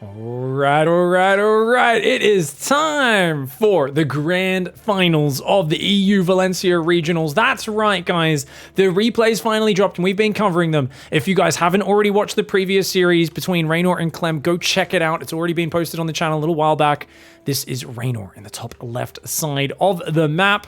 All right. It is time for the grand finals of the EU Valencia regionals. That's right, guys. The replays finally dropped and we've been covering them. If you guys haven't already watched the previous series between Reynor and Clem, go check it out. It's already been posted on the channel a little while back. This is Reynor in the top left side of the map,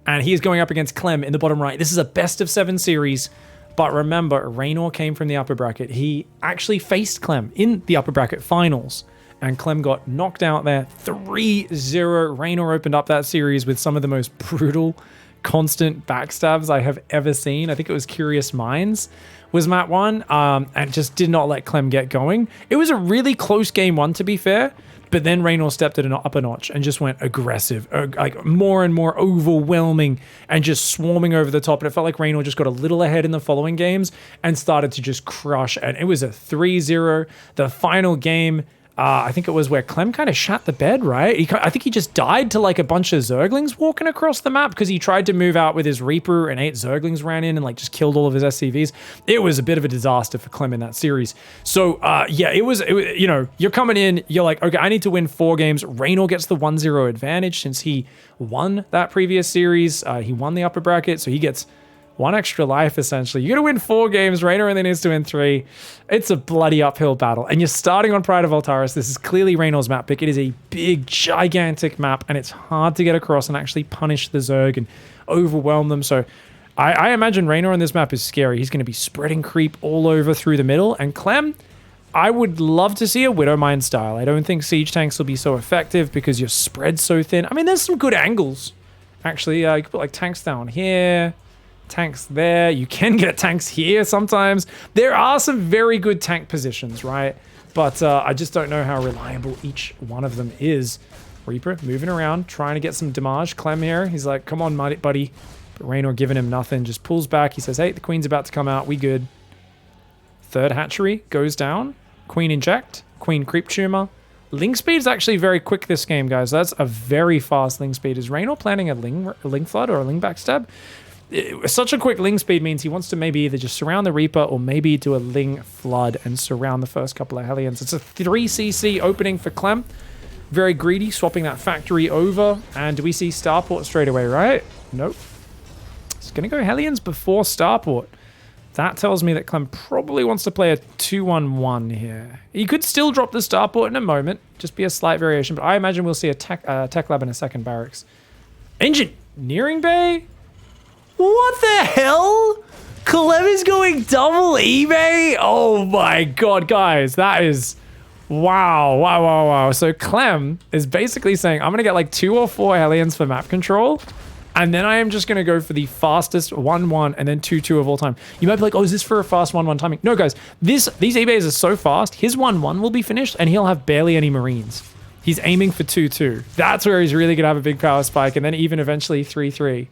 and he is going up against Clem in the bottom right. This is a best of 7 series. But remember, Reynor came from the upper bracket. He actually faced Clem in the upper bracket finals, and Clem got knocked out there 3-0. Reynor opened up that series with some of the most brutal, constant backstabs I have ever seen. I think it was Curious Minds was map 1, and just did not let Clem get going. It was a really close game 1, to be fair. But then Reynor stepped it up a notch and just went aggressive, like more and more overwhelming and just swarming over the top. And it felt like Reynor just got a little ahead in the following games and started to just crush. And it was a 3-0. The final game, I think it was where Clem kind of shat the bed, right? I think he just died to like a bunch of Zerglings walking across the map because he tried to move out with his Reaper and 8 Zerglings ran in and like just killed all of his SCVs. It was a bit of a disaster for Clem in that series. So yeah, it was, you know, you're coming in, you're like, okay, I need to win 4 games. Reynor gets the 1-0 advantage since he won that previous series. He won the upper bracket, so he gets 1 extra life, essentially. You're going to win 4 games. Reynor only needs to win 3. It's a bloody uphill battle. And you're starting on Pride of Altaris. This is clearly Reynor's map pick. It is a big, gigantic map, and it's hard to get across and actually punish the Zerg and overwhelm them. So I imagine Reynor on this map is scary. He's going to be spreading creep all over through the middle. And Clem, I would love to see a Widowmine style. I don't think siege tanks will be so effective because you're spread so thin. I mean, there's some good angles. Actually, you could put like tanks down here. Tanks there. You can get tanks here sometimes. There are some very good tank positions, right? But I just don't know how reliable each one of them is. Reaper moving around, trying to get some damage. Clem here, he's like, come on, buddy. But Reynor giving him nothing, just pulls back. He says, hey, the queen's about to come out. We good. 3rd hatchery goes down. Queen inject. Queen creep tumor. Link speed is actually very quick this game, guys. That's a very fast link speed. Is Reynor planning a ling flood or a ling backstab? Such a quick ling speed means he wants to maybe either just surround the Reaper or maybe do a ling flood and surround the first couple of Hellions. It's a 3cc opening for Clem. Very greedy, swapping that factory over. And do we see Starport straight away, right? Nope. He's going to go Hellions before Starport. That tells me that Clem probably wants to play a 2-1-1 here. He could still drop the Starport in a moment, just be a slight variation, but I imagine we'll see a tech lab and a second barracks. Engineering bay? What the hell? Clem is going double eBay? Oh my god, guys. That is... Wow. So Clem is basically saying, I'm going to get like 2 or 4 Hellions for map control, and then I am just going to go for the fastest 1-1 and then 2-2 of all time. You might be like, oh, is this for a fast 1-1 timing? No, guys. These eBays are so fast, his 1-1 will be finished, and he'll have barely any Marines. He's aiming for 2-2. That's where he's really going to have a big power spike, and then even eventually 3-3.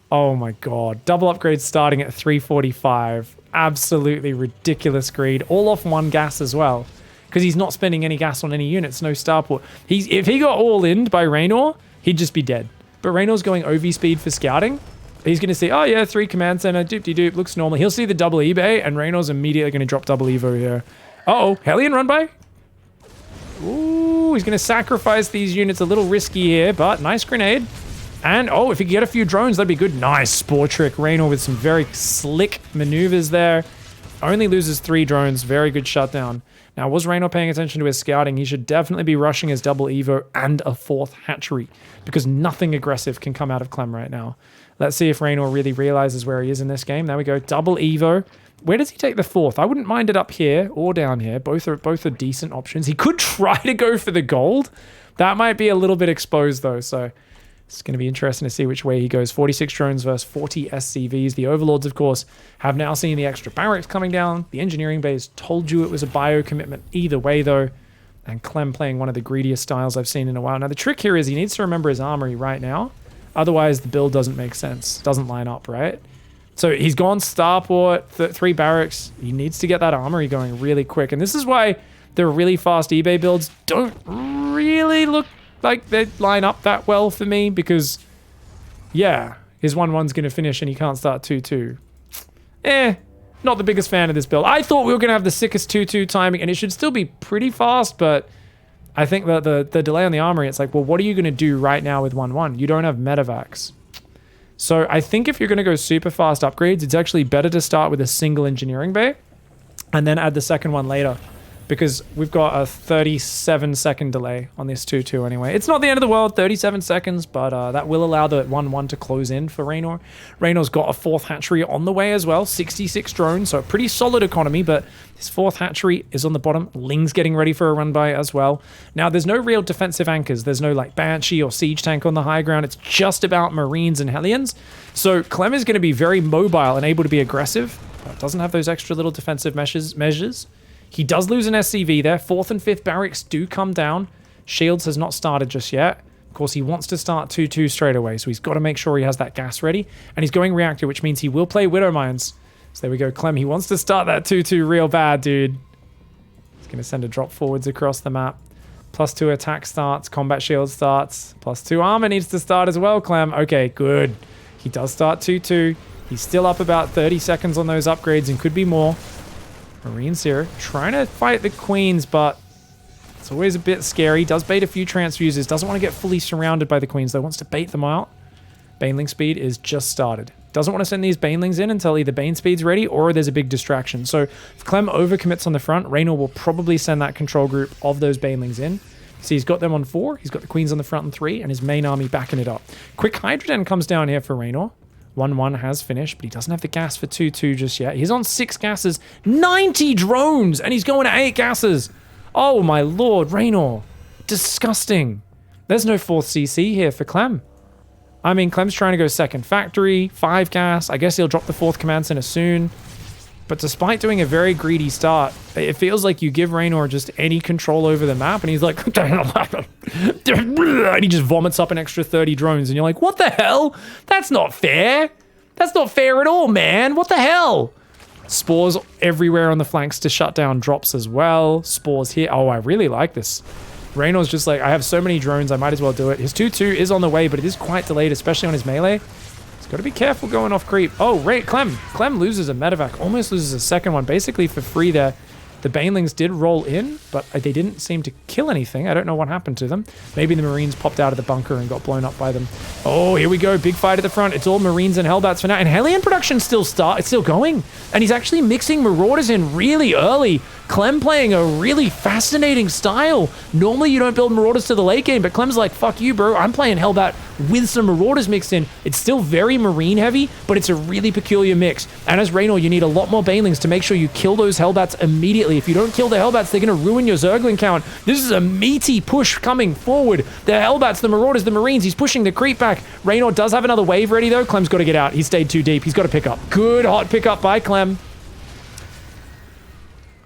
Oh my god. Double upgrade starting at 345. Absolutely ridiculous greed. All off 1 gas as well. Because he's not spending any gas on any units. No starport. If he got all in by Reynor, he'd just be dead. But Reynor's going OV speed for scouting. He's going to see, oh yeah, 3 command center, doop-de-doop, looks normal. He'll see the double eBay, and Reynor's immediately going to drop double Evo here. Uh-oh, Hellion run by? Ooh, he's going to sacrifice these units. A little risky here, but nice grenade. And, oh, if he could get a few drones, that'd be good. Nice Spore Trick. Reynor with some very slick maneuvers there. Only loses 3 drones. Very good shutdown. Now, was Reynor paying attention to his scouting? He should definitely be rushing his double Evo and a 4th hatchery, because nothing aggressive can come out of Clem right now. Let's see if Reynor really realizes where he is in this game. There we go. Double Evo. Where does he take the 4th? I wouldn't mind it up here or down here. Both are decent options. He could try to go for the gold. That might be a little bit exposed, though, so... It's going to be interesting to see which way he goes. 46 drones versus 40 SCVs. The Overlords, of course, have now seen the extra barracks coming down. The engineering base told you it was a bio commitment either way, though. And Clem playing one of the greediest styles I've seen in a while. Now, the trick here is he needs to remember his armory right now. Otherwise, the build doesn't make sense. Doesn't line up, right? So he's gone Starport, 3 barracks. He needs to get that armory going really quick. And this is why the really fast eBay builds don't really look like they line up that well for me, because yeah, his 1-1's going to finish and he can't start 2-2. Not the biggest fan of this build. I thought we were going to have the sickest 2-2 timing, and it should still be pretty fast, but I think that the delay on the armory, it's like, well, what are you going to do right now with 1-1? You don't have medevacs. So I think if you're going to go super fast upgrades, it's actually better to start with a single engineering bay and then add the second one later, because we've got a 37-second delay on this 2-2 anyway. It's not the end of the world, 37 seconds, but that will allow the 1-1 to close in for Reynor. Reynor's got a 4th hatchery on the way as well, 66 drones, so a pretty solid economy, but his 4th hatchery is on the bottom. Ling's getting ready for a run by as well. Now, there's no real defensive anchors. There's no like Banshee or Siege Tank on the high ground. It's just about Marines and Hellions. So Clem is going to be very mobile and able to be aggressive, but doesn't have those extra little defensive measures. He does lose an SCV there. 4th and 5th barracks do come down. Shields has not started just yet. Of course, he wants to start 2-2 straight away, so he's got to make sure he has that gas ready. And he's going reactor, which means he will play Widow Mines. So there we go, Clem. He wants to start that 2-2 real bad, dude. He's going to send a drop forwards across the map. +2 attack starts, combat shield starts. +2 armor needs to start as well, Clem. Okay, good. He does start 2-2. He's still up about 30 seconds on those upgrades and could be more. Marines here trying to fight the queens, but it's always a bit scary. Does bait a few transfuses. Doesn't want to get fully surrounded by the queens, though. Wants to bait them out. Baneling speed is just started. Doesn't want to send these Banelings in until either Bane speed's ready or there's a big distraction. So if Clem overcommits on the front, Reynor will probably send that control group of those Banelings in. See, he's got them on 4. He's got the queens on the front and 3, and his main army backing it up. Quick Hydrogen comes down here for Reynor. 1-1 has finished, but he doesn't have the gas for 2-2 just yet. He's on 6 gases, 90 drones, and he's going at 8 gases. Oh my lord, Reynor. Disgusting. There's no 4th CC here for Clem. I mean, Clem's trying to go 2nd factory, 5 gas. I guess he'll drop the 4th command center soon. But despite doing a very greedy start, it feels like you give Reynor just any control over the map, and he's like, and he just vomits up an extra 30 drones, and you're like, what the hell? That's not fair. That's not fair at all, man. What the hell? Spores everywhere on the flanks to shut down drops as well. Spores here. Oh, I really like this. Reynor's just like, I have so many drones, I might as well do it. His 2-2 is on the way, but it is quite delayed, especially on his melee. He's got to be careful going off creep. Oh, Clem loses a medevac, almost loses a second one, basically for free there. The Banelings did roll in, but they didn't seem to kill anything. I don't know what happened to them. Maybe the Marines popped out of the bunker and got blown up by them. Oh, here we go. Big fight at the front. It's all Marines and Hellbats for now. And Hellion production it's still going. And he's actually mixing Marauders in really early. Clem playing a really fascinating style. Normally you don't build Marauders to the late game, but Clem's like, fuck you, bro. I'm playing Hellbat with some Marauders mixed in. It's still very Marine heavy, but it's a really peculiar mix. And as Reynor, you need a lot more Banelings to make sure you kill those Hellbats immediately. If you don't kill the Hellbats, they're going to ruin your Zergling count. This is a meaty push coming forward. The Hellbats, the Marauders, the Marines. He's pushing the creep back. Reynor does have another wave ready, though. Clem's got to get out. He stayed too deep. He's got to pick up. Good hot pickup by Clem.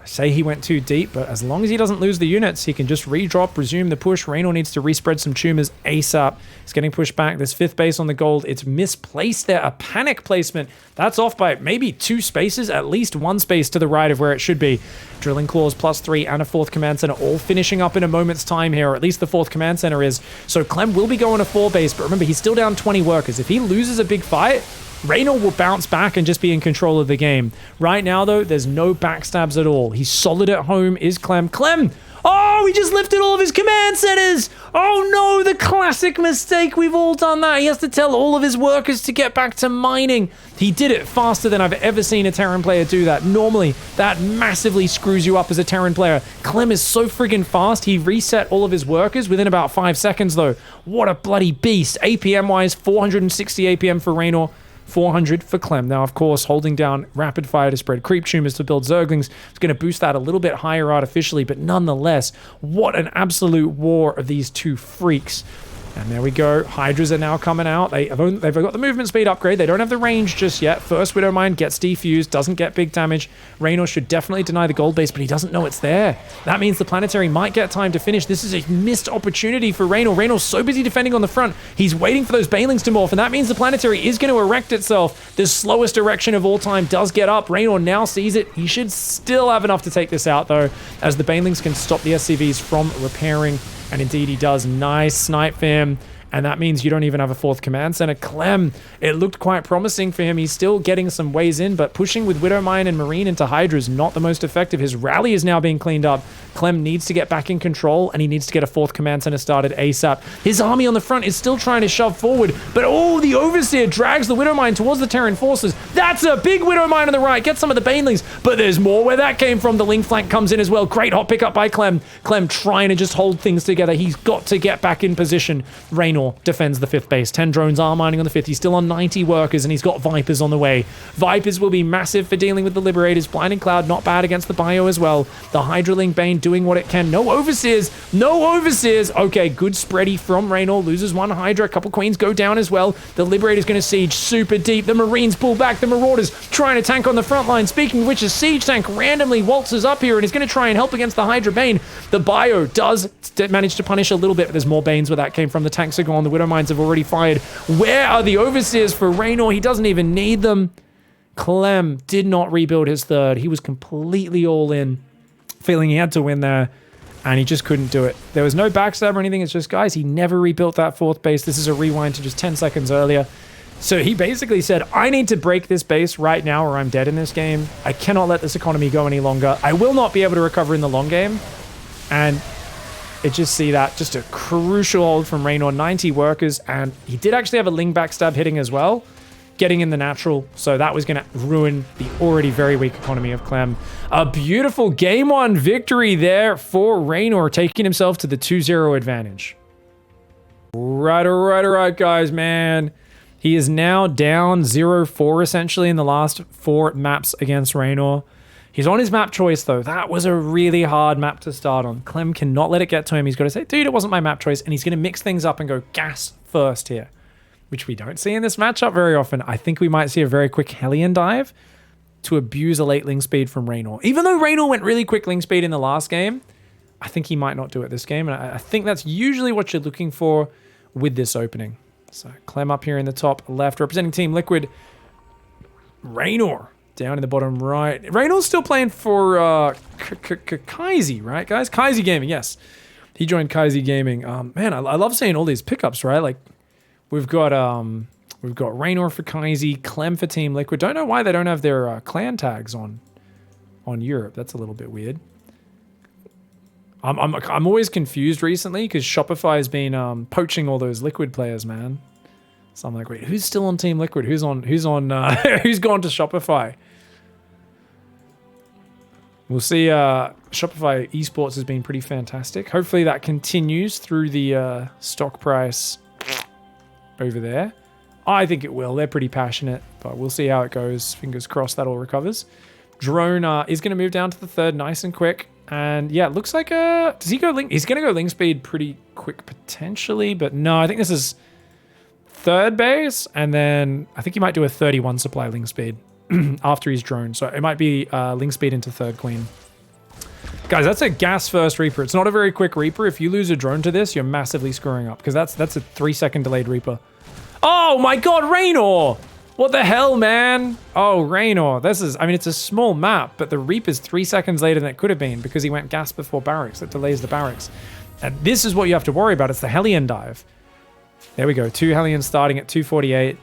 I say he went too deep, but as long as he doesn't lose the units, he can just redrop, resume the push. Reynor needs to respread some tumors ASAP. He's getting pushed back. There's 5th base on the gold. It's misplaced there. A panic placement. That's off by maybe 2 spaces, at least 1 space to the right of where it should be. Drilling claws +3 and a 4th command center all finishing up in a moment's time here, or at least the 4th command center is. So Clem will be going to 4 base, but remember, he's still down 20 workers. If he loses a big fight, Reynor will bounce back and just be in control of the game. Right now, though, there's no backstabs at all. He's solid at home, is Clem. Clem! Oh, he just lifted all of his command centers! Oh no, the classic mistake. We've all done that. He has to tell all of his workers to get back to mining. He did it faster than I've ever seen a Terran player do that. Normally, that massively screws you up as a Terran player. Clem is so friggin' fast. He reset all of his workers within about 5 seconds, though. What a bloody beast. APM-wise, 460 APM for Reynor. 400 for Clem. Now, of course, holding down rapid fire to spread creep tumors to build Zerglings is going to boost that a little bit higher artificially, but nonetheless, what an absolute war of these two freaks. And there we go. Hydras are now coming out. They've got the movement speed upgrade. They don't have the range just yet. First Widow Mine gets defused, doesn't get big damage. Reynor should definitely deny the gold base, but he doesn't know it's there. That means the planetary might get time to finish. This is a missed opportunity for Reynor. Reynor's so busy defending on the front. He's waiting for those Banelings to morph, and that means the planetary is going to erect itself. The slowest erection of all time does get up. Reynor now sees it. He should still have enough to take this out, though, as the Banelings can stop the SCVs from repairing. And indeed he does. Nice snipe for him. and that means you don't even have a 4th command center. Clem, it looked quite promising for him. He's still getting some ways in, but pushing with Widowmine and Marine into Hydra is not the most effective. His rally is now being cleaned up. Clem needs to get back in control, and he needs to get a 4th command center started ASAP. His army on the front is still trying to shove forward, but oh, the Overseer drags the Widowmine towards the Terran forces. That's a big Widowmine on the right. Get some of the Banelings, but there's more where that came from. The Link flank comes in as well. Great hot pickup by Clem. Clem trying to just hold things together. He's got to get back in position. Reynor defends the 5th base. 10 drones are mining on the 5th. He's still on 90 workers, and he's got Vipers on the way. Vipers will be massive for dealing with the Liberators. Blinding Cloud, not bad against the Bio as well. The Hydralink Bane doing what it can. No Overseers. No Overseers. Okay, good spready from Reynor. Loses 1 Hydra. A couple Queens go down as well. The Liberator's going to siege super deep. The Marines pull back. The Marauders trying to tank on the front line. Speaking of which, a siege tank randomly waltzes up here and is going to try and help against the Hydra Bane. The Bio does manage to punish a little bit, but there's more Banes where that came from. The tanks are gone. The Widowmines have already fired. Where are the Overseers for Reynor? He doesn't even need them. Clem did not rebuild his 3rd. He was completely all in, feeling he had to win there, and he just couldn't do it. There was no backstab or anything. It's just, guys, he never rebuilt that 4th base. This is a rewind to just 10 seconds earlier. So he basically said, I need to break this base right now or I'm dead in this game. I cannot let this economy go any longer. I will not be able to recover in the long game. And it just see that, just a crucial hold from Reynor, 90 workers. And he did actually have a Ling backstab hitting as well, getting in the natural. So that was going to ruin the already very weak economy of Clem. A beautiful game 1 victory there for Reynor, taking himself to the 2-0 advantage. Right, guys, man. He is now down 0-4 essentially in the last 4 maps against Reynor. He's on his map choice though. That was a really hard map to start on. Clem cannot let it get to him. He's got to say, dude, it wasn't my map choice. And he's going to mix things up and go gas first here, which we don't see in this matchup very often. I think we might see a very quick Hellion dive to abuse a late Ling speed from Reynor. Even though Reynor went really quick Ling speed in the last game, I think he might not do it this game. And I think that's usually what you're looking for with this opening. So Clem up here in the top left, representing Team Liquid. Reynor down in the bottom right. Reynor's still playing for Kaizi, right, guys? Kaizi Gaming, yes. He joined Kaizi Gaming. Man, I love seeing all these pickups, right? Like, we've got Reynor for Kaizi, Clem for Team Liquid. Don't know why they don't have their clan tags on Europe. That's a little bit weird. I'm always confused recently because Shopify has been poaching all those Liquid players, man. So I'm like, wait, who's still on Team Liquid? Who's gone to Shopify? We'll see. Shopify esports has been pretty fantastic. Hopefully that continues through the stock price over there. I think it will. They're pretty passionate, but we'll see how it goes. Fingers crossed that all recovers. Drone is going to move down to the 3rd nice and quick. And yeah, it looks like does he go Ling? He's going to go Ling speed pretty quick potentially, but no, I think this is 3rd base, and then I think he might do a 31 supply Ling speed after his drone. So it might be Ling speed into 3rd queen. Guys, that's a gas first Reaper. It's not a very quick Reaper. If you lose a drone to this, you're massively screwing up because that's a 3-second delayed Reaper. Oh my God, Reynor! What the hell, man? Oh, Reynor. It's a small map, but the Reaper's 3 seconds later than it could have been because he went gas before barracks. It delays the barracks. And this is what you have to worry about. It's the Hellion dive. There we go. 2 Hellions starting at 248.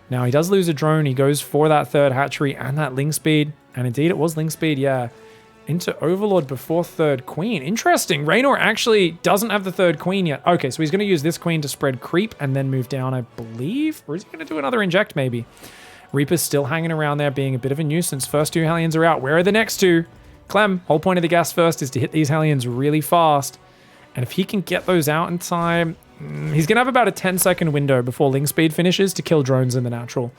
Now, he does lose a drone. He goes for that 3rd hatchery and that Ling speed. And indeed, it was Ling speed, yeah. Into Overlord before 3rd queen. Interesting. Reynor actually doesn't have the 3rd queen yet. Okay, so he's going to use this queen to spread creep and then move down, I believe. Or is he going to do another inject, maybe? Reaper's still hanging around there, being a bit of a nuisance. First 2 Hellions are out. Where are the next 2? Clem, whole point of the gas first is to hit these Hellions really fast. And if he can get those out in time, he's going to have about a 10-second window before Ling speed finishes to kill drones in the natural.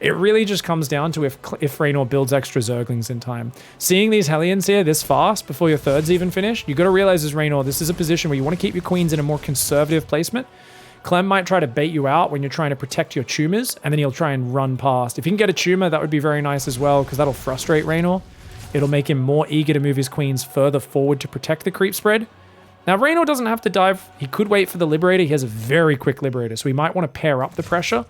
It really just comes down to if Reynor builds extra Zerglings in time. Seeing these Hellions here this fast before your 3rds even finished, you got to realize as Reynor, this is a position where you want to keep your queens in a more conservative placement. Clem might try to bait you out when you're trying to protect your tumors, and then he'll try and run past. If you can get a tumor, that would be very nice as well, because that'll frustrate Reynor. It'll make him more eager to move his queens further forward to protect the creep spread. Now, Reynor doesn't have to dive. He could wait for the Liberator. He has a very quick Liberator, so he might want to pair up the pressure.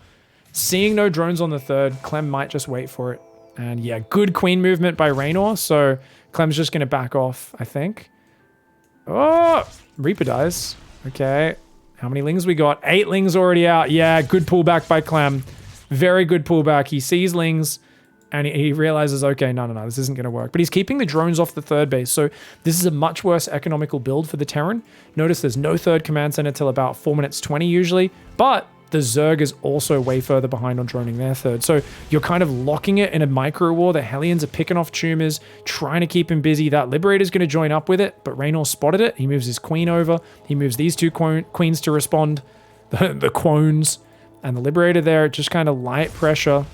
Seeing no drones on the 3rd, Clem might just wait for it. And yeah, good queen movement by Reynor, so Clem's just going to back off, I think. Oh, Reaper dies. Okay. How many lings we got? 8 lings already out. Yeah, good pullback by Clem. Very good pullback. He sees lings and he realizes, okay, no, this isn't going to work. But he's keeping the drones off the third base. So this is a much worse economical build for the Terran. Notice there's no third command center till about 4 minutes 20 usually. But the Zerg is also way further behind on droning their third. So you're kind of locking it in a micro war. The Hellions are picking off tumors, trying to keep him busy. That Liberator's going to join up with it, but Reynor spotted it. He moves his queen over. He moves these 2 queens to respond. The quones. And the Liberator there, just kind of light pressure.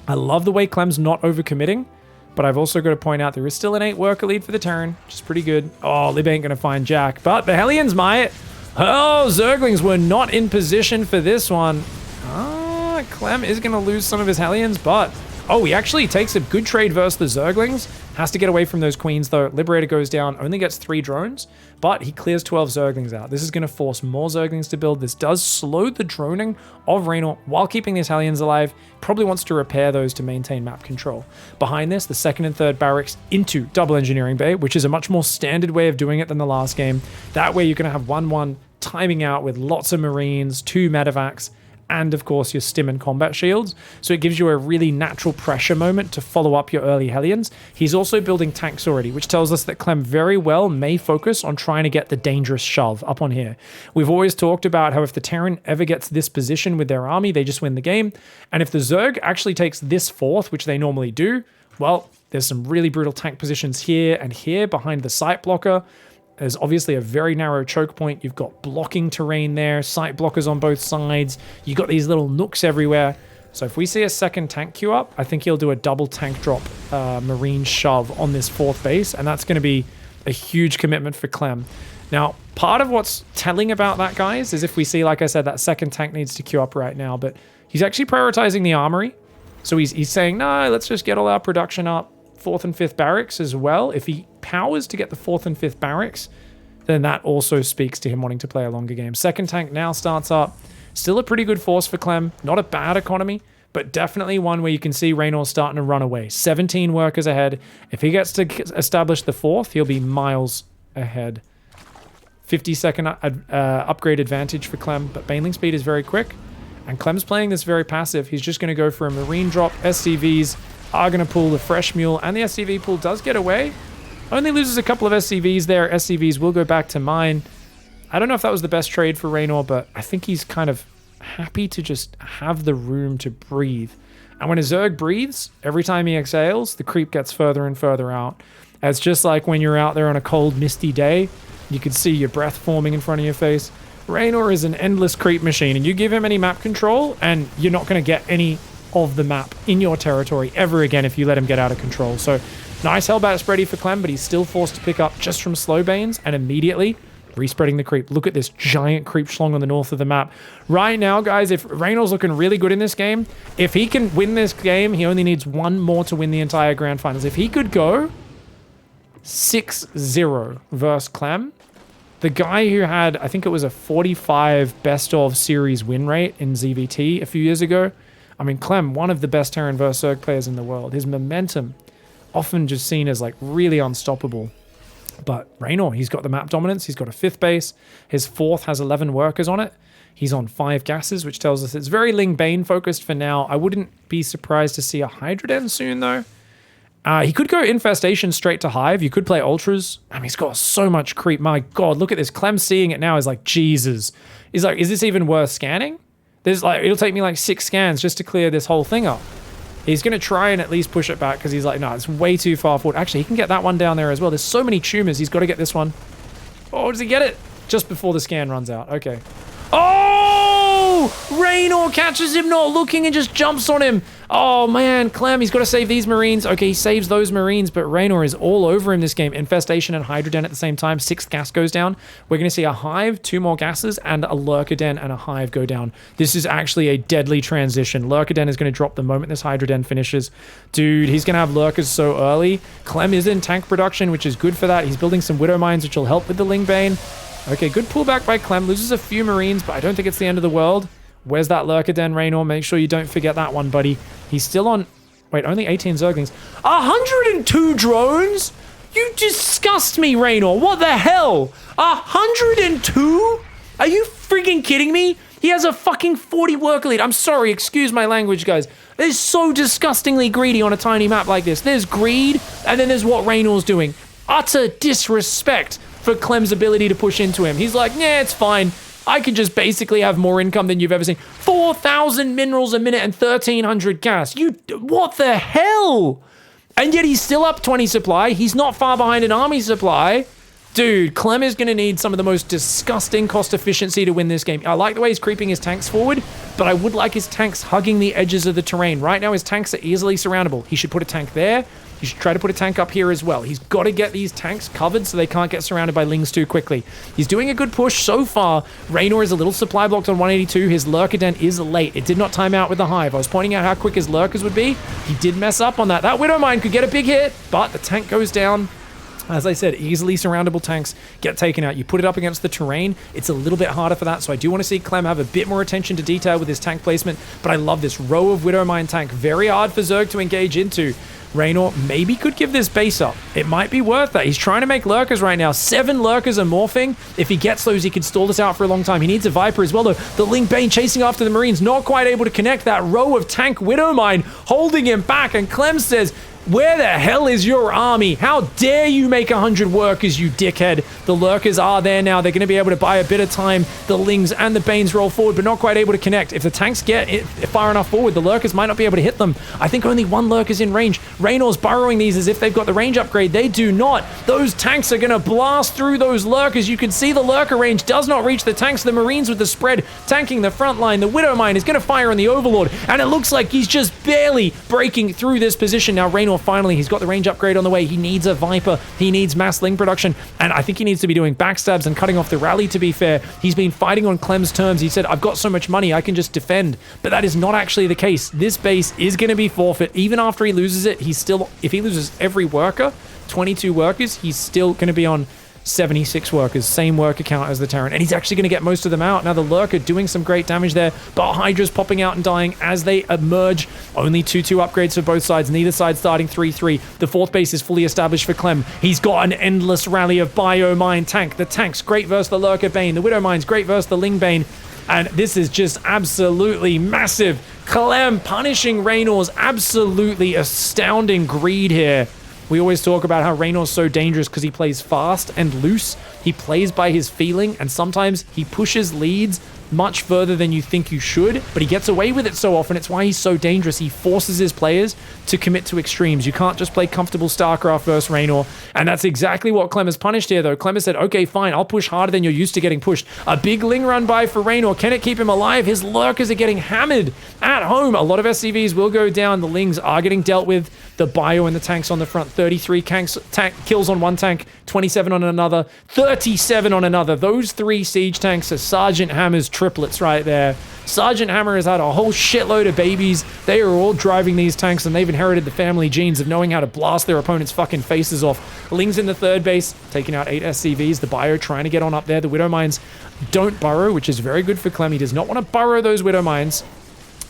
I love the way Clem's not overcommitting, but I've also got to point out there is still an 8 worker lead for the Terran, which is pretty good. Oh, Lib ain't going to find Jack, but the Hellions might. Oh, Zerglings were not in position for this one. Clem is going to lose some of his Hellions, but... Oh, he actually takes a good trade versus the Zerglings. Has to get away from those queens, though. Liberator goes down, only gets 3 drones, but he clears 12 Zerglings out. This is going to force more Zerglings to build. This does slow the droning of Reynor while keeping these Hellions alive. Probably wants to repair those to maintain map control. Behind this, the 2nd and 3rd barracks into double engineering bay, which is a much more standard way of doing it than the last game. That way you're going to have 1-1 timing out with lots of Marines, 2 medevacs, and of course your stim and combat shields. So it gives you a really natural pressure moment to follow up your early Hellions. He's also building tanks already, which tells us that Clem very well may focus on trying to get the dangerous shove up on here. We've always talked about how if the Terran ever gets this position with their army, they just win the game. And if the Zerg actually takes this 4th, which they normally do, well, there's some really brutal tank positions here and here behind the sight blocker. There's obviously a very narrow choke point. You've got blocking terrain there, sight blockers on both sides. You've got these little nooks everywhere. So if we see a 2nd tank queue up, I think he'll do a double tank drop Marine shove on this 4th base, and that's going to be a huge commitment for Clem. Now, part of what's telling about that, guys, is if we see, like I said, that 2nd tank needs to queue up right now, but he's actually prioritizing the armory. So he's saying, no, let's just get all our production up. 4th and 5th barracks as well. If he powers to get the 4th and 5th barracks, then that also speaks to him wanting to play a longer game. 2nd tank now starts up. Still a pretty good force for Clem. Not a bad economy, but definitely one where you can see Reynor starting to run away. 17 workers ahead. If he gets to establish the 4th, he'll be miles ahead. 50-second upgrade advantage for Clem, but Baneling speed is very quick. And Clem's playing this very passive. He's just going to go for a Marine drop. SCVs are going to pull the fresh mule, and the SCV pool does get away. Only loses a couple of SCVs there. SCVs will go back to mine. I don't know if that was the best trade for Reynor, but I think he's kind of happy to just have the room to breathe. And when a Zerg breathes, every time he exhales, the creep gets further and further out. It's just like when you're out there on a cold, misty day, you can see your breath forming in front of your face. Reynor is an endless creep machine, and you give him any map control, and you're not going to get any of the map in your territory ever again if you let him get out of control. So nice Hellbat spready for Clem, but he's still forced to pick up just from slow banes and immediately respreading the creep. Look at this giant creep schlong on the north of the map. Right now, guys, if Reynor's looking really good in this game, if he can win this game, he only needs 1 more to win the entire grand finals. If he could go 6-0 versus Clem, the guy who had, I think it was a 45 best of series win rate in ZvT a few years ago. I mean, Clem, one of the best Terran versus Zerg players in the world. His momentum, often just seen as like really unstoppable. But Reynor, he's got the map dominance. He's got a 5th base. His 4th has 11 workers on it. He's on 5 gases, which tells us it's very Ling Bane focused for now. I wouldn't be surprised to see a Hydra Den soon, though. He could go Infestation straight to Hive. You could play Ultras. I mean, he's got so much creep. My God, look at this. Clem seeing it now is like, Jesus. He's like, is this even worth scanning? It'll take me like 6 scans just to clear this whole thing up. He's going to try and at least push it back because he's like, no, it's way too far forward. Actually, he can get that one down there as well. There's so many tumors. He's got to get this one. Oh, does he get it? Just before the scan runs out. Okay. Oh! Reynor catches him not looking and just jumps on him. Oh, man. Clem, he's got to save these Marines. Okay, he saves those Marines, but Reynor is all over him this game. Infestation and Hydra Den at the same time. 6th gas goes down. We're going to see a Hive, 2 more gases, and a Lurker Den and a Hive go down. This is actually a deadly transition. Lurker Den is going to drop the moment this Hydra Den finishes. Dude, he's going to have Lurkers so early. Clem is in tank production, which is good for that. He's building some Widow Mines, which will help with the Ling Bane. Okay, good pullback by Clem. Loses a few Marines, but I don't think it's the end of the world. Where's that Lurker Den, Reynor? Make sure you don't forget that one, buddy. He's still on... Wait, only 18 Zerglings. 102 drones? You disgust me, Reynor. What the hell? 102? Are you freaking kidding me? He has a fucking 40 worker lead. I'm sorry, excuse my language, guys. It's so disgustingly greedy on a tiny map like this. There's greed, and then there's what Reynor's doing. Utter disrespect for Clem's ability to push into him. He's like, yeah, it's fine. I could just basically have more income than you've ever seen. 4,000 minerals a minute and 1,300 gas. What the hell? And yet he's still up 20 supply. He's not far behind an army supply. Dude, Clem is going to need some of the most disgusting cost efficiency to win this game. I like the way he's creeping his tanks forward, but I would like his tanks hugging the edges of the terrain. Right now, his tanks are easily surroundable. He should put a tank there. He should try to put a tank up here as well. He's got to get these tanks covered so they can't get surrounded by lings too quickly. He's doing a good push so far. Reynor is a little supply blocked on 182. His lurker den is late. It did not time out with the hive. I was pointing out how quick his lurkers would be. He did mess up on that. That Widow Mine could get a big hit, but the tank goes down. As I said, easily surroundable tanks get taken out. You put it up against the terrain, it's a little bit harder for that, so I do want to see Clem have a bit more attention to detail with his tank placement, but I love this row of Widow Mine tank. Very hard for Zerg to engage into. Reynor maybe could give this base up. It might be worth that. He's trying to make lurkers right now. 7 lurkers are morphing. If he gets those, he can stall this out for a long time. He needs a Viper as well, though. The Ling Bane chasing after the Marines, not quite able to connect that row of tank Widow Mine, holding him back, and Clem says, where the hell is your army? How dare you make 100 workers, you dickhead? The lurkers are there now. They're going to be able to buy a bit of time. The Lings and the Banes roll forward, but not quite able to connect. If the tanks get far enough forward, the lurkers might not be able to hit them. I think only 1 lurker's in range. Reynor's burrowing these as if they've got the range upgrade. They do not. Those tanks are going to blast through those lurkers. You can see the lurker range does not reach the tanks. The Marines with the spread tanking the front line. The Widow Mine is going to fire on the Overlord, and it looks like he's just barely breaking through this position. Now, Reynor finally, he's got the range upgrade on the way. He needs a Viper. He needs mass Ling production, and I think he needs to be doing backstabs and cutting off the rally, to be fair. He's been fighting on Clem's terms. He said, I've got so much money, I can just defend. But that is not actually the case. This base is going to be forfeit. Even after he loses it, he's still, if he loses every worker, 22 workers, he's still going to be on 76 workers, same worker count as the Terran, and he's actually going to get most of them out. Now the Lurker doing some great damage there, but Hydra's popping out and dying as they emerge. Only 2-2 upgrades for both sides, neither side starting 3-3. The 4th base is fully established for Clem. He's got an endless rally of Bio Mine tank. The tank's great versus the Lurker Bane. The Widow Mine's great versus the Ling Bane. And this is just absolutely massive. Clem punishing Reynor's absolutely astounding greed here. We always talk about how Reynor's so dangerous because he plays fast and loose. He plays by his feeling, and sometimes he pushes leads much further than you think you should, but he gets away with it so often. It's why he's so dangerous. He forces his players to commit to extremes. You can't just play comfortable StarCraft versus Reynor, and that's exactly what Clem has punished here, though. Clem has said, okay, fine, I'll push harder than you're used to getting pushed. A big Ling run by for Reynor. Can it keep him alive? His lurkers are getting hammered at home. A lot of SCVs will go down. The Lings are getting dealt with. The Bio and the tanks on the front. 33 kills on one tank, 27 on another, 37 on another. Those 3 siege tanks are Sergeant Hammer's triplets right there. Sergeant Hammer has had a whole shitload of babies. They are all driving these tanks, and they've inherited the family genes of knowing how to blast their opponent's fucking faces off. Lings in the 3rd base, taking out 8 SCVs. The Bio trying to get on up there. The Widow Mines don't burrow, which is very good for Clem. He does not want to burrow those Widow Mines.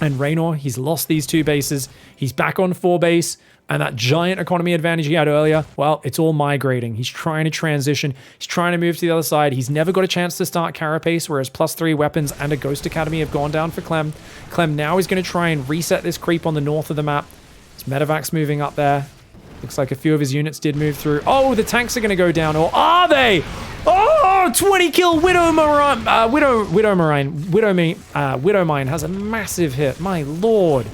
And Reynor, he's lost these 2 bases. He's back on 4 base. And that giant economy advantage he had earlier, well, it's all migrating. He's trying to transition. He's trying to move to the other side. He's never got a chance to start Carapace, whereas +3 weapons and a Ghost Academy have gone down for Clem. Clem now is going to try and reset this creep on the north of the map. His Medevacs moving up there. Looks like a few of his units did move through. Oh, the tanks are going to go down, or are they? Oh, 20 kill Widow Mine has a massive hit. My lord.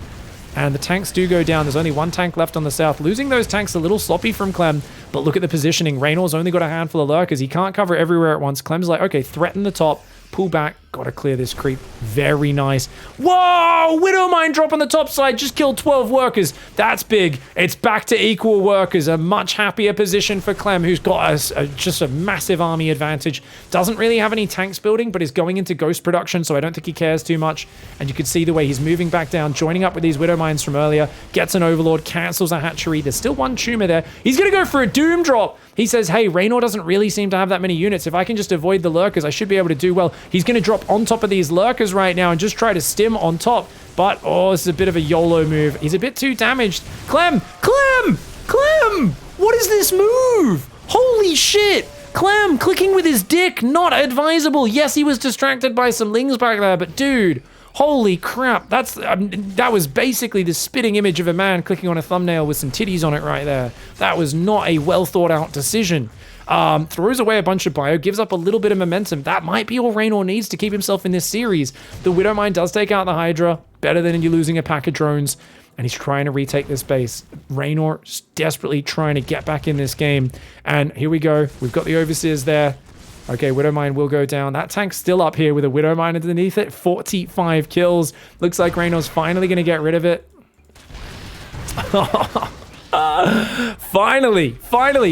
And the tanks do go down. There's only 1 tank left on the south. Losing those tanks a little sloppy from Clem, but look at the positioning. Reynor's only got a handful of lurkers. He can't cover everywhere at once. Clem's like, okay, threaten the top, pull back, gotta clear this creep. Very nice. Whoa! Widow Mine drop on the top side, just killed 12 workers. That's big. It's back to equal workers. A much happier position for Clem, who's got just a massive army advantage. Doesn't really have any tanks building, but is going into ghost production, so I don't think he cares too much. And you can see the way he's moving back down, joining up with these Widow Mines from earlier, gets an Overlord, cancels a hatchery. There's still 1 tumor there. He's gonna go for a Doom drop. He says, hey, Reynor doesn't really seem to have that many units. If I can just avoid the lurkers, I should be able to do well. He's gonna drop on top of these lurkers right now and just try to stim on top. But, oh, this is a bit of a YOLO move. He's a bit too damaged. Clem! What is this move? Holy shit! Clem clicking with his dick, not advisable. Yes, he was distracted by some lings back there, but dude, holy crap. That was basically the spitting image of a man clicking on a thumbnail with some titties on it right there. That was not a well thought out decision. Throws away a bunch of bio, gives up a little bit of momentum. That might be all Reynor needs to keep himself in this series. The Widowmine does take out the Hydra, better than you losing a pack of drones, and he's trying to retake this base. Reynor desperately trying to get back in this game, and here we go. We've got the Overseers there. Okay, Widowmine will go down. That tank's still up here with a Widowmine underneath it. 45 kills. Looks like Reynor's finally going to get rid of it. Finally.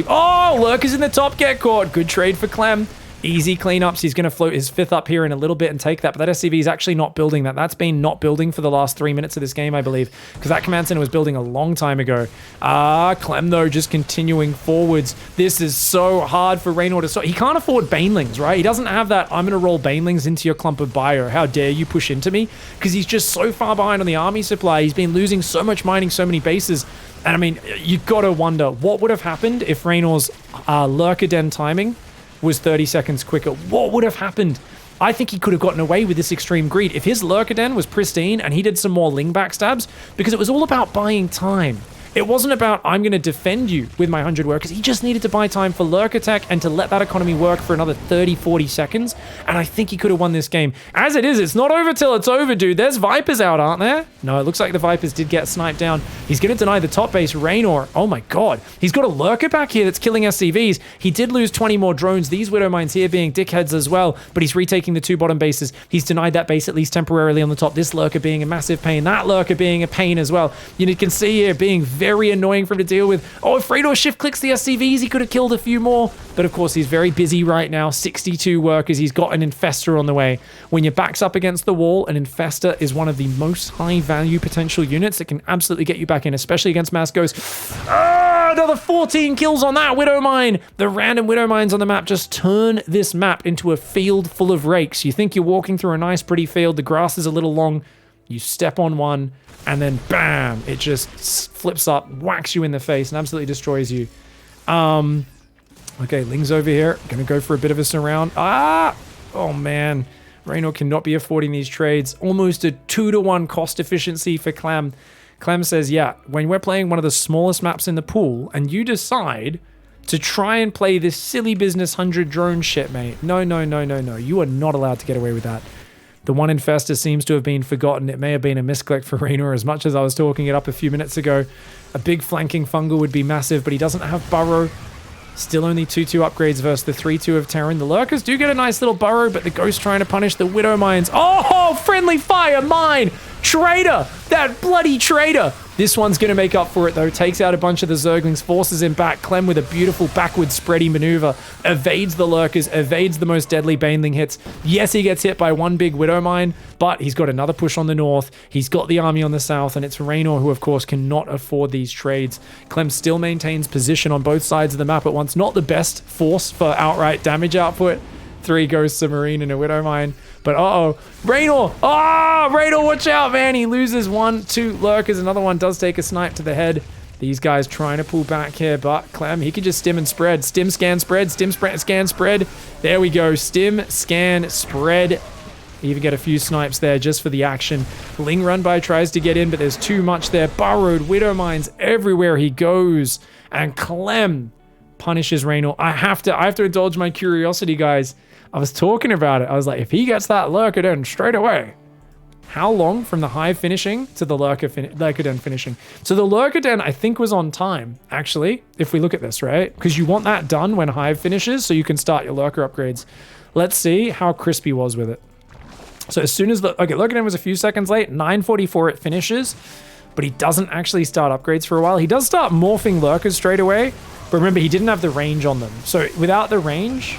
Oh, Lurkers in the top get caught. Good trade for Clem. Easy cleanups. He's going to float his 5th up here in a little bit and take that. But that SCV is actually not building that. That's been not building for the last 3 minutes of this game, I believe. Because that command center was building a long time ago. Clem, though, just continuing forwards. This is so hard for Reynor to stop. He can't afford Banelings, right? He doesn't have that, I'm going to roll Banelings into your clump of bio. How dare you push into me? Because he's just so far behind on the army supply. He's been losing so much mining, so many bases. And I mean, you got to wonder what would have happened if Reynor's Lurker Den timing was 30 seconds quicker. What would have happened? I think he could have gotten away with this extreme greed if his Lurker Den was pristine and he did some more Ling backstabs, because it was all about buying time. It wasn't about, I'm going to defend you with my 100 workers. He just needed to buy time for Lurker Tech and to let that economy work for another 30, 40 seconds. And I think he could have won this game. As it is, it's not over till it's over, dude. There's Vipers out, aren't there? No, it looks like the Vipers did get sniped down. He's going to deny the top base. Reynor, oh my god. He's got a Lurker back here that's killing SCVs. He did lose 20 more drones. These Widowmines here being dickheads as well, but he's retaking the 2 bottom bases. He's denied that base at least temporarily on the top. This Lurker being a massive pain. That Lurker being a pain as well. You can see here being very annoying for him to deal with. Oh, if Reynor shift clicks the SCVs, he could have killed a few more. But of course, he's very busy right now. 62 workers. He's got an Infestor on the way. When your back's up against the wall, an Infestor is one of the most high-value potential units that can absolutely get you back in, especially against mass ghosts. Another 14 kills on that Widowmine. The random Widowmines on the map just turn this map into a field full of rakes. You think you're walking through a nice, pretty field. The grass is a little long. You step on one, and then bam, it just flips up, whacks you in the face, and absolutely destroys you. Okay, Ling's over here. Gonna go for a bit of a surround. Oh man. Reynor cannot be affording these trades. Almost a 2-to-1 cost efficiency for Clem. Clem says, yeah, when we're playing one of the smallest maps in the pool, and you decide to try and play this silly business 100 drone shit, mate. No. You are not allowed to get away with that. The one Infestor seems to have been forgotten. It may have been a misclick for Reynor, as much as I was talking it up a few minutes ago. A big flanking fungal would be massive, but he doesn't have burrow. Still only 2-2 upgrades versus the 3-2 of Terran. The Lurkers do get a nice little burrow, but the Ghost trying to punish the Widowmines. Oh, friendly fire mine! Traitor! That bloody traitor! This one's going to make up for it, though. Takes out a bunch of the Zerglings, forces him back. Clem with a beautiful backward spready maneuver. Evades the Lurkers, evades the most deadly Baneling hits. Yes, he gets hit by one big Widowmine, but he's got another push on the north. He's got the army on the south, and it's Reynor who, of course, cannot afford these trades. Clem still maintains position on both sides of the map at once. Not the best force for outright damage output. 3 Ghosts, a Marine, and a Widowmine. But Reynor! Reynor, watch out, man! He loses 1, 2 Lurkers. Another one does take a snipe to the head. These guys trying to pull back here, but Clem, he can just stim and spread. Stim, scan, spread. Stim, scan, spread. There we go. Stim, scan, spread. Even get a few snipes there just for the action. Ling run by tries to get in, but there's too much there. Burrowed Widowmines everywhere he goes. And Clem punishes Reynor. I have to indulge my curiosity, guys. I was talking about it. I was like, if he gets that Lurker Den straight away, how long from the Hive finishing to the Lurker Den finishing? So the Lurker Den, I think, was on time, actually, if we look at this, right? Because you want that done when Hive finishes so you can start your Lurker upgrades. Let's see how Crispy was with it. So as soon as Lurker Den was a few seconds late, 9:44 it finishes, but he doesn't actually start upgrades for a while. He does start morphing Lurkers straight away, but remember, he didn't have the range on them. So without the range,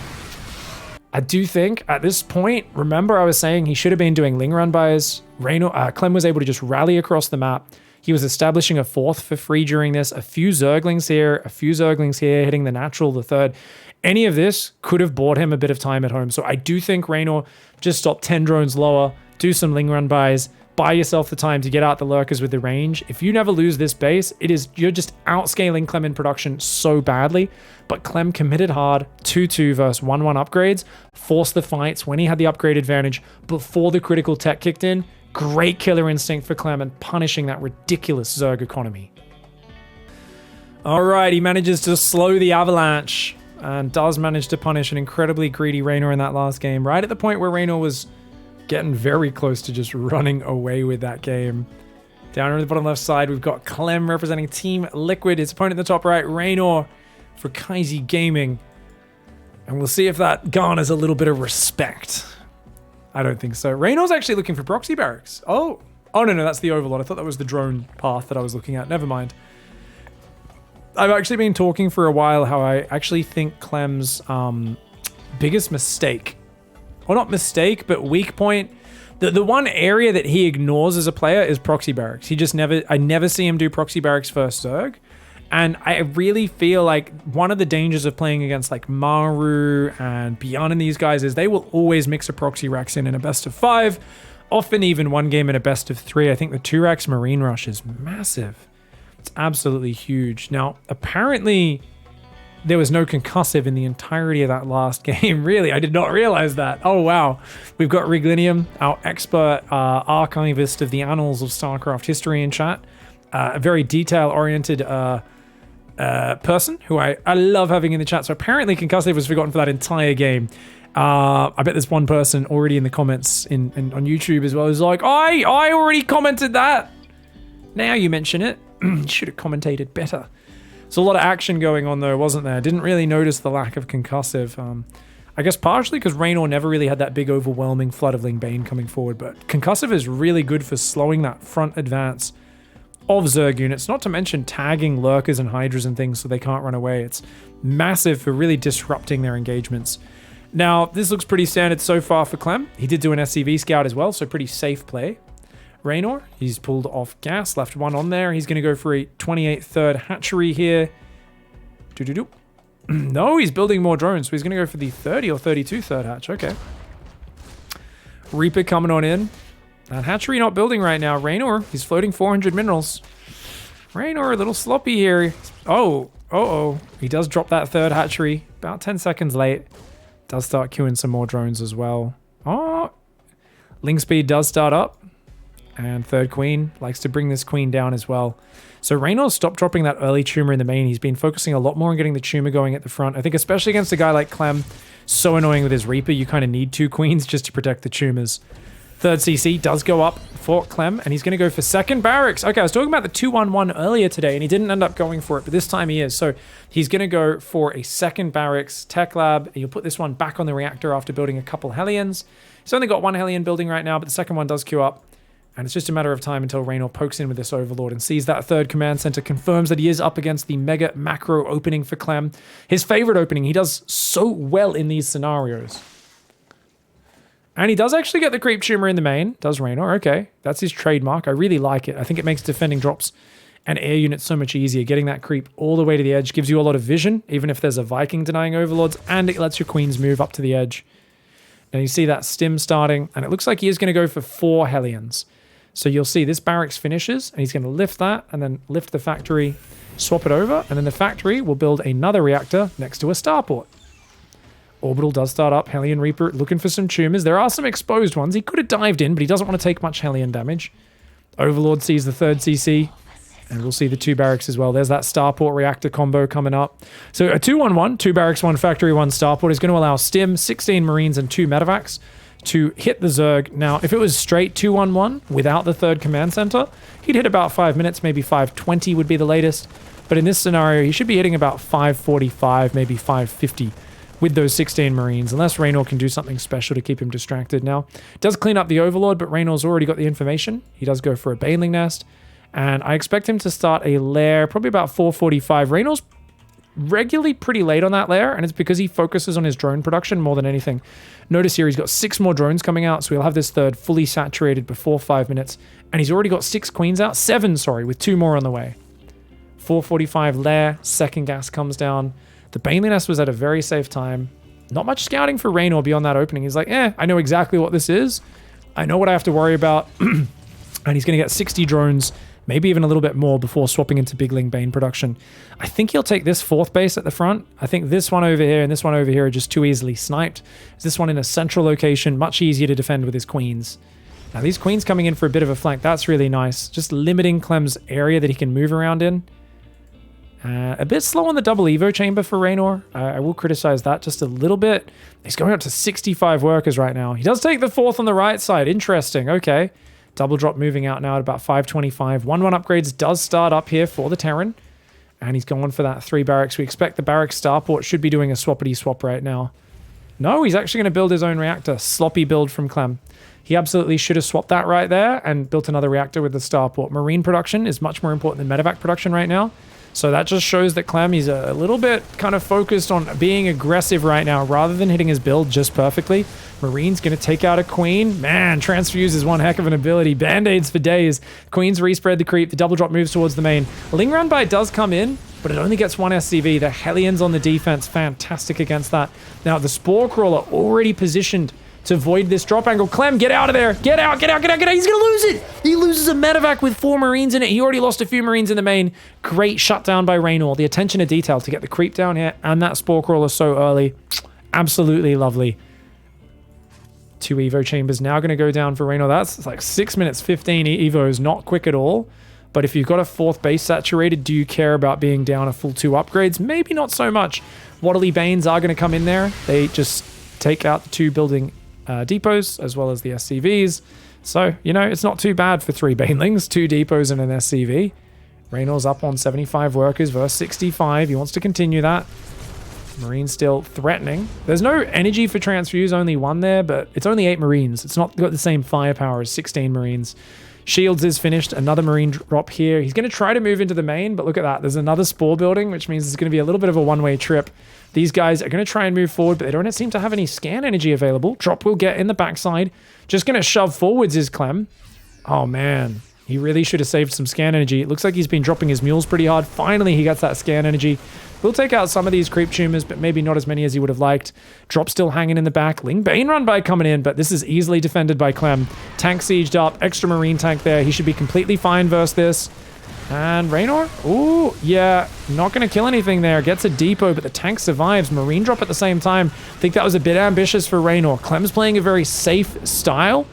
I do think at this point, remember I was saying he should have been doing Ling run bys. Clem was able to just rally across the map. He was establishing a 4th for free during this. A few Zerglings here, hitting the natural, the 3rd. Any of this could have bought him a bit of time at home. So I do think Reynor just stop 10 drones lower, do some Ling run bys, buy yourself the time to get out the lurkers with the range. If you never lose this base, you're just outscaling Clem in production so badly. But Clem committed hard, 2-2 versus 1-1 upgrades, forced the fights when he had the upgrade advantage before the critical tech kicked in. Great killer instinct for Clem and punishing that ridiculous Zerg economy. All right, he manages to slow the avalanche and does manage to punish an incredibly greedy Reynor in that last game, right at the point where Reynor was getting very close to just running away with that game. Down on the bottom left side, we've got Clem representing Team Liquid. His opponent in the top right, Reynor for Kaisi Gaming. And we'll see if that garners a little bit of respect. I don't think so. Reynor's actually looking for proxy barracks. Oh, no, that's the Overlord. I thought that was the drone path that I was looking at. Never mind. I've actually been talking for a while how I actually think Clem's biggest mistake, or not mistake, but weak point, the one area that he ignores as a player is proxy barracks. I never see him do proxy barracks first Zerg. And I really feel like one of the dangers of playing against like Maru and Beyond and these guys is they will always mix a proxy racks in a best of 5, often even one game in a best of 3. I think the 2 racks Marine Rush is massive. It's absolutely huge. Now, apparently there was no concussive in the entirety of that last game. Really, I did not realize that. Oh, wow. We've got Riglinium, our expert archivist of the annals of StarCraft history in chat. A very detail-oriented person who I love having in the chat. So apparently concussive was forgotten for that entire game. I bet there's one person already in the comments on YouTube as well who's like, I already commented that. Now you mention it. You should have commentated better. So a lot of action going on though, wasn't there? Didn't really notice the lack of concussive. I guess partially because Reynor never really had that big overwhelming flood of Ling Bane coming forward, but concussive is really good for slowing that front advance of Zerg units, not to mention tagging lurkers and hydras and things so they can't run away. It's massive for really disrupting their engagements. Now, this looks pretty standard so far for Clem. He did do an SCV scout as well, so pretty safe play. Reynor, he's pulled off gas, left one on there. He's going to go for a 28 third hatchery here. No, he's building more drones, so he's going to go for the 30 or 32 third hatch. Okay. Reaper coming on in. That hatchery not building right now. Reynor, he's floating 400 minerals. Reynor, a little sloppy here. Oh. He does drop that third hatchery. About 10 seconds late. Does start queuing some more drones as well. Oh, Ling speed does start up. And third queen likes to bring this queen down as well. So Reynor stopped dropping that early tumor in the main. He's been focusing a lot more on getting the tumor going at the front. I think especially against a guy like Clem, so annoying with his Reaper, you kind of need 2 queens just to protect the tumors. Third CC does go up for Clem, and he's going to go for second barracks. Okay, I was talking about the 2-1-1 earlier today, and he didn't end up going for it, but this time he is. So he's going to go for a second barracks tech lab, and you'll put this one back on the reactor after building a couple Hellions. He's only got 1 Hellion building right now, but the second one does queue up, and it's just a matter of time until Reynor pokes in with this Overlord and sees that third command center, confirms that he is up against the mega macro opening for Clem. His favorite opening. He does so well in these scenarios. And he does actually get the creep tumor in the main, does Reynor. Okay, that's his trademark. I really like it. I think it makes defending drops and air units so much easier. Getting that creep all the way to the edge gives you a lot of vision, even if there's a Viking denying Overlords, and it lets your queens move up to the edge. Now you see that stim starting, and it looks like he is going to go for 4 Hellions. So you'll see this barracks finishes, and he's going to lift that, and then lift the factory, swap it over, and then the factory will build another reactor next to a starport. Orbital does start up. Hellion Reaper looking for some tumors. There are some exposed ones. He could have dived in, but he doesn't want to take much Hellion damage. Overlord sees the third CC, and we'll see the 2 barracks as well. There's that starport reactor combo coming up. So a 2-1-1, 2 barracks, 1 factory, 1 starport is going to allow Stim, 16 Marines, and 2 medevacs to hit the Zerg. Now, if it was straight 2-1-1 without the third command center, he'd hit about 5 minutes, maybe 5:20 would be the latest. But in this scenario, he should be hitting about 5:45, maybe 5:50. With those 16 Marines, unless Reynor can do something special to keep him distracted. Now, does clean up the Overlord, but Reynor's already got the information. He does go for a Baneling Nest, and I expect him to start a lair probably about 4:45. Reynor's regularly pretty late on that lair, and it's because he focuses on his drone production more than anything. Notice here he's got 6 more drones coming out, so he'll have this third fully saturated before 5 minutes, and he's already got 6 queens out, 7, sorry, with 2 more on the way. 4:45 lair, second gas comes down. The Baneling Nest was at a very safe time. Not much scouting for Reynor beyond that opening. He's like, I know exactly what this is. I know what I have to worry about. And he's going to get 60 drones, maybe even a little bit more before swapping into Bigling Bane production. I think he'll take this 4th base at the front. I think this one over here and this one over here are just too easily sniped. This one in a central location, much easier to defend with his queens. Now these queens coming in for a bit of a flank, that's really nice. Just limiting Clem's area that he can move around in. A bit slow on the double Evo chamber for Reynor. I will criticize that just a little bit. He's going up to 65 workers right now. He does take the 4th on the right side. Interesting. Okay. Double drop moving out now at about 525. 1-1 upgrades does start up here for the Terran. And he's going for that 3 barracks. We expect the barracks starport should be doing a swappity swap right now. No, he's actually going to build his own reactor. Sloppy build from Clem. He absolutely should have swapped that right there and built another reactor with the starport. Marine production is much more important than medevac production right now. So that just shows that Clem, he's a little bit kind of focused on being aggressive right now rather than hitting his build just perfectly. Marine's going to take out a queen. Man, transfuse is one heck of an ability. Band-aids for days. Queens respread the creep. The double drop moves towards the main. Ling Ranbai does come in, but it only gets 1 SCV. The Hellions on the defense, fantastic against that. Now, the Spore Crawler already positioned to void this drop angle. Clem, get out of there. Get out, get out, get out, get out. He's going to lose it. He loses a medevac with 4 Marines in it. He already lost a few Marines in the main. Great shutdown by Reynor. The attention to detail to get the creep down here and that Spore Crawler so early. Absolutely lovely. 2 Evo chambers now going to go down for Reynor. That's like 6 minutes 15 Evos. Not quick at all. But if you've got a 4th base saturated, do you care about being down a full 2 upgrades? Maybe not so much. Waddly Banes are going to come in there. They just take out the 2 building depots as well as the SCVs. So, you know, it's not too bad for 3 Banelings, 2 depots and an SCV. Reynor's up on 75 workers versus 65. He wants to continue that. Marine still threatening. There's no energy for transfuse, only 1 there, but it's only 8 Marines. It's not got the same firepower as 16 Marines. Shields is finished. Another Marine drop here. He's going to try to move into the main, but look at that. There's another Spore building, which means it's going to be a little bit of a one-way trip. These guys are going to try and move forward, but they don't seem to have any scan energy available. Drop will get in the backside. Just going to shove forwards is Clem. Oh, man. He really should have saved some scan energy. It looks like he's been dropping his mules pretty hard. Finally, he gets that scan energy. We'll take out some of these creep tumors, but maybe not as many as he would have liked. Drop still hanging in the back. Ling Bane run by coming in, but this is easily defended by Clem. Tank sieged up. Extra Marine tank there. He should be completely fine versus this. And Reynor? Ooh, yeah, not going to kill anything there. Gets a depot, but the tank survives. Marine drop at the same time. I think that was a bit ambitious for Reynor. Clem's playing a very safe style,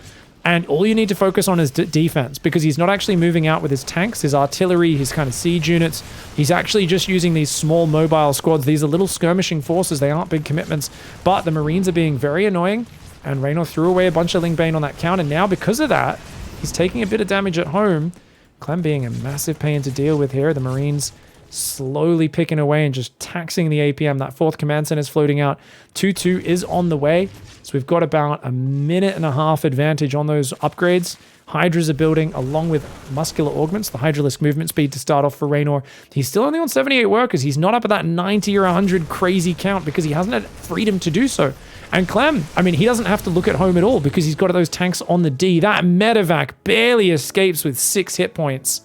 and all you need to focus on is defense, because he's not actually moving out with his tanks, his artillery, his kind of siege units. He's actually just using these small mobile squads. These are little skirmishing forces. They aren't big commitments, but the Marines are being very annoying, and Reynor threw away a bunch of Ling Bane on that count, and now because of that, he's taking a bit of damage at home. Clem being a massive pain to deal with here. The Marines slowly picking away and just taxing the APM. That 4th command center is floating out. 2-2 is on the way. So we've got about a minute and a half advantage on those upgrades. Hydras are building along with muscular augments, the Hydralisk movement speed to start off for Reynor. He's still only on 78 workers. He's not up at that 90 or 100 crazy count because he hasn't had freedom to do so. And Clem, I mean, he doesn't have to look at home at all because he's got those tanks on the D. That medevac barely escapes with 6 hit points.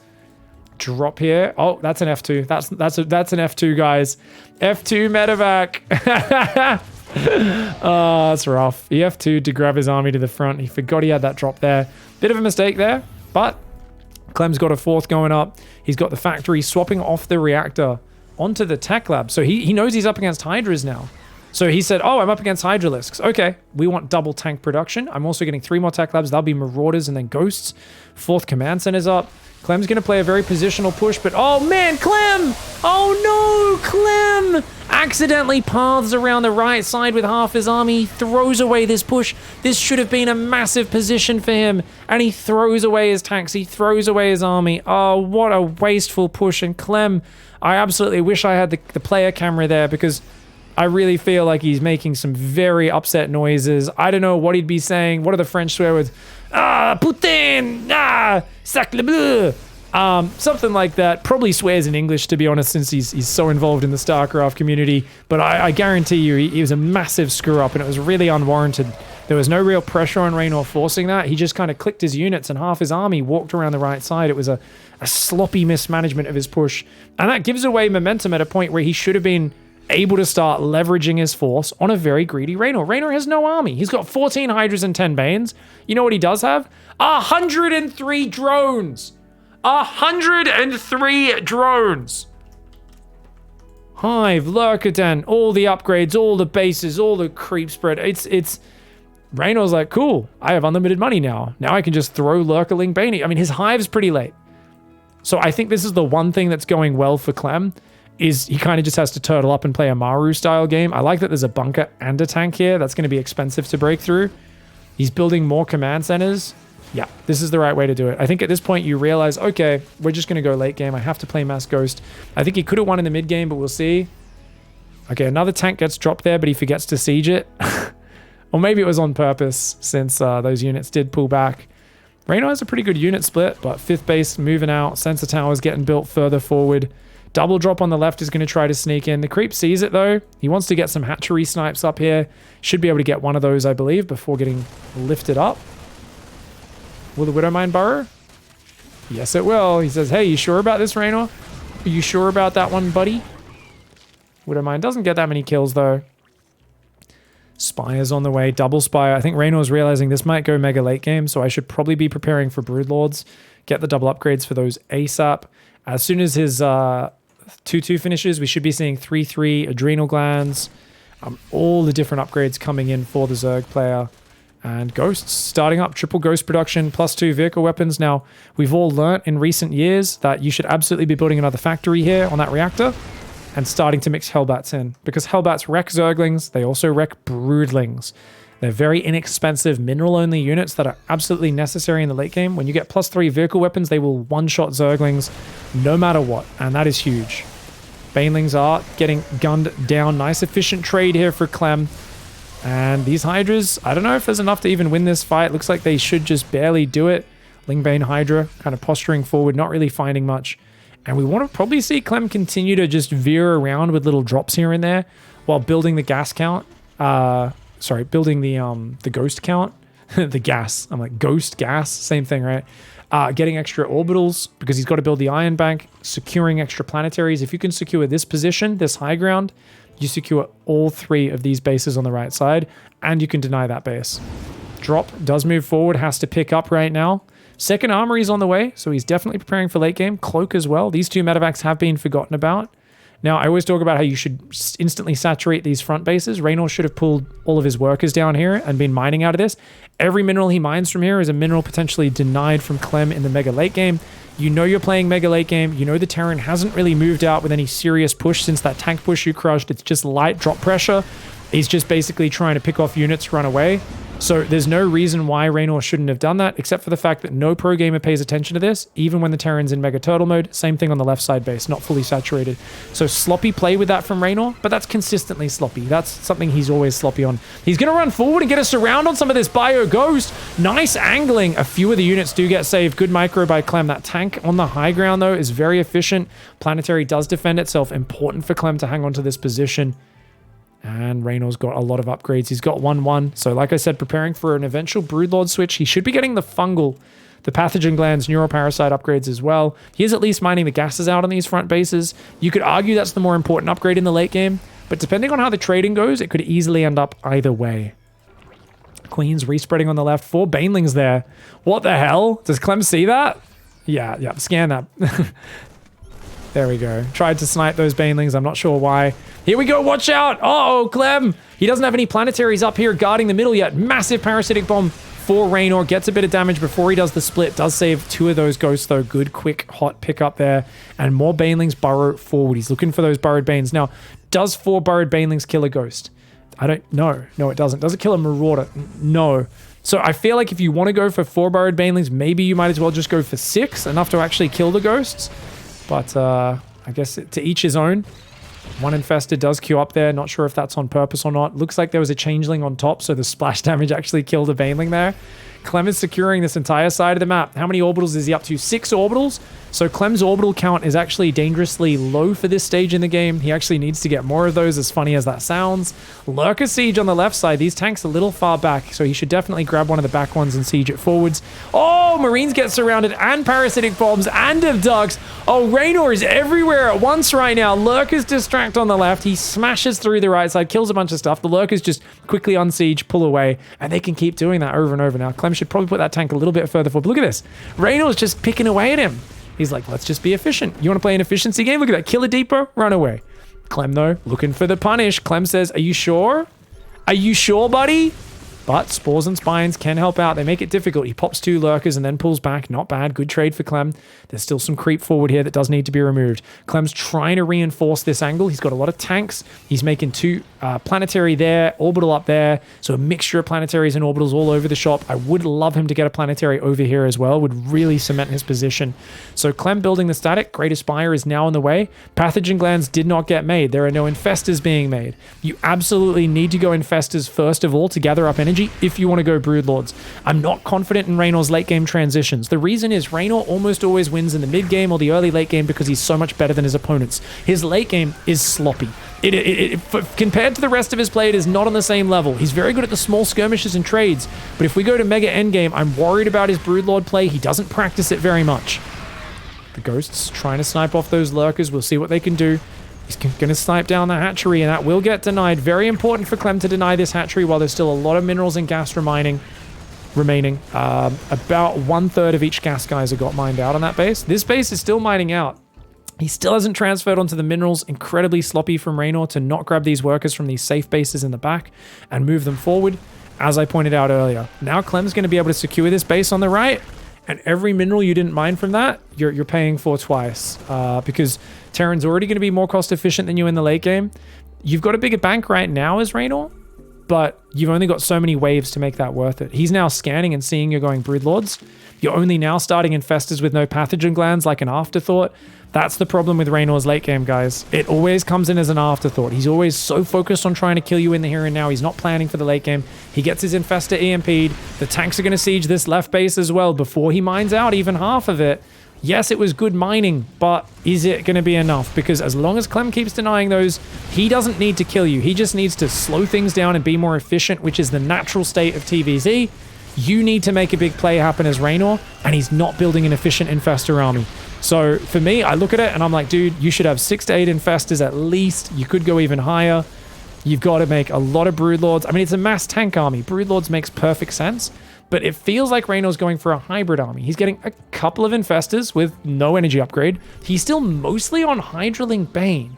Drop here. Oh, that's an F2. That's an F2, guys. F2 medevac. Oh, that's rough. He F2'd to grab his army to the front. He forgot he had that drop there. Bit of a mistake there, but Clem's got a 4th going up. He's got the factory swapping off the reactor onto the tech lab. So he knows he's up against Hydras now. So he said, oh, I'm up against Hydralisks. Okay, we want double tank production. I'm also getting 3 more tech labs. That'll be Marauders and then Ghosts. 4th command center's up. Clem's going to play a very positional push, but oh man, Clem! Oh no, Clem! Accidentally paths around the right side with half his army, throws away this push. This should have been a massive position for him, and he throws away his tanks, he throws away his army. Oh, what a wasteful push. And Clem, I absolutely wish I had the player camera there, because I really feel like he's making some very upset noises. I don't know what he'd be saying. What are the French swear words? Ah, putain! Ah, sacre bleu! Something like that. Probably swears in English, to be honest, since he's so involved in the StarCraft community. But I guarantee you, he was a massive screw-up, and it was really unwarranted. There was no real pressure on Reynor forcing that. He just kind of clicked his units, and half his army walked around the right side. It was a sloppy mismanagement of his push. And that gives away momentum at a point where he should have been able to start leveraging his force on a very greedy Reynor. Reynor has no army. He's got 14 Hydras and 10 Banes. You know what he does have? 103 drones. 103 drones. Hive, Lurker Den, all the upgrades, all the bases, all the creep spread. It's Reynor's like, cool, I have unlimited money now. Now I can just throw Lurkerling Bane. I mean, his Hive's pretty late. So I think this is the one thing that's going well for Clem, is he kind of just has to turtle up and play a Maru-style game. I like that there's a bunker and a tank here. That's going to be expensive to break through. He's building more command centers. Yeah, this is the right way to do it. I think at this point you realize, okay, we're just going to go late game. I have to play Mass Ghost. I think he could have won in the mid game, but we'll see. Okay, another tank gets dropped there, but he forgets to siege it. Or maybe it was on purpose, since those units did pull back. Reynor has a pretty good unit split, but 5th base moving out. Sensor towers getting built further forward. Double drop on the left is going to try to sneak in. The creep sees it though. He wants to get some hatchery snipes up here. Should be able to get one of those, I believe, before getting lifted up. Will the Widowmine burrow? Yes, it will. He says, hey, you sure about this, Reynor? Are you sure about that one, buddy? Widowmine doesn't get that many kills though. Spire's on the way, double Spire. I think Reynor's realizing this might go mega late game, so I should probably be preparing for Broodlords. Get the double upgrades for those ASAP. As soon as his 2-2 finishes, we should be seeing 3-3 Adrenal Glands. All the different upgrades coming in for the Zerg player. And Ghosts starting up, triple Ghost production, +2 vehicle weapons. Now, we've all learnt in recent years that you should absolutely be building another factory here on that reactor. And starting to mix Hellbats in, because Hellbats wreck Zerglings, they also wreck Broodlings. They're very inexpensive mineral-only units that are absolutely necessary in the late game. When you get +3 vehicle weapons, they will one-shot Zerglings no matter what, and that is huge. Banelings are getting gunned down. Nice efficient trade here for Clem. And these Hydras, I don't know if there's enough to even win this fight. Looks like they should just barely do it. Lingbane Hydra kind of posturing forward, not really finding much. And we want to probably see Clem continue to just veer around with little drops here and there while building the gas count. Building the ghost count. The gas. I'm like, ghost, gas, same thing, right? Getting extra orbitals because he's got to build the Iron Bank, securing extra planetaries. If you can secure this position, this high ground, you secure all 3 of these bases on the right side, and you can deny that base. Drop does move forward, has to pick up right now. Second Armory is on the way, so he's definitely preparing for late game. Cloak as well. These 2 medevacs have been forgotten about. Now, I always talk about how you should instantly saturate these front bases. Reynor should have pulled all of his workers down here and been mining out of this. Every mineral he mines from here is a mineral potentially denied from Clem in the mega late game. You know you're playing mega late game. You know the Terran hasn't really moved out with any serious push since that tank push you crushed. It's just light drop pressure. He's just basically trying to pick off units, run away. So there's no reason why Reynor shouldn't have done that, except for the fact that no pro gamer pays attention to this, even when the Terran's in Mega Turtle mode. Same thing on the left side base, not fully saturated. So sloppy play with that from Reynor, but that's consistently sloppy. That's something he's always sloppy on. He's going to run forward and get a surround on some of this Bio Ghost. Nice angling. A few of the units do get saved. Good micro by Clem. That tank on the high ground, though, is very efficient. Planetary does defend itself. Important for Clem to hang on to this position. And Reynor's got a lot of upgrades. He's got 1-1. So like I said, preparing for an eventual Broodlord switch. He should be getting the fungal, the pathogen glands, neuroparasite upgrades as well. He is at least mining the gases out on these front bases. You could argue that's the more important upgrade in the late game. But depending on how the trading goes, it could easily end up either way. Queen's respreading on the left. 4 Banelings there. What the hell? Does Clem see that? Yeah, scan that. There we go. Tried to snipe those Banelings. I'm not sure why. Here we go. Watch out. Uh-oh, Clem. He doesn't have any planetaries up here guarding the middle yet. Massive parasitic bomb for Reynor. Gets a bit of damage before he does the split. Does save 2 of those ghosts, though. Good, quick, hot pickup there. And more Banelings burrow forward. He's looking for those burrowed Banes. Now, does 4 burrowed Banelings kill a ghost? I don't know. No, it doesn't. Does it kill a Marauder? No. So I feel like if you want to go for 4 burrowed Banelings, maybe you might as well just go for 6. Enough to actually kill the ghosts. But I guess to each his own. 1 infested does queue up there. Not sure if that's on purpose or not. Looks like there was a changeling on top, so the splash damage actually killed a Baneling there. Clem is securing this entire side of the map. How many orbitals is he up to? 6 orbitals. So Clem's orbital count is actually dangerously low for this stage in the game. He actually needs to get more of those, as funny as that sounds. Lurker Siege on the left side. These tanks a little far back, so he should definitely grab one of the back ones and siege it forwards. Oh, Marines get surrounded, and parasitic bombs, and abducts. Oh, Reynor is everywhere at once right now. Lurkers distract on the left. He smashes through the right side, kills a bunch of stuff. The Lurkers just quickly unsiege, pull away, and they can keep doing that over and over. Now, Clem should probably put that tank a little bit further forward. But look at this. Reynor's just picking away at him. He's like, let's just be efficient. You want to play an efficiency game? Look at that. Kill a depot, run away. Clem, though, looking for the punish. Clem says, are you sure? Are you sure, buddy? But Spores and Spines can help out. They make it difficult. He pops 2 Lurkers and then pulls back. Not bad. Good trade for Clem. There's still some creep forward here that does need to be removed. Clem's trying to reinforce this angle. He's got a lot of tanks. He's making 2 planetary there, orbital up there. So a mixture of planetaries and orbitals all over the shop. I would love him to get a planetary over here as well. Would really cement his position. So Clem building the static. Great Aspire is now on the way. Pathogen glands did not get made. There are no infestors being made. You absolutely need to go infestors first of all to gather up energy if you want to go Broodlords. I'm not confident in Reynor's late game transitions. The reason is Reynor almost always wins in the mid game or the early late game because he's so much better than his opponents. His late game is sloppy. Compared to the rest of his play, it is not on the same level. He's very good at the small skirmishes and trades, but if we go to mega endgame, I'm worried about his Broodlord play. He doesn't practice it very much. The Ghosts trying to snipe off those Lurkers. We'll see what they can do. He's going to snipe down the hatchery, and that will get denied. Very important for Clem to deny this hatchery while there's still a lot of minerals and gas remaining. About 1/3 of each gas geyser got mined out on that base. This base is still mining out. He still hasn't transferred onto the minerals. Incredibly sloppy from Reynor to not grab these workers from these safe bases in the back and move them forward, as I pointed out earlier. Now Clem's going to be able to secure this base on the right, and every mineral you didn't mine from that, you're paying for twice, because Terran's already going to be more cost efficient than you in the late game. You've got a bigger bank right now as Reynor, but you've only got so many waves to make that worth it. He's now scanning and seeing you're going Broodlords. You're only now starting infestors with no pathogen glands like an afterthought. That's the problem with Reynor's late game, guys. It always comes in as an afterthought. He's always so focused on trying to kill you in the here and now. He's not planning for the late game. He gets his infestor EMP'd. The tanks are going to siege this left base as well before he mines out even half of it. Yes, it was good mining, but is it going to be enough? Because as long as Clem keeps denying those, he doesn't need to kill you. He just needs to slow things down and be more efficient, which is the natural state of TVZ. You need to make a big play happen as Reynor, and he's not building an efficient infestor army. So for me, I look at it and I'm like, dude, you should have 6 to 8 infestors at least. You could go even higher. You've got to make a lot of Broodlords. I mean, it's a mass tank army. Broodlords makes perfect sense, but it feels like Reynor's going for a hybrid army. He's getting a couple of infestors with no energy upgrade. He's still mostly on Hydraling Bane.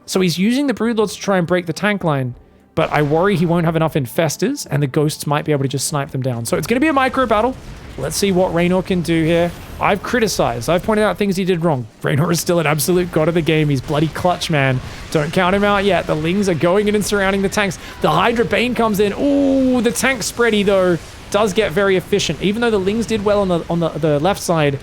So he's using the Broodlords to try and break the tank line, but I worry he won't have enough infestors and the Ghosts might be able to just snipe them down. So it's going to be a micro battle. Let's see what Reynor can do here. I've criticized. I've pointed out things he did wrong. Reynor is still an absolute god of the game. He's bloody clutch, man. Don't count him out yet. The Lings are going in and surrounding the tanks. The Hydra Bane comes in. Ooh, the tank spready, though, does get very efficient. Even though the Lings did well on the left side,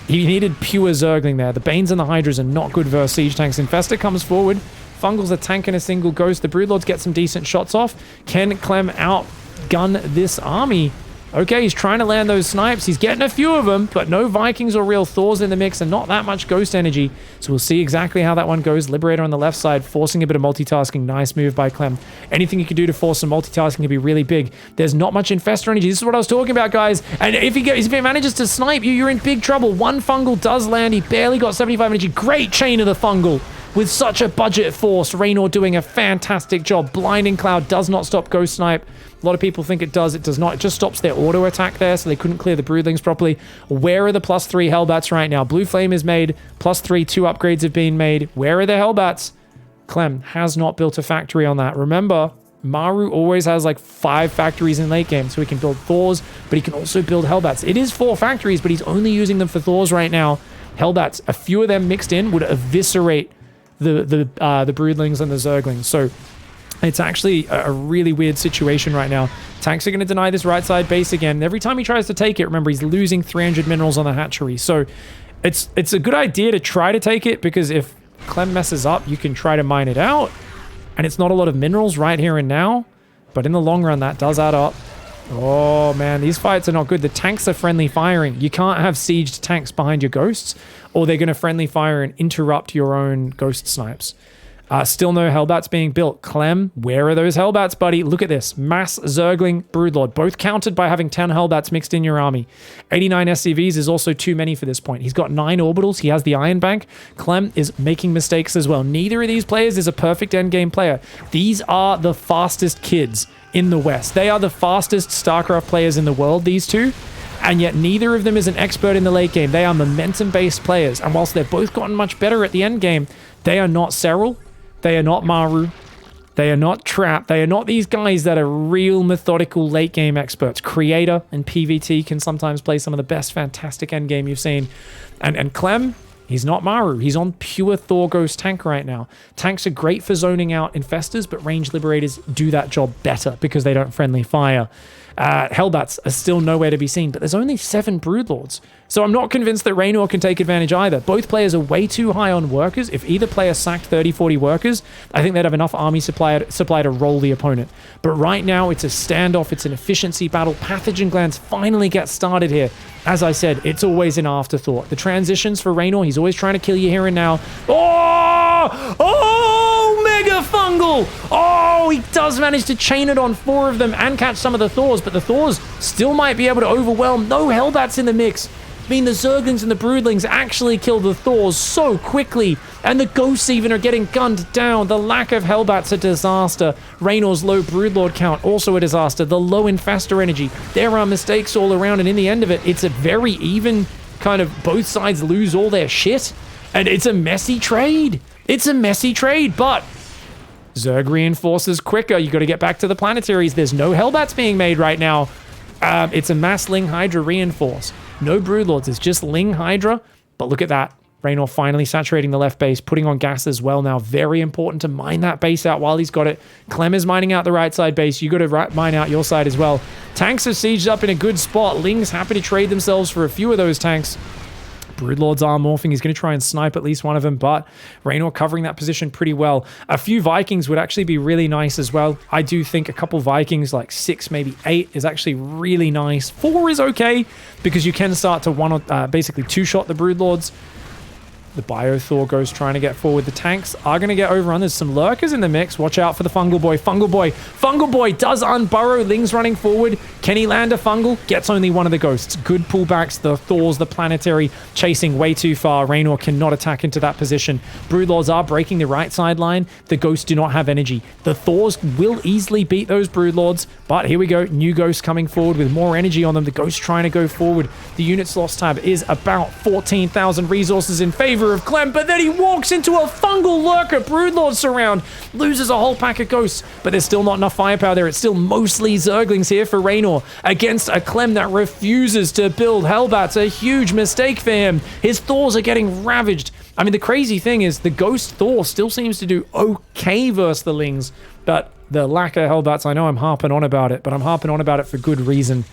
he needed pure Zergling there. The Banes and the Hydras are not good versus siege tanks. Infestor comes forward. Fungals a tank and a single Ghost. The Broodlords get some decent shots off. Can Clem outgun this army? Okay, he's trying to land those snipes. He's getting a few of them, but no Vikings or real Thors in the mix and not that much Ghost energy. So we'll see exactly how that one goes. Liberator on the left side, forcing a bit of multitasking. Nice move by Clem. Anything you can do to force some multitasking can be really big. There's not much infestor energy. This is what I was talking about, guys. And if he manages to snipe you, you're in big trouble. One Fungal does land. He barely got 75 energy. Great chain of the Fungal. With such a budget force, Reynor doing a fantastic job. Blinding Cloud does not stop Ghost Snipe. A lot of people think it does. It does not. It just stops their auto attack there, so they couldn't clear the Broodlings properly. Where are the +3 Hellbats right now? Blue Flame is made. +3, 2 upgrades have been made. Where are the Hellbats? Clem has not built a factory on that. Remember, Maru always has like 5 factories in late game, so he can build Thors, but he can also build Hellbats. It is 4 factories, but he's only using them for Thors right now. Hellbats, a few of them mixed in would eviscerate the Broodlings and the Zerglings. So it's actually a really weird situation right now. Tanks are going to deny this right side base again. Every time he tries to take it, remember, he's losing 300 minerals on the hatchery. So it's a good idea to try to take it, because if Clem messes up, you can try to mine it out. And it's not a lot of minerals right here and now, but in the long run, that does add up. Oh man, these fights are not good. The tanks are friendly firing. You can't have sieged tanks behind your ghosts, or they're going to friendly fire and interrupt your own ghost snipes. Still no Hellbats being built. Clem, where are those Hellbats, buddy? Look at this. Mass Zergling Broodlord, both countered by having 10 Hellbats mixed in your army. 89 SCVs is also too many for this point. He's got 9 orbitals. He has the Iron Bank. Clem is making mistakes as well. Neither of these players is a perfect endgame player. These are the fastest kids in the West. They are the fastest StarCraft players in the world, these two. And yet neither of them is an expert in the late game. They are momentum-based players. And whilst they've both gotten much better at the end game, they are not Serral. They are not Maru. They are not Trap. They are not these guys that are real methodical late game experts. Creator and PVT can sometimes play some of the best fantastic endgame you've seen. And Clem, he's not Maru. He's on pure Thor Ghost tank right now. Tanks are great for zoning out Infestors, but Range Liberators do that job better because they don't friendly fire. Hellbats are still nowhere to be seen, but there's only 7 Broodlords. So I'm not convinced that Reynor can take advantage either. Both players are way too high on workers. If either player sacked 30, 40 workers, I think they'd have enough army supply to roll the opponent. But right now, it's a standoff. It's an efficiency battle. Pathogen glands finally get started here. As I said, it's always an afterthought. The transitions for Reynor, he's always trying to kill you here and now. Oh! Oh! Mega Fungal! Oh, he does manage to chain it on 4 of them and catch some of the Thors, but the Thors still might be able to overwhelm. No Hellbats in the mix. I mean, the Zerglings and the Broodlings actually kill the Thors so quickly, and the Ghosts even are getting gunned down. The lack of Hellbats a disaster. Reynor's low Broodlord count also a disaster. The low Infestor energy. There are mistakes all around, and in the end of it, it's a very even kind of both sides lose all their shit, and it's a messy trade. It's a messy trade, but Zerg reinforces quicker. You got to get back to the planetaries. There's no Hellbats being made right now. It's a mass Ling Hydra reinforce. No Broodlords, it's just Ling Hydra. But look at that. Reynor finally saturating the left base, putting on gas as well now. Very important to mine that base out while he's got it. Clem is mining out the right side base. You got to mine out your side as well. Tanks are sieged up in a good spot. Ling's happy to trade themselves for a few of those tanks. Broodlords are morphing. He's going to try and snipe at least one of them, but Reynor covering that position pretty well. A few Vikings would actually be really nice as well. I do think a couple Vikings, like 6, maybe 8, is actually really nice. 4 is okay, because you can start to basically two-shot the Broodlords. The Bio-Thor goes trying to get forward. The tanks are going to get overrun. There's some lurkers in the mix. Watch out for the Fungal Boy. Fungal Boy. Fungal Boy does unburrow. Ling's running forward. Can he land a Fungal? Gets only one of the Ghosts. Good pullbacks. The Thors, the Planetary, chasing way too far. Reynor cannot attack into that position. Broodlords are breaking the right side line. The Ghosts do not have energy. The Thors will easily beat those Broodlords, but here we go. New Ghosts coming forward with more energy on them. The Ghosts trying to go forward. The units lost tab is about 14,000 resources in favor of Clem, but then he walks into a Fungal Lurker Broodlord surround, loses a whole pack of Ghosts, but there's still not enough firepower there. It's still mostly Zerglings here for Reynor against a Clem that refuses to build Hellbats. A huge mistake for him. His Thors are getting ravaged. I mean, the crazy thing is the Ghost Thor still seems to do okay versus the Lings, but the lack of Hellbats, I know I'm harping on about it, but I'm harping on about it for good reason.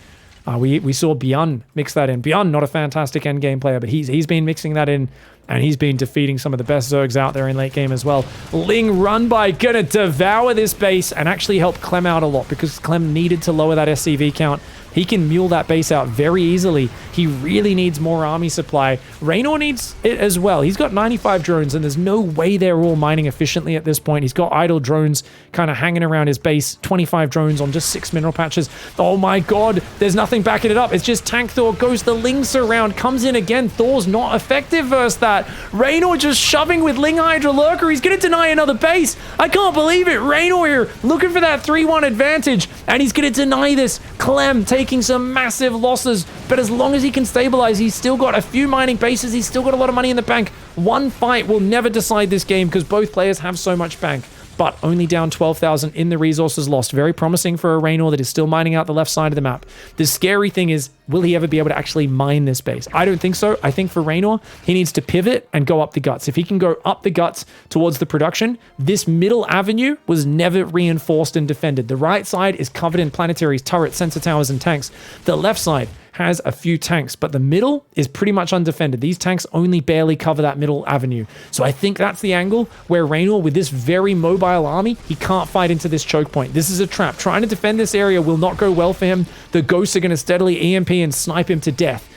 We saw Bjorn mix that in. Bjorn, not a fantastic endgame player, but he's been mixing that in, and he's been defeating some of the best Zergs out there in late game as well. Ling run by, gonna devour this base and actually help Clem out a lot because Clem needed to lower that SCV count. He can mule that base out very easily. He really needs more army supply. Reynor needs it as well. He's got 95 drones, and there's no way they're all mining efficiently at this point. He's got idle drones kind of hanging around his base. 25 drones on just 6 mineral patches. Oh my god, there's nothing backing it up. It's just Tank Thor goes the Ling surround, comes in again. Thor's not effective versus that. Reynor just shoving with Ling Hydra Lurker. He's going to deny another base. I can't believe it. Reynor here looking for that 3-1 advantage, and he's going to deny this. Clem taking some massive losses, but as long as he can stabilize, he's still got a few mining bases. He's still got a lot of money in the bank. One fight will never decide this game because both players have so much bank, but only down 12,000 in the resources lost. Very promising for a Reynor that is still mining out the left side of the map. The scary thing is, will he ever be able to actually mine this base? I don't think so. I think for Reynor, he needs to pivot and go up the guts. If he can go up the guts towards the production, this middle avenue was never reinforced and defended. The right side is covered in planetaries, turrets, sensor towers, and tanks. The left side has a few tanks, but the middle is pretty much undefended. These tanks only barely cover that middle avenue. So I think that's the angle where Reynor, with this very mobile army, he can't fight into this choke point. This is a trap. Trying to defend this area will not go well for him. The ghosts are going to steadily EMP and snipe him to death.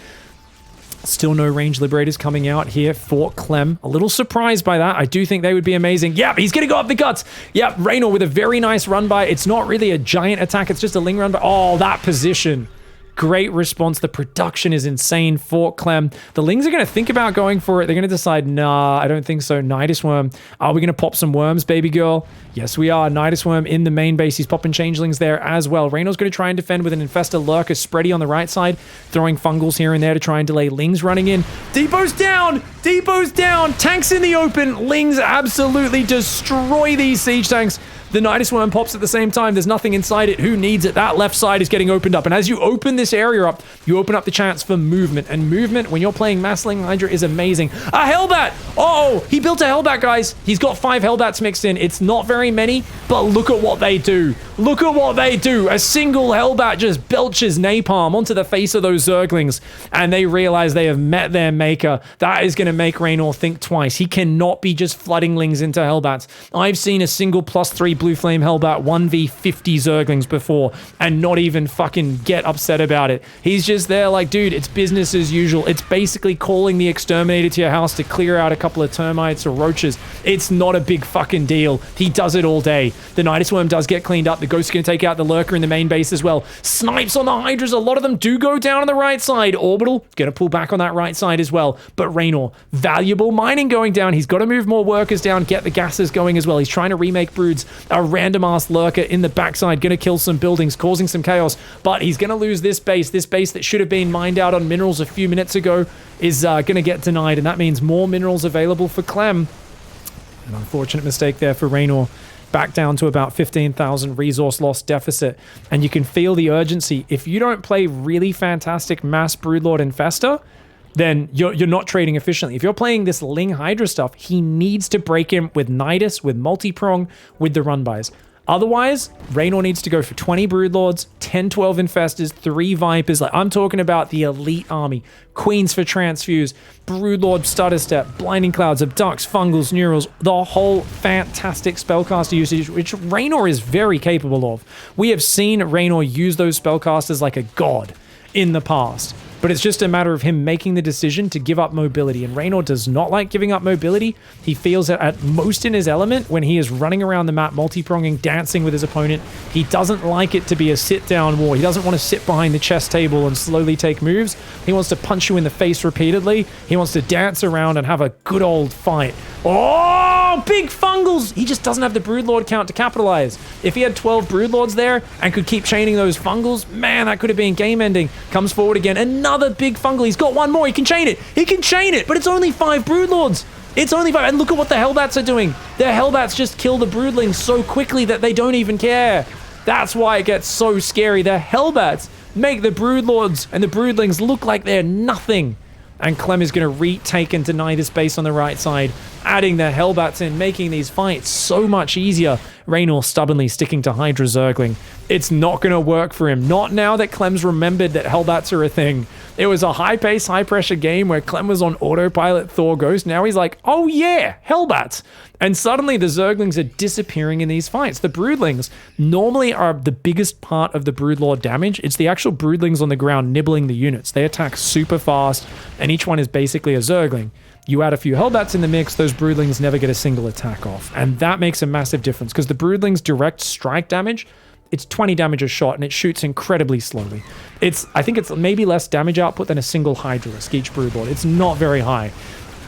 Still no range liberators coming out here for Clem. A little surprised by that. I do think they would be amazing. Yep, he's going to go up the guts. Yep, Reynor with a very nice run by. It's not really a giant attack. It's just a ling run by. Oh, that position. Great response. The production is insane for Clem. The Lings are going to think about going for it. They're going to decide, nah, I don't think so. Nidus Worm. Are we going to pop some worms, baby girl? Yes, we are. Nidus Worm in the main base. He's popping changelings there as well. Reynor's going to try and defend with an Infestor Lurker spready on the right side, throwing fungals here and there to try and delay Lings running in. Depot's down! Depot's down! Tanks in the open. Lings absolutely destroy these siege tanks. The Nidus Worm pops at the same time. There's nothing inside it. Who needs it? That left side is getting opened up. And as you open this area up, you open up the chance for movement. And movement, when you're playing Massling Hydra, is amazing. A Hellbat! Oh, he built a Hellbat, guys. He's got 5 Hellbats mixed in. It's not very many, but look at what they do. Look at what they do. A single Hellbat just belches napalm onto the face of those Zerglings. And they realize they have met their maker. That is going to make Reynor think twice. He cannot be just flooding Lings into Hellbats. I've seen a single +3 Blue Flame Hellbat 1v50 Zerglings before and not even fucking get upset about it. He's just there like, dude, it's business as usual. It's basically calling the exterminator to your house to clear out a couple of termites or roaches. It's not a big fucking deal. He does it all day. The Nidus Worm does get cleaned up. The Ghost's going to take out the Lurker in the main base as well. Snipes on the Hydras. A lot of them do go down on the right side. Orbital going to pull back on that right side as well. But Reynor, valuable mining going down. He's got to move more workers down, get the gases going as well. He's trying to remake broods. A random-ass Lurker in the backside, going to kill some buildings, causing some chaos, but he's going to lose this base. This base that should have been mined out on minerals a few minutes ago is going to get denied, and that means more minerals available for Clem. An unfortunate mistake there for Reynor. Back down to about 15,000 resource loss deficit, and you can feel the urgency. If you don't play really fantastic mass Broodlord Infestor, then you're not trading efficiently. If you're playing this Ling Hydra stuff, he needs to break in with Nidus, with multi-prong, with the run-bys. Otherwise, Reynor needs to go for 20 Broodlords, 10, 12 Infestors, 3 Vipers. Like, I'm talking about the elite army. Queens for Transfuse, Broodlord Stutter Step, Blinding Clouds, Abducts, Fungals, Neurals, the whole fantastic spellcaster usage, which Reynor is very capable of. We have seen Reynor use those spellcasters like a god in the past. But it's just a matter of him making the decision to give up mobility. And Reynor does not like giving up mobility. He feels it at most in his element when he is running around the map, multi-pronging, dancing with his opponent. He doesn't like it to be a sit-down war. He doesn't want to sit behind the chess table and slowly take moves. He wants to punch you in the face repeatedly. He wants to dance around and have a good old fight. Oh, big Fungals! He just doesn't have the Broodlord count to capitalize. If he had 12 Broodlords there and could keep chaining those Fungals, man, that could have been game-ending. Comes forward again. Another big Fungal. He's got one more. He can chain it. He can chain it, but it's only 5 Broodlords. It's only 5. And look at what the Hellbats are doing. Their Hellbats just kill the Broodlings so quickly that they don't even care. That's why it gets so scary. The Hellbats make the Broodlords and the Broodlings look like they're nothing. And Clem is going to retake and deny this base on the right side, adding the Hellbats in, making these fights so much easier. Reynor stubbornly sticking to Hydra Zergling. It's not going to work for him. Not now that Clem's remembered that Hellbats are a thing. It was a high-paced, high-pressure game where Clem was on autopilot Thor Ghost. Now he's like, oh yeah, Hellbats. And suddenly the Zerglings are disappearing in these fights. The Broodlings normally are the biggest part of the Broodlord damage. It's the actual Broodlings on the ground nibbling the units. They attack super fast, and each one is basically a Zergling. You add a few Hellbats in the mix, those Broodlings never get a single attack off. And that makes a massive difference, because the Broodlings' direct strike damage, it's 20 damage a shot, and it shoots incredibly slowly. I think it's maybe less damage output than a single Hydralisk, each Broodlord. It's not very high.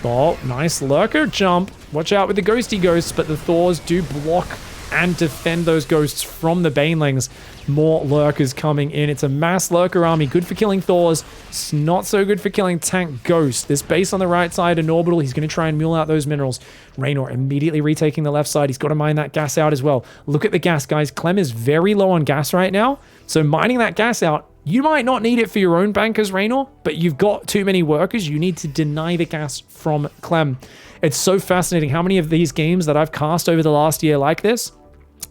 Oh, nice Lurker jump. Watch out with the Ghosty Ghosts, but the Thors do block and defend those Ghosts from the Banelings. More Lurkers coming in. It's a mass Lurker army. Good for killing Thors. It's not so good for killing tank Ghosts. This base on the right side, an Orbital. He's going to try and mule out those minerals. Reynor immediately retaking the left side. He's got to mine that gas out as well. Look at the gas, guys. Clem is very low on gas right now. So mining that gas out, you might not need it for your own bankers, Reynor, but you've got too many workers. You need to deny the gas from Clem. It's so fascinating how many of these games that I've cast over the last year like this,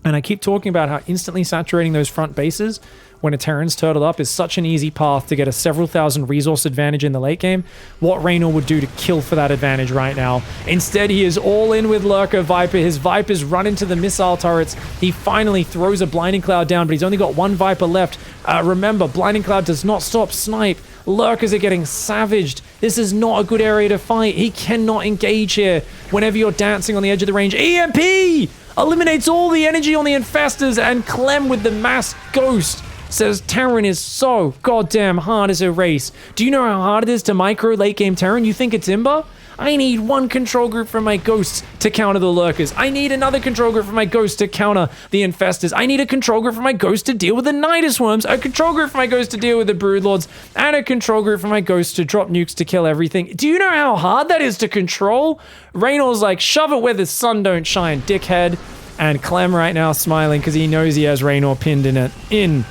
and I keep talking about how instantly saturating those front bases when a Terran's turtled up is such an easy path to get a several thousand resource advantage in the late game, what Reynor would do to kill for that advantage right now. Instead, he is all in with Lurker Viper. His Vipers run into the missile turrets. He finally throws a Blinding Cloud down, but he's only got one Viper left. Remember, Blinding Cloud does not stop snipe. Lurkers are getting savaged. This is not a good area to fight. He cannot engage here whenever you're dancing on the edge of the range. EMP eliminates all the energy on the infestors, and Clem with the mass ghost says Terran is so goddamn hard as a race. Do you know how hard it is to micro late game Terran? You think it's Imba? I need one control group from my ghosts to counter the lurkers. I need another control group from my ghosts to counter the infestors. I need a control group from my ghosts to deal with the Nidus Worms, a control group from my ghosts to deal with the Broodlords, and a control group from my ghosts to drop nukes to kill everything. Do you know how hard that is to control? Reynor's like, shove it where the sun don't shine, dickhead. And Clem right now smiling because he knows he has Reynor pinned in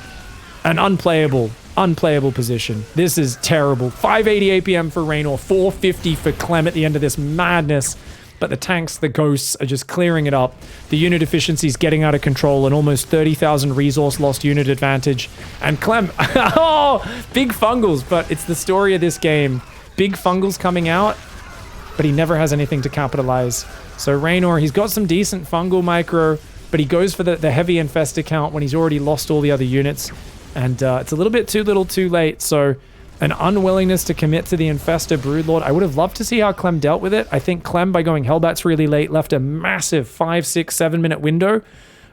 an unplayable position. This is terrible. 580 APM for Reynor, 450 for Clem at the end of this madness. But the tanks, the ghosts, are just clearing it up. The unit efficiency is getting out of control, and almost 30,000 resource lost unit advantage. And Clem, oh, big fungals, but it's the story of this game. Big fungals coming out, but he never has anything to capitalize. So Reynor, he's got some decent fungal micro, but he goes for the heavy infestor count when he's already lost all the other units. And it's a little bit too little too late, so an unwillingness to commit to the infestor Broodlord. I would have loved to see how Clem dealt with it. I think Clem, by going Hellbats really late, left a massive 5, 6, 7 minute window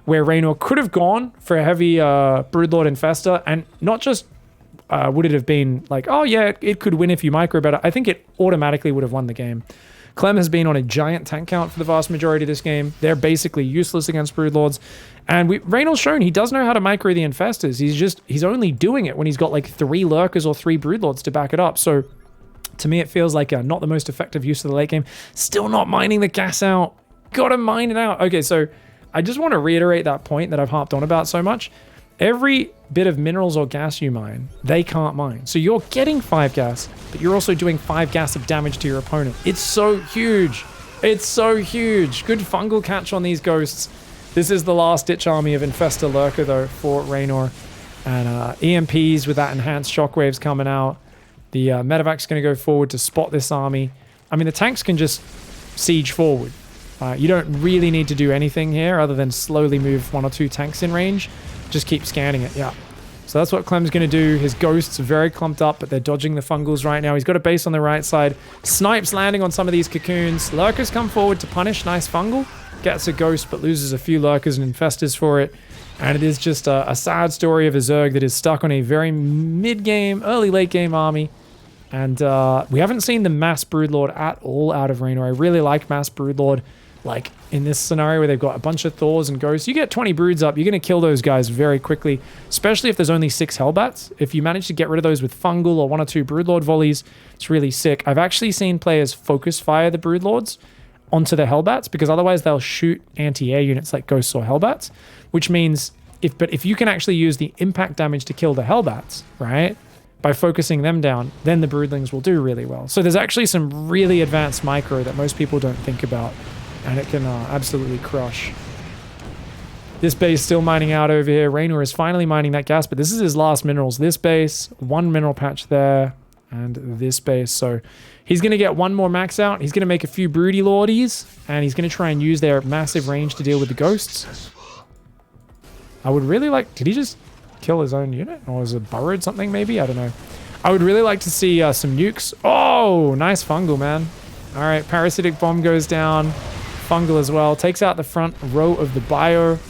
where Reynor could have gone for a heavy Broodlord infestor, and not just would it have been like, oh yeah, it could win if you micro better. I think it automatically would have won the game. Clem has been on a giant tank count for the vast majority of this game. They're basically useless against Broodlords. And Reynor's shown he does know how to micro the infestors. He's only doing it when he's got like 3 lurkers or 3 Broodlords to back it up. So to me, it feels like not the most effective use of the late game. Still not mining the gas out. Gotta mine it out. Okay, so I just want to reiterate that point that I've harped on about so much. Every bit of minerals or gas you mine, they can't mine. So you're getting 5 gas, but you're also doing 5 gas of damage to your opponent. It's so huge. It's so huge. Good fungal catch on these ghosts. This is the last ditch army of Infestor Lurker though for Reynor. And EMPs with that enhanced shockwaves coming out. The medevac's going to go forward to spot this army. I mean, the tanks can just siege forward. You don't really need to do anything here other than slowly move 1 or 2 tanks in range. Just keep scanning it, yeah. So that's what Clem's going to do. His ghosts are very clumped up, but they're dodging the fungals right now. He's got a base on the right side. Snipes landing on some of these cocoons. Lurkers come forward to punish. Nice fungal. Gets a ghost, but loses a few lurkers and infestors for it. And it is just a sad story of a Zerg that is stuck on a very mid-game, early-late game army. And we haven't seen the mass Broodlord at all out of Reynor. I really like mass Broodlord. Like, in this scenario where they've got a bunch of Thors and Ghosts, you get 20 Broods up, you're going to kill those guys very quickly, especially if there's only 6 Hellbats. If you manage to get rid of those with Fungal or 1 or 2 Broodlord volleys, it's really sick. I've actually seen players focus fire the Broodlords onto the Hellbats, because otherwise they'll shoot anti-air units like Ghosts or Hellbats, which means, if you can actually use the impact damage to kill the Hellbats, right, by focusing them down, then the Broodlings will do really well. So there's actually some really advanced micro that most people don't think about. And it can absolutely crush. This base still mining out over here. Reynor is finally mining that gas, but this is his last minerals. This base, 1 mineral patch there, and this base. So he's going to get 1 more max out. He's going to make a few Broody Lordies, and he's going to try and use their massive range to deal with the ghosts. I would really like... Did he just kill his own unit? Or was it burrowed something maybe? I don't know. I would really like to see some nukes. Oh, nice fungal, man. All right, parasitic bomb goes down. Fungal as well. Takes out the front row of the bio.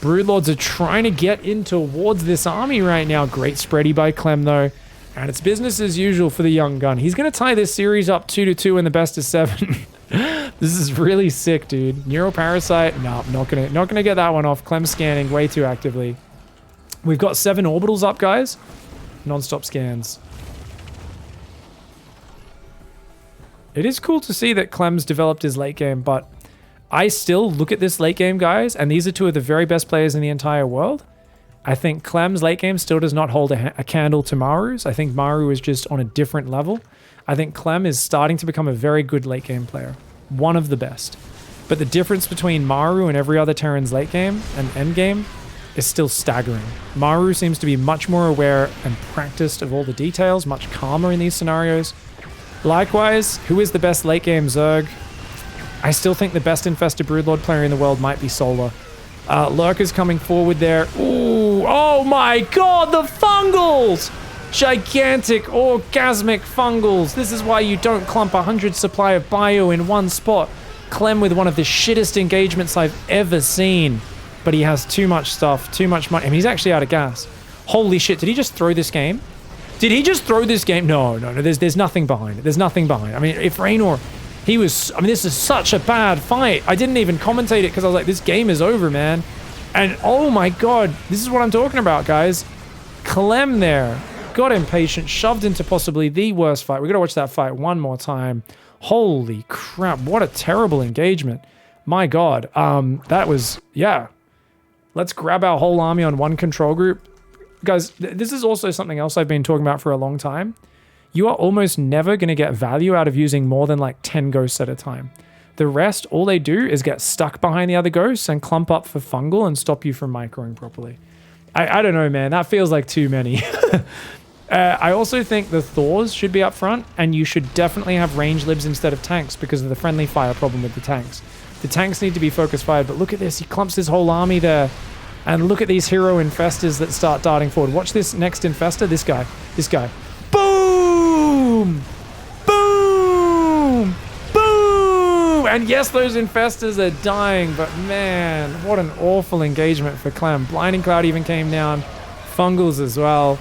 Broodlords are trying to get in towards this army right now. Great spready by Clem though. And it's business as usual for the young gun. He's going to tie this series up 2-2 in the best of 7. This is really sick, dude. Neuroparasite. No, not gonna get that one off. Clem's scanning way too actively. We've got 7 orbitals up, guys. Non-stop scans. It is cool to see that Clem's developed his late game, but I still look at this late game, guys, and these are 2 of the very best players in the entire world. I think Clem's late game still does not hold a candle to Maru's. I think Maru is just on a different level. I think Clem is starting to become a very good late game player. One of the best. But the difference between Maru and every other Terran's late game and end game is still staggering. Maru seems to be much more aware and practiced of all the details, much calmer in these scenarios. Likewise, who is the best late game Zerg? I still think the best Infested Broodlord player in the world might be Solar. Lurker's coming forward there. Ooh, oh my god, the fungals! Gigantic, orgasmic fungals. This is why you don't clump 100 supply of bio in one spot. Clem with one of the shittest engagements I've ever seen. But he has too much stuff, too much money. I mean, he's actually out of gas. Holy shit, did he just throw this game? Did he just throw this game? No, there's nothing behind it. There's nothing behind it. I mean, if Reynor, this is such a bad fight. I didn't even commentate it because I was like, this game is over, man. And oh my god, this is what I'm talking about, guys. Clem there got impatient, shoved into possibly the worst fight. We gotta watch that fight one more time. Holy crap, what a terrible engagement. My god, that was, yeah. Let's grab our whole army on one control group. Guys, this is also something else I've been talking about for a long time. You are almost never going to get value out of using more than like 10 ghosts at a time. The rest, all they do is get stuck behind the other ghosts and clump up for fungal and stop you from microing properly. I don't know, man. That feels like too many. I also think the Thors should be up front, and you should definitely have range libs instead of tanks because of the friendly fire problem with the tanks. The tanks need to be focus fired, but look at this. He clumps his whole army there. And look at these hero infestors that start darting forward. Watch this next infestor. This guy. Boom! Boom! Boom! And yes, those infestors are dying, but man, what an awful engagement for Clem. Blinding Cloud even came down. Fungals as well.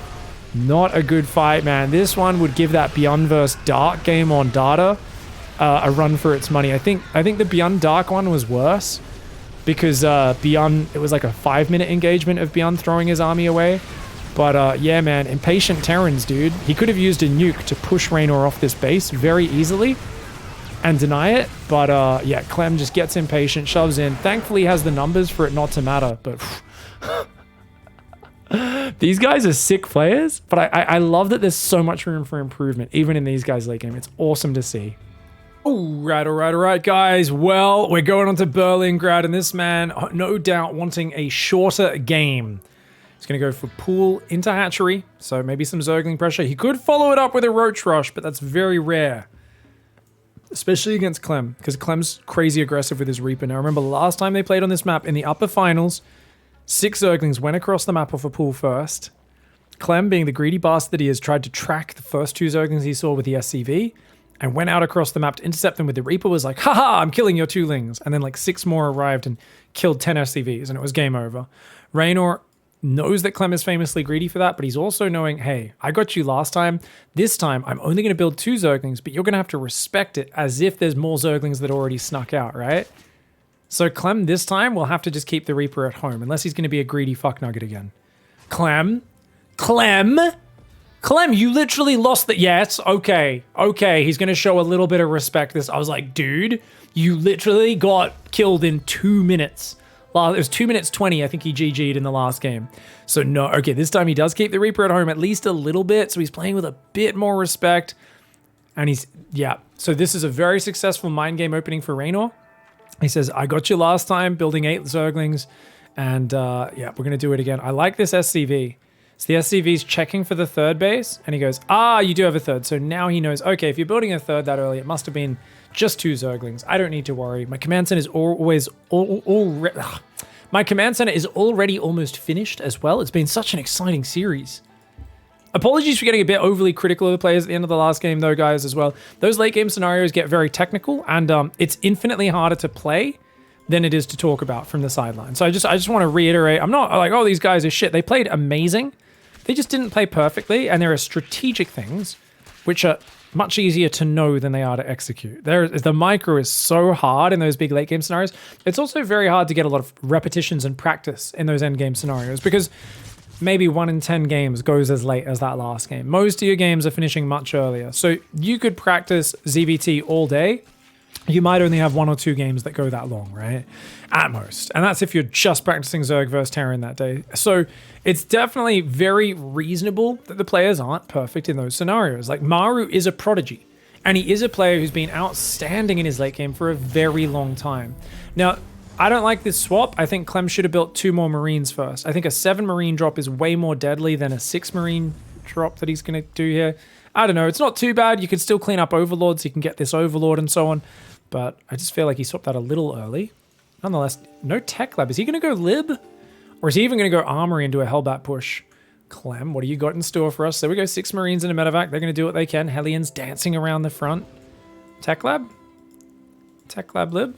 Not a good fight, man. This one would give that Beyond vs. Dark game on data a run for its money. I think the Beyond Dark one was worse because Beyond, it was like a 5-minute engagement of Beyond throwing his army away. But yeah, man, impatient Terrans, dude. He could have used a nuke to push Reynor off this base very easily and deny it. But yeah, Clem just gets impatient, shoves in. Thankfully, he has the numbers for it not to matter. But these guys are sick players. But I love that there's so much room for improvement, even in these guys' late game. It's awesome to see. All right, guys. Well, we're going on to Berlingrad, and this man, no doubt, wanting a shorter game. He's going to go for pool into hatchery, so maybe some Zergling pressure. He could follow it up with a Roach Rush, but that's very rare. Especially against Clem, because Clem's crazy aggressive with his Reaper. Now, remember, last time they played on this map, in the upper finals, 6 Zerglings went across the map off a pool first. Clem, being the greedy bastard that he is, tried to track the first 2 Zerglings he saw with the SCV, and went out across the map to intercept them with the Reaper, was like, haha, I'm killing your 2-lings. And then like 6 more arrived and killed 10 SCVs, and it was game over. Reynor knows that Clem is famously greedy for that, but he's also knowing, hey, I got you last time. This time, I'm only going to build 2 Zerglings, but you're going to have to respect it as if there's more Zerglings that already snuck out, right? So Clem this time will have to just keep the Reaper at home, unless he's going to be a greedy fucknugget again. Clem, you literally lost the... Yes, okay, he's going to show a little bit of respect. I was like, dude, you literally got killed in 2 minutes. It was 2 minutes 20, I think he GG'd in the last game. So no, okay, this time he does keep the Reaper at home at least a little bit, so he's playing with a bit more respect. And he's, yeah, so this is a very successful mind game opening for Reynor. He says, I got you last time, building 8 Zerglings, and yeah, we're going to do it again. I like this SCV. So the SCV's checking for the 3rd base, and he goes, you do have a 3rd. So now he knows, okay, if you're building a 3rd that early, it must have been just 2 Zerglings. I don't need to worry. My command center is my command center is already almost finished as well. It's been such an exciting series. Apologies for getting a bit overly critical of the players at the end of the last game, though, guys, as well. Those late game scenarios get very technical, and it's infinitely harder to play than it is to talk about from the sideline. So I just want to reiterate, I'm not like, oh, these guys are shit. They played amazing. They just didn't play perfectly, and there are strategic things which are much easier to know than they are to execute. The micro is so hard in those big late game scenarios. It's also very hard to get a lot of repetitions and practice in those end game scenarios because maybe 1 in 10 games goes as late as that last game. Most of your games are finishing much earlier. So you could practice ZvT all day. You might only have 1 or 2 games that go that long, right? At most. And that's if you're just practicing Zerg versus Terran that day. So it's definitely very reasonable that the players aren't perfect in those scenarios. Like, Maru is a prodigy. And he is a player who's been outstanding in his late game for a very long time. Now, I don't like this swap. I think Clem should have built 2 more Marines first. I think a 7 Marine drop is way more deadly than a 6 Marine drop that he's going to do here. I don't know. It's not too bad. You can still clean up Overlords. You can get this Overlord and so on. But I just feel like he swapped that a little early. Nonetheless, no Tech Lab. Is he going to go Lib? Or is he even going to go Armory and do a Hellbat push? Clem, what do you got in store for us? There we go. 6 Marines in a medevac. They're going to do what they can. Hellions dancing around the front. Tech Lab? Tech Lab Lib?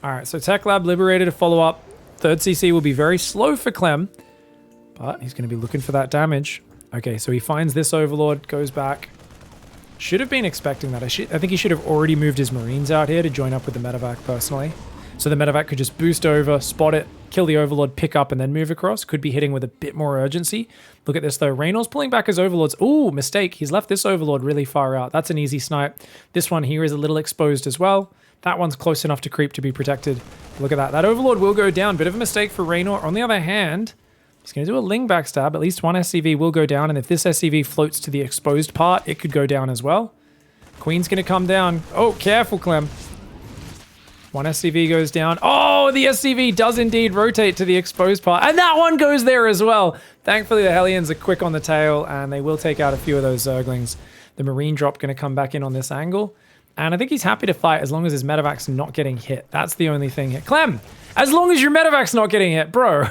Alright, so Tech Lab Liberator to follow up. 3rd CC will be very slow for Clem, but he's going to be looking for that damage. Okay, so he finds this Overlord, goes back. Should have been expecting that. I think he should have already moved his Marines out here to join up with the medevac personally. So the medevac could just boost over, spot it, kill the Overlord, pick up, and then move across. Could be hitting with a bit more urgency. Look at this though. Reynor's pulling back his Overlords. Ooh, mistake. He's left this Overlord really far out. That's an easy snipe. This one here is a little exposed as well. That one's close enough to creep to be protected. Look at that. That Overlord will go down. Bit of a mistake for Reynor. On the other hand, he's going to do a Ling backstab. At least one SCV will go down. And if this SCV floats to the exposed part, it could go down as well. Queen's going to come down. Oh, careful, Clem. One SCV goes down. Oh, the SCV does indeed rotate to the exposed part. And that one goes there as well. Thankfully, the Hellions are quick on the tail. And they will take out a few of those Zerglings. The Marine drop going to come back in on this angle. And I think he's happy to fight as long as his medevac's not getting hit. That's the only thing here. Clem, as long as your medevac's not getting hit, bro.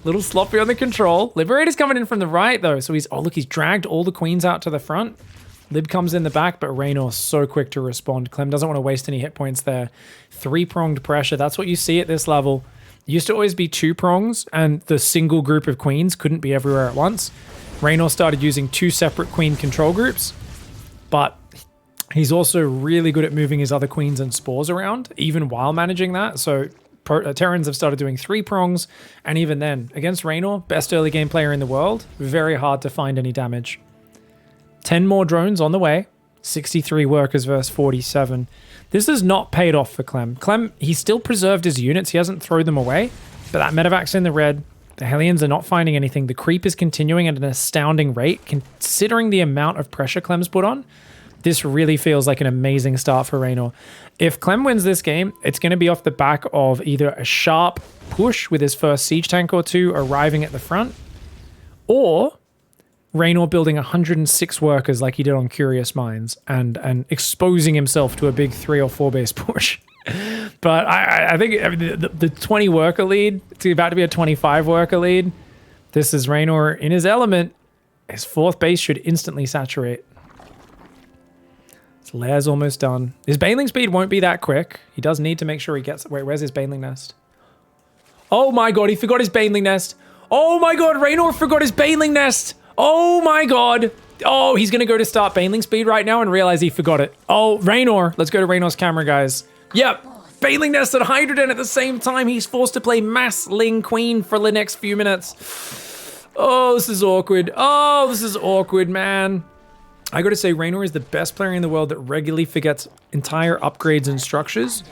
Little sloppy on the control. Liberator's coming in from the right, though. So he's, oh, look, he's dragged all the queens out to the front. Lib comes in the back, but Reynor's so quick to respond. Clem doesn't want to waste any hit points there. 3-pronged pressure. That's what you see at this level. It used to always be 2 prongs, and the single group of queens couldn't be everywhere at once. Reynor started using 2 separate queen control groups, but he's also really good at moving his other queens and spores around, even while managing that. So Terrans have started doing 3 prongs, and even then, against Reynor, best early game player in the world, very hard to find any damage. 10 more drones on the way. 63 workers versus 47. This has not paid off for Clem. Clem, he still preserved his units. He hasn't thrown them away, but that medevac's in the red. The Hellions are not finding anything. The creep is continuing at an astounding rate, considering the amount of pressure Clem's put on. This really feels like an amazing start for Reynor. If Clem wins this game, it's going to be off the back of either a sharp push with his first siege tank or 2 arriving at the front, or Reynor building 106 workers like he did on Curious Minds and exposing himself to a big 3 or 4 base push. But I think the 20 worker lead, it's about to be a 25 worker lead. This is Reynor in his element. His 4th base should instantly saturate. His lair's almost done. His baneling speed won't be that quick. He does need to make sure he gets... Wait, where's his baneling nest? Oh my god, he forgot his baneling nest. Oh my god, Reynor forgot his baneling nest. Oh my god. Oh, he's going to go to start baneling speed right now and realize he forgot it. Oh, Reynor. Let's go to Reynor's camera, guys. Yep. Baneling nest at Hydroden at the same time. He's forced to play Mass Ling Queen for the next few minutes. Oh, this is awkward. Oh, this is awkward, man. I got to say, Reynor is the best player in the world that regularly forgets entire upgrades and structures.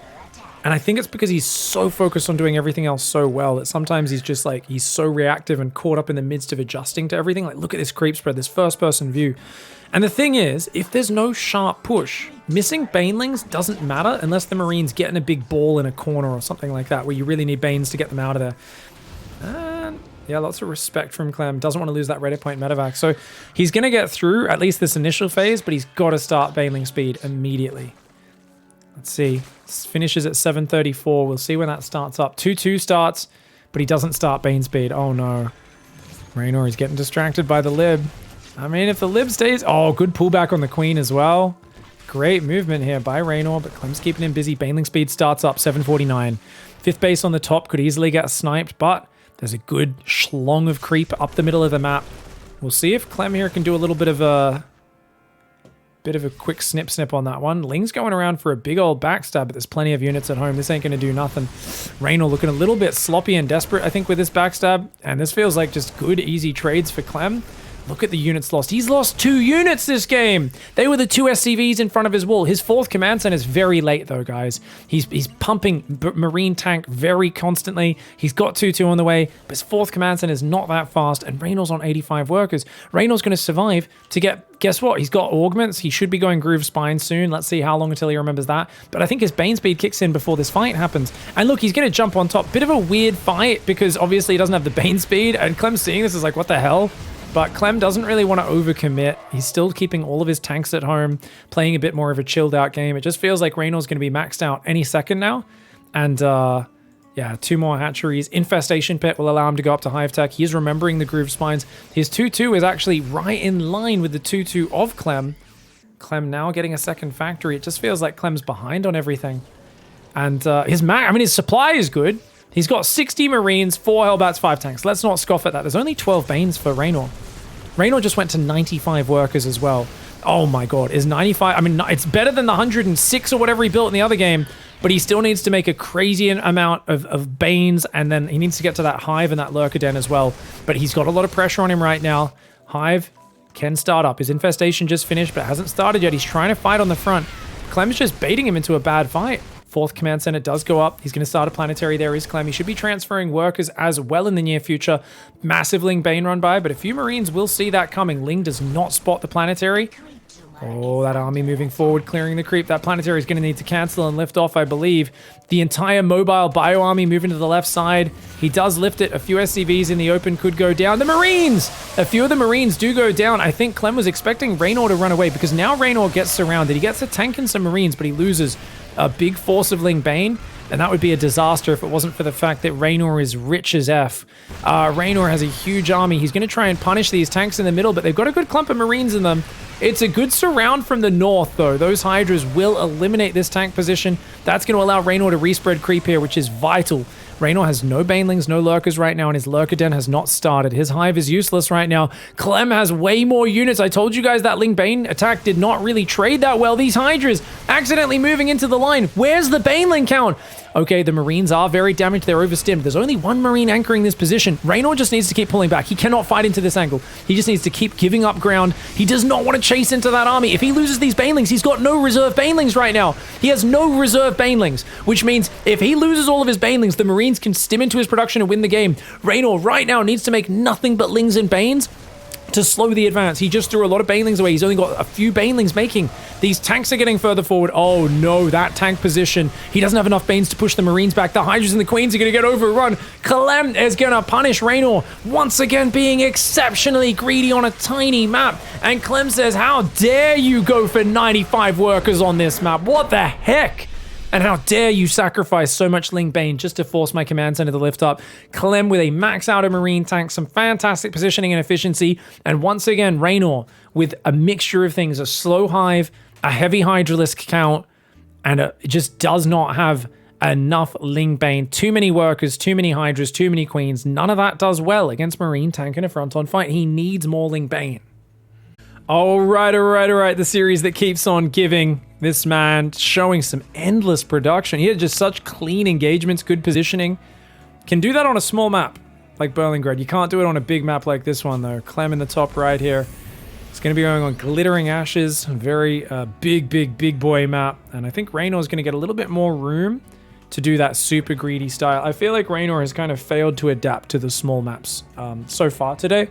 And I think it's because he's so focused on doing everything else so well that sometimes he's just like, he's so reactive and caught up in the midst of adjusting to everything. Like, look at this creep spread, this first person view. And the thing is, if there's no sharp push, missing banelings doesn't matter unless the Marines get in a big ball in a corner or something like that, where you really need banes to get them out of there. And yeah, lots of respect from Clem. Doesn't want to lose that Reddit point medevac. So he's going to get through at least this initial phase, but he's got to start baneling speed immediately. Let's see. This finishes at 7:34. We'll see when that starts up. 2-2 starts, but he doesn't start bane speed. Oh no. Reynor is getting distracted by the lib. I mean, if the lib stays... Oh, good pullback on the queen as well. Great movement here by Reynor, but Clem's keeping him busy. Baneling speed starts up, 7:49. 5th base on the top could easily get sniped, but there's a good schlong of creep up the middle of the map. We'll see if Clem here can do a little bit of a quick snip on that one. Ling's going around for a big old backstab, but there's plenty of units at home. This ain't going to do nothing. Reynor looking a little bit sloppy and desperate, I think, with this backstab. And this feels like just good, easy trades for Clem. Look at the units lost. He's lost 2 units this game. They were the 2 SCVs in front of his wall. His 4th command center is very late though, guys. He's pumping Marine tank very constantly. He's got 2-2 on the way, but his 4th command center is not that fast, and Reynor's on 85 workers. Reynor's going to survive to get, guess what? He's got augments. He should be going Groove Spine soon. Let's see how long until he remembers that. But I think his Bane speed kicks in before this fight happens. And look, he's going to jump on top. Bit of a weird fight because obviously he doesn't have the Bane speed, and Clem's seeing this is like, what the hell? But Clem doesn't really want to overcommit. He's still keeping all of his tanks at home, playing a bit more of a chilled out game. It just feels like Reynor's going to be maxed out any second now. And yeah, 2 more hatcheries. Infestation Pit will allow him to go up to Hive Tech. He is remembering the Groove Spines. His 2-2 is actually right in line with the 2-2 of Clem. Clem now getting a second factory. It just feels like Clem's behind on everything. And his supply is good. He's got 60 Marines, 4 Hellbats, 5 tanks. Let's not scoff at that. There's only 12 Banes for Reynor. Reynor just went to 95 workers as well. Oh my god, is 95... I mean, it's better than the 106 or whatever he built in the other game, but he still needs to make a crazy amount of Banes, and then he needs to get to that Hive and that Lurker Den as well. But he's got a lot of pressure on him right now. Hive can start up. His infestation just finished, but it hasn't started yet. He's trying to fight on the front. Clem's just baiting him into a bad fight. 4th command center does go up. He's going to start a planetary. There is Clem. He should be transferring workers as well in the near future. Massive Ling Bane run by, but a few Marines will see that coming. Ling does not spot the planetary. Oh, that army moving forward, clearing the creep. That planetary is going to need to cancel and lift off, I believe. The entire mobile bio army moving to the left side. He does lift it. A few SCVs in the open could go down. The Marines! A few of the Marines do go down. I think Clem was expecting Reynor to run away because now Reynor gets surrounded. He gets a tank and some Marines, but he loses a big force of Ling Bane, and that would be a disaster if it wasn't for the fact that Reynor is rich as F. Reynor has a huge army. He's going to try and punish these tanks in the middle, but they've got a good clump of Marines in them. It's a good surround from the north, though. Those Hydras will eliminate this tank position. That's going to allow Reynor to respread creep here, which is vital. Reynor has no Banelings, no Lurkers right now, and his Lurker Den has not started. His Hive is useless right now. Clem has way more units. I told you guys that Ling Bane attack did not really trade that well. These Hydras accidentally moving into the line. Where's the Baneling count? Okay, the Marines are very damaged. They're overstimmed. There's only 1 Marine anchoring this position. Reynor just needs to keep pulling back. He cannot fight into this angle. He just needs to keep giving up ground. He does not want to chase into that army. If he loses these Banelings, he's got no reserve Banelings right now. He has no reserve Banelings, which means if he loses all of his Banelings, the Marines can stim into his production and win the game. Reynor right now needs to make nothing but Lings and Banes to slow the advance. He just threw a lot of Banelings away. He's only got a few Banelings making. These tanks are getting further forward. Oh no, that tank position. He doesn't have enough Banes to push the Marines back. The Hydras and the Queens are going to get overrun. Clem is going to punish Reynor, once again being exceptionally greedy on a tiny map. And Clem says, how dare you go for 95 workers on this map? What the heck? And how dare you sacrifice so much Ling Bane just to force my command center to lift up. Clem with a max out of Marine tank, some fantastic positioning and efficiency. And once again, Reynor with a mixture of things, a slow Hive, a heavy Hydralisk count, and it just does not have enough Ling Bane. Too many workers, too many Hydras, too many Queens. None of that does well against Marine tank in a front-on fight. He needs more Ling Bane. All right. The series that keeps on giving. This man showing some endless production. He had just such clean engagements, good positioning. Can do that on a small map like Berlingrad. You can't do it on a big map like this one, though. Clem in the top right here. It's going to be going on Glittering Ashes. Very big boy map. And I think Reynor is going to get a little bit more room to do that super greedy style. I feel like Reynor has kind of failed to adapt to the small maps so far today.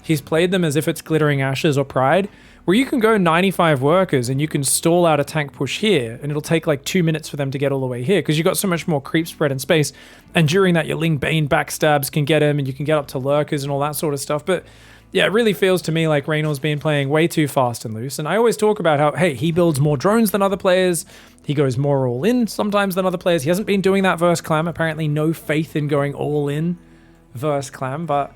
He's played them as if it's Glittering Ashes or Pride, where you can go 95 workers and you can stall out a tank push here, and it'll take like 2 minutes for them to get all the way here, because you've got so much more creep spread and space, and during that your Ling Bane backstabs can get him, and you can get up to Lurkers and all that sort of stuff. But yeah, it really feels to me like Reynor's been playing way too fast and loose, and I always talk about how, hey, he builds more drones than other players, he goes more all in sometimes than other players. He hasn't been doing that versus Clem. Apparently no faith in going all in versus Clem, but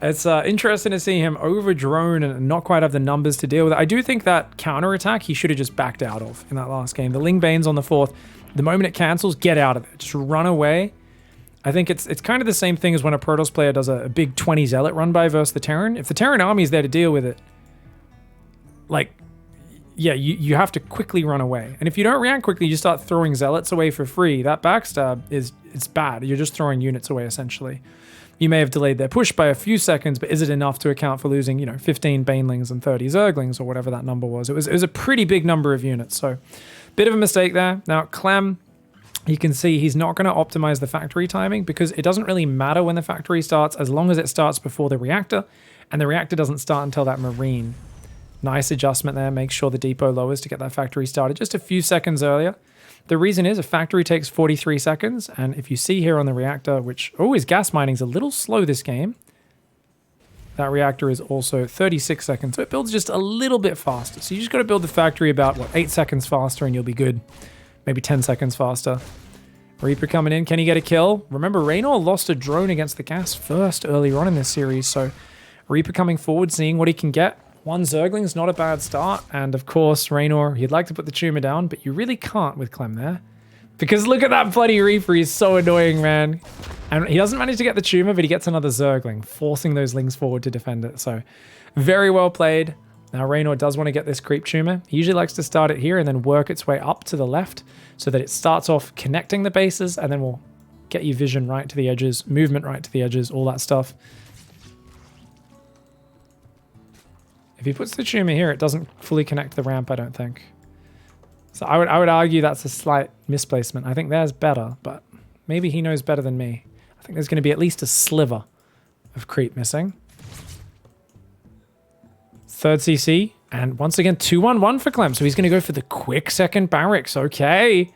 it's interesting to see him over drone and not quite have the numbers to deal with it. I do think that counterattack he should have just backed out of in that last game. The Ling Bane's on the 4th. The moment it cancels, get out of it. Just run away. I think it's kind of the same thing as when a Protoss player does a big 20 Zealot run by versus the Terran. If the Terran army is there to deal with it, like, yeah, you have to quickly run away. And if you don't react quickly, you start throwing Zealots away for free. That backstab it's bad. You're just throwing units away, essentially. You may have delayed their push by a few seconds, but is it enough to account for losing, 15 Banelings and 30 Zerglings or whatever that number was? It was a pretty big number of units, so bit of a mistake there. Now, Clem, you can see he's not going to optimize the factory timing because it doesn't really matter when the factory starts as long as it starts before the reactor, and the reactor doesn't start until that Marine. Nice adjustment there. Make sure the depot lowers to get that factory started just a few seconds earlier. The reason is a factory takes 43 seconds, and if you see here on the reactor, which always gas mining's a little slow this game, that reactor is also 36 seconds, so it builds just a little bit faster. So you just got to build the factory about, 8 seconds faster and you'll be good. Maybe 10 seconds faster. Reaper coming in. Can he get a kill? Remember, Reynor lost a drone against the gas first earlier on in this series, so Reaper coming forward, seeing what he can get. 1 Zergling's not a bad start, and of course, Reynor, you'd like to put the tumor down, but you really can't with Clem there. Because look at that bloody Reaper, he's so annoying, man. And he doesn't manage to get the tumor, but he gets another Zergling, forcing those Lings forward to defend it. So, very well played. Now, Reynor does want to get this creep tumor. He usually likes to start it here and then work its way up to the left so that it starts off connecting the bases, and then we'll get you vision right to the edges, movement right to the edges, all that stuff. If he puts the tumor here, it doesn't fully connect the ramp, I don't think. So I would argue that's a slight misplacement. I think there's better, but maybe he knows better than me. I think there's going to be at least a sliver of creep missing. 3rd CC, and once again, 2-1-1 for Clem. So he's going to go for the quick second barracks. Okay.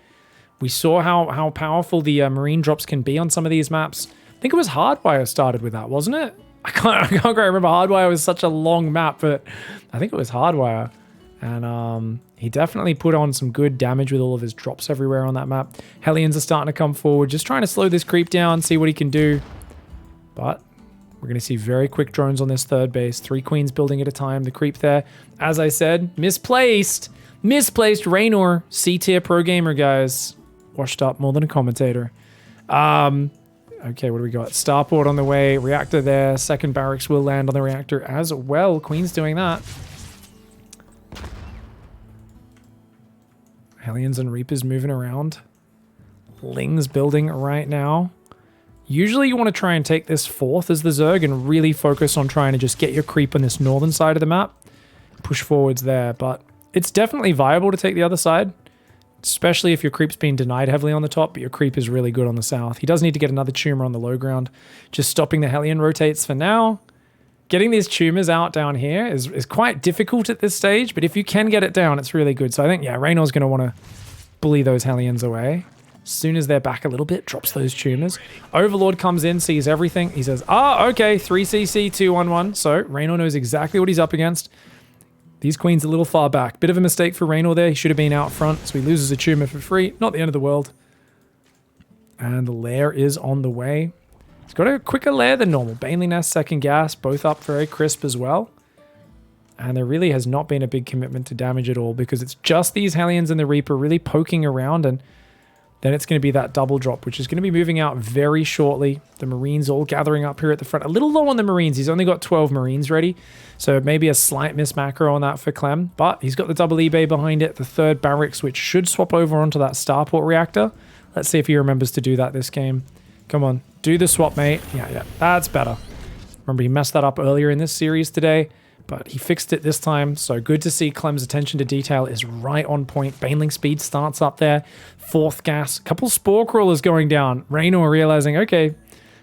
We saw how powerful the Marine drops can be on some of these maps. I think it was Hardwire started with that, wasn't it? I can't quite remember. Hardwire was such a long map, but I think it was Hardwire. And he definitely put on some good damage with all of his drops everywhere on that map. Hellions are starting to come forward, just trying to slow this creep down, see what he can do. But we're going to see very quick drones on this 3rd base. 3 queens building at a time. The creep there, as I said, misplaced. Misplaced Reynor. C-tier pro gamer, guys. Washed up more than a commentator. Okay, what do we got? Starport on the way. Reactor there. 2nd barracks will land on the reactor as well. Queen's doing that. Hellions and Reapers moving around. Lings building right now. Usually you want to try and take this 4th as the Zerg and really focus on trying to just get your creep on this northern side of the map. Push forwards there, but it's definitely viable to take the other side. Especially if your creep's being denied heavily on the top, but your creep is really good on the south. He does need to get another tumor on the low ground. Just stopping the Hellion rotates for now. Getting these tumors out down here is quite difficult at this stage, but if you can get it down, it's really good. So I think, yeah, Reynor's going to want to bully those Hellions away. As soon as they're back a little bit, drops those tumors. Overlord comes in, sees everything. He says, okay, 3cc, 2-1-1. So Reynor knows exactly what he's up against. These queens a little far back. Bit of a mistake for Reynor there. He should have been out front, so he loses a tumor for free. Not the end of the world. And the lair is on the way. He's got a quicker lair than normal. Baneling Nest, 2nd gas, both up very crisp as well. And there really has not been a big commitment to damage at all because it's just these Hellions and the Reaper really poking around, and then it's going to be that double drop, which is going to be moving out very shortly. The Marines all gathering up here at the front. A little low on the Marines. He's only got 12 Marines ready. So maybe a slight miss macro on that for Clem. But he's got the double eBay behind it. The 3rd barracks, which should swap over onto that starport reactor. Let's see if he remembers to do that this game. Come on. Do the swap, mate. Yeah. That's better. Remember, he messed that up earlier in this series today. But he fixed it this time, so good to see Clem's attention to detail is right on point. Baneling speed starts up there. 4th gas. Couple Spore Crawlers going down. Reynor realizing, okay,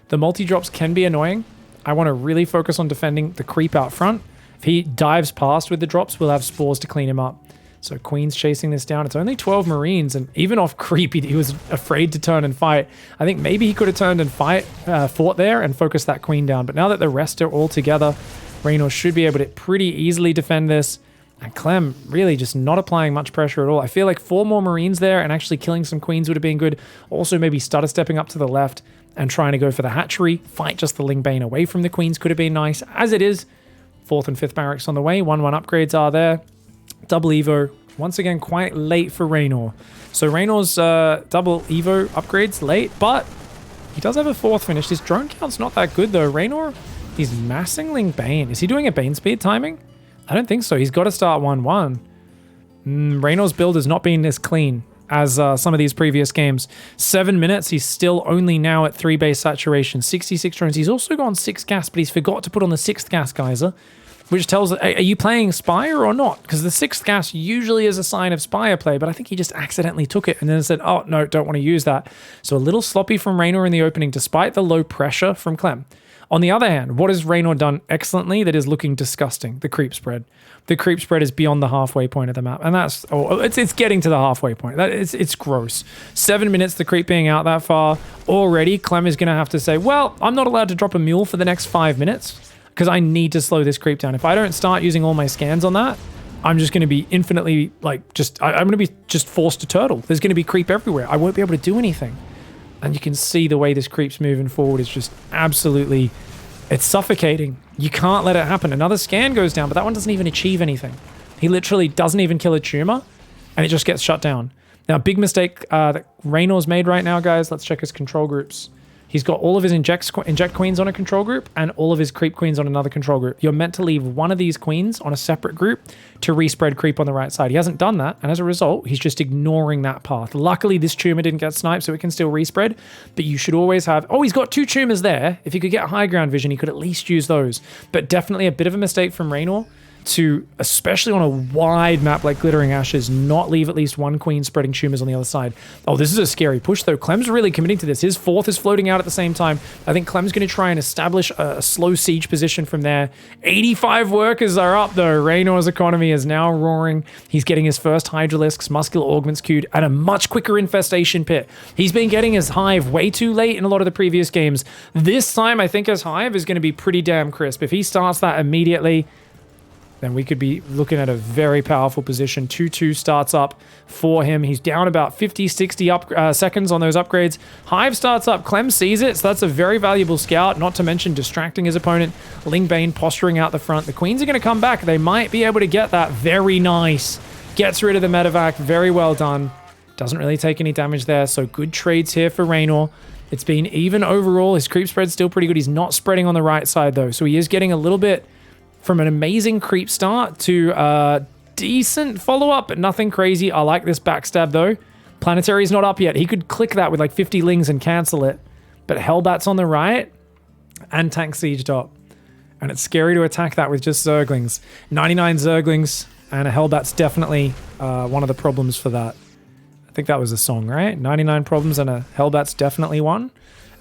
the multi-drops can be annoying. I want to really focus on defending the creep out front. If he dives past with the drops, we'll have spores to clean him up. So Queen's chasing this down. It's only 12 Marines, and even off creep, he was afraid to turn and fight. I think maybe he could have turned and fought there and focused that Queen down. But now that the rest are all together, Reynor should be able to pretty easily defend this. And Clem really just not applying much pressure at all. I feel like 4 more Marines there and actually killing some Queens would have been good. Also maybe stutter stepping up to the left and trying to go for the hatchery. Fight just the Lingbane away from the Queens could have been nice. As it is, 4th and 5th barracks on the way. 1-1 upgrades are there. Double Evo. Once again, quite late for Reynor. So Reynor's double Evo upgrades late, but he does have a 4th finish. His drone count's not that good though. Reynor, he's massing Lingbane. Is he doing a Bane speed timing? I don't think so. He's got to start 1-1. Reynor's build has not been as clean as some of these previous games. 7 minutes, he's still only now at 3 base saturation, 66 drones. He's also gone 6 gas, but he's forgot to put on the 6th gas geyser, which tells, are you playing Spire or not? Because the 6th gas usually is a sign of Spire play, but I think he just accidentally took it and then said, oh, no, don't want to use that. So a little sloppy from Reynor in the opening, despite the low pressure from Clem. On the other hand, what has Reynor done excellently that is looking disgusting? The creep spread. The creep spread is beyond the halfway point of the map, and that's it's getting to the halfway point. It's gross. 7 minutes, the creep being out that far already. Clem is going to have to say, well, I'm not allowed to drop a mule for the next 5 minutes because I need to slow this creep down. If I don't start using all my scans on that, I'm just going to be infinitely I'm going to be just forced to turtle. There's going to be creep everywhere. I won't be able to do anything. And you can see the way this creep's moving forward is just absolutely, it's suffocating. You can't let it happen. Another scan goes down, but that one doesn't even achieve anything. He literally doesn't even kill a tumor, and it just gets shut down. Now, big mistake that Reynor's made right now, guys. Let's check his control groups. He's got all of his inject queens on a control group and all of his creep queens on another control group. You're meant to leave one of these queens on a separate group to respread creep on the right side. He hasn't done that, and as a result, he's just ignoring that path. Luckily, this tumor didn't get sniped, so it can still respread, but you should always have... Oh, he's got 2 tumors there. If he could get high ground vision, he could at least use those. But definitely a bit of a mistake from Reynor to, especially on a wide map like Glittering Ashes, not leave at least one queen spreading tumors on the other side. Oh, this is a scary push, though. Clem's really committing to this. His 4th is floating out at the same time. I think Clem's going to try and establish a slow siege position from there. 85 workers are up, though. Reynor's economy is now roaring. He's getting his first Hydralisks, Muscular Augments queued, and a much quicker infestation pit. He's been getting his hive way too late in a lot of the previous games. This time, I think his hive is going to be pretty damn crisp. If he starts that immediately, then we could be looking at a very powerful position. 2-2 starts up for him. He's down about 50, 60 seconds on those upgrades. Hive starts up. Clem sees it, so that's a very valuable scout, not to mention distracting his opponent. Lingbane posturing out the front. The queens are going to come back. They might be able to get that. Very nice. Gets rid of the medevac. Very well done. Doesn't really take any damage there, so good trades here for Reynor. It's been even overall. His creep spread's still pretty good. He's not spreading on the right side, though, so he is getting a little bit... from an amazing creep start to a decent follow-up, but nothing crazy. I like this backstab, though. Planetary's not up yet. He could click that with like 50 lings and cancel it. But Hellbat's on the right and Tank Siege top. And it's scary to attack that with just Zerglings. 99 Zerglings and a Hellbat's definitely one of the problems for that. I think that was a song, right? 99 problems and a Hellbat's definitely one.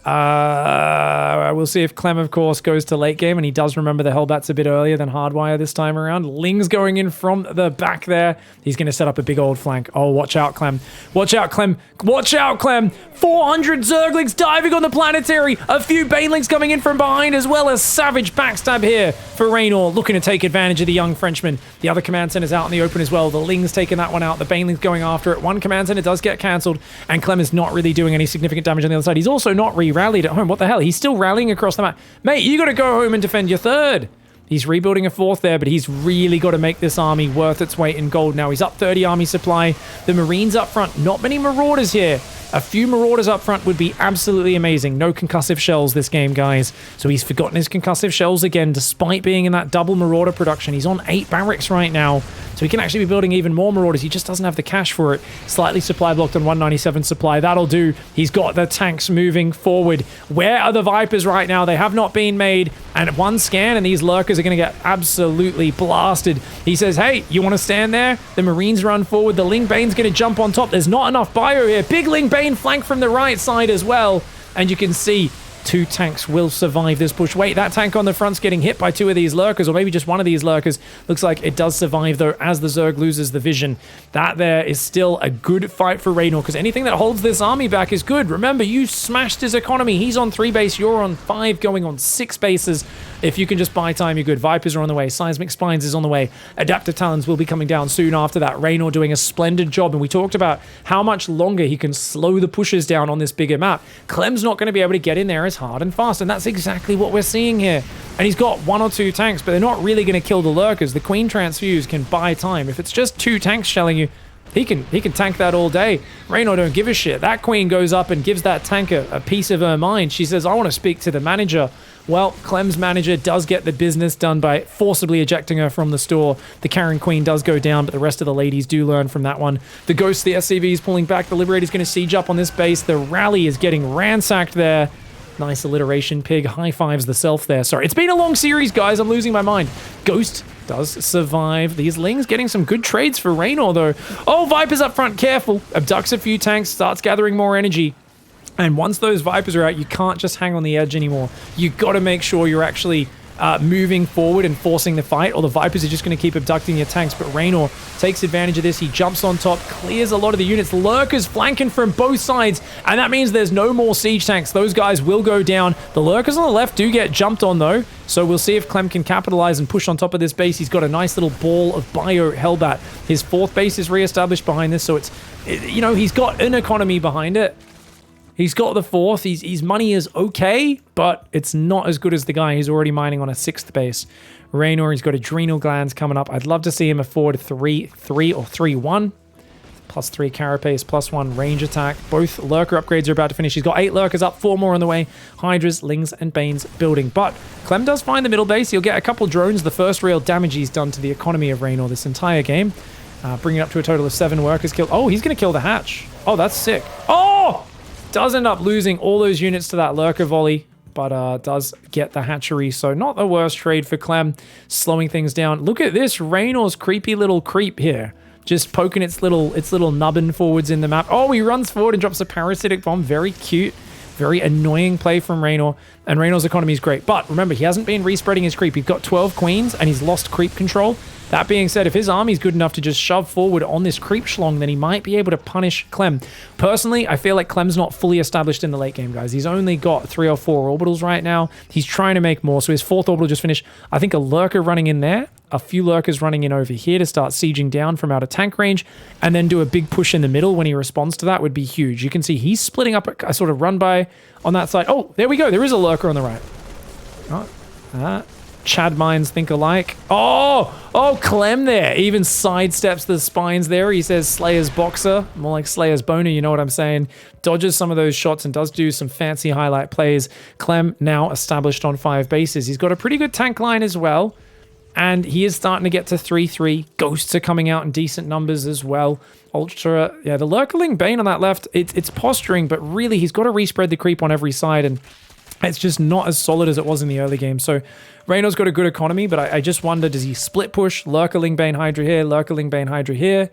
We'll see if Clem, of course, goes to late game, and he does remember the Hellbats a bit earlier than Hardwire this time around. Ling's going in from the back there. He's going to set up a big old flank. Oh, watch out, Clem. Watch out, Clem. Watch out, Clem. 400 Zerglings diving on the Planetary. A few Banelings coming in from behind, as well as savage backstab here for Reynor, looking to take advantage of the young Frenchman. The other command center's out in the open as well. The Ling's taking that one out. The Baneling's going after it. One command center does get cancelled, and Clem is not really doing any significant damage on the other side. He's also not rallied at home. What the hell? He's still rallying across the map. Mate, you got to go home and defend your 3rd. He's rebuilding a 4th there, but he's really got to make this army worth its weight in gold now. He's up 30 army supply. The Marines up front. Not many Marauders here. A few Marauders up front would be absolutely amazing. No concussive shells this game, guys. So he's forgotten his concussive shells again, despite being in that double Marauder production. He's on 8 barracks right now, so he can actually be building even more Marauders. He just doesn't have the cash for it. Slightly supply blocked on 197 supply. That'll do. He's got the tanks moving forward. Where are the Vipers right now? They have not been made. And one scan, and these Lurkers are going to get absolutely blasted. He says, hey, you want to stand there? The Marines run forward. The Lingbane's going to jump on top. There's not enough bio here. Big Lingbane flank from the right side as well. And you can see 2 tanks will survive this push. Wait, that tank on the front's getting hit by 2 of these Lurkers, or maybe just one of these Lurkers. Looks like it does survive, though, as the Zerg loses the vision. That there is still a good fight for Reynor, because anything that holds this army back is good. Remember, you smashed his economy. He's on 3 base, you're on 5, going on 6 bases. If you can just buy time, you're good. Vipers are on the way. Seismic Spines is on the way. Adaptive Talons will be coming down soon after that. Reynor doing a splendid job, and we talked about how much longer he can slow the pushes down on this bigger map. Clem's not going to be able to get in there as hard and fast, and that's exactly what we're seeing here. And he's got 1 or 2 tanks, but they're not really going to kill the Lurkers. The Queen Transfuse can buy time. If it's just 2 tanks shelling you, He can tank that all day. Reynor don't give a shit. That queen goes up and gives that tank a piece of her mind. She says, I want to speak to the manager. Well, Clem's manager does get the business done by forcibly ejecting her from the store. The Karen Queen does go down, but the rest of the ladies do learn from that one. The Ghost, the SCV is pulling back. The Liberator's going to siege up on this base. The Rally is getting ransacked there. Nice alliteration, Pig. High fives the self there. Sorry, it's been a long series, guys. I'm losing my mind. Ghost does survive. These Lings getting some good trades for Reynor, though. Oh, Viper's up front. Careful. Abducts a few tanks. Starts gathering more energy. And once those Vipers are out, you can't just hang on the edge anymore. You got to make sure you're actually moving forward and forcing the fight, or the Vipers are just going to keep abducting your tanks. But Reynor takes advantage of this. He jumps on top, clears a lot of the units. Lurkers flanking from both sides, and that means there's no more siege tanks. Those guys will go down. The Lurkers on the left do get jumped on, though, so we'll see if Clem can capitalize and push on top of this base. He's got a nice little ball of bio Hellbat. His 4th base is reestablished behind this, so it's, you know, he's got an economy behind it. He's got the 4th. His money is okay, but it's not as good as the guy who's already mining on a 6th base. Reynor, he's got adrenal glands coming up. I'd love to see him afford 3-3 or 3-1. +3 carapace, +1 range attack. Both lurker upgrades are about to finish. He's got 8 lurkers up, 4 more on the way. Hydras, Lings, and Banes building. But Clem does find the middle base. He'll get a couple drones. The first real damage he's done to the economy of Reynor this entire game. Bringing it up to a total of 7 workers killed. Oh, he's going to kill the hatch. Oh, that's sick. Oh! Does end up losing all those units to that lurker volley, but does get the hatchery. So not the worst trade for Clem, slowing things down. Look at this Reynor's creepy little creep here. Just poking its little nubbin forwards in the map. Oh, he runs forward and drops a parasitic bomb. Very cute. Very annoying play from Reynor. And Reynor's economy is great. But remember, he hasn't been respreading his creep. He's got 12 queens and he's lost creep control. That being said, if his army's good enough to just shove forward on this creep schlong, then he might be able to punish Clem. Personally, I feel like Clem's not fully established in the late game, guys. He's only got 3 or 4 orbitals right now. He's trying to make more, so his 4th orbital just finished. I think a lurker running in there, a few lurkers running in over here to start sieging down from out of tank range, and then do a big push in the middle when he responds to that would be huge. You can see he's splitting up a sort of run by on that side. Oh, there we go. There is a lurker on the right. Oh, Chad minds think alike. Oh, Clem there even sidesteps the spines there. He says Slayer's boxer, more like Slayer's boner, you know what I'm saying. Dodges some of those shots and does do some fancy highlight plays. Clem now established on 5 bases. He's got a pretty good tank line as well. And he is starting to get to 3-3. Ghosts are coming out in decent numbers as well. Ultra, yeah, the Lurkerling Bane on that left, it's posturing, but really he's got to respread the creep on every side, and it's just not as solid as it was in the early game. So Reynor's got a good economy, but I just wonder, does he split push? Lurkerling Bane Hydra here, Lurkerling Bane Hydra here.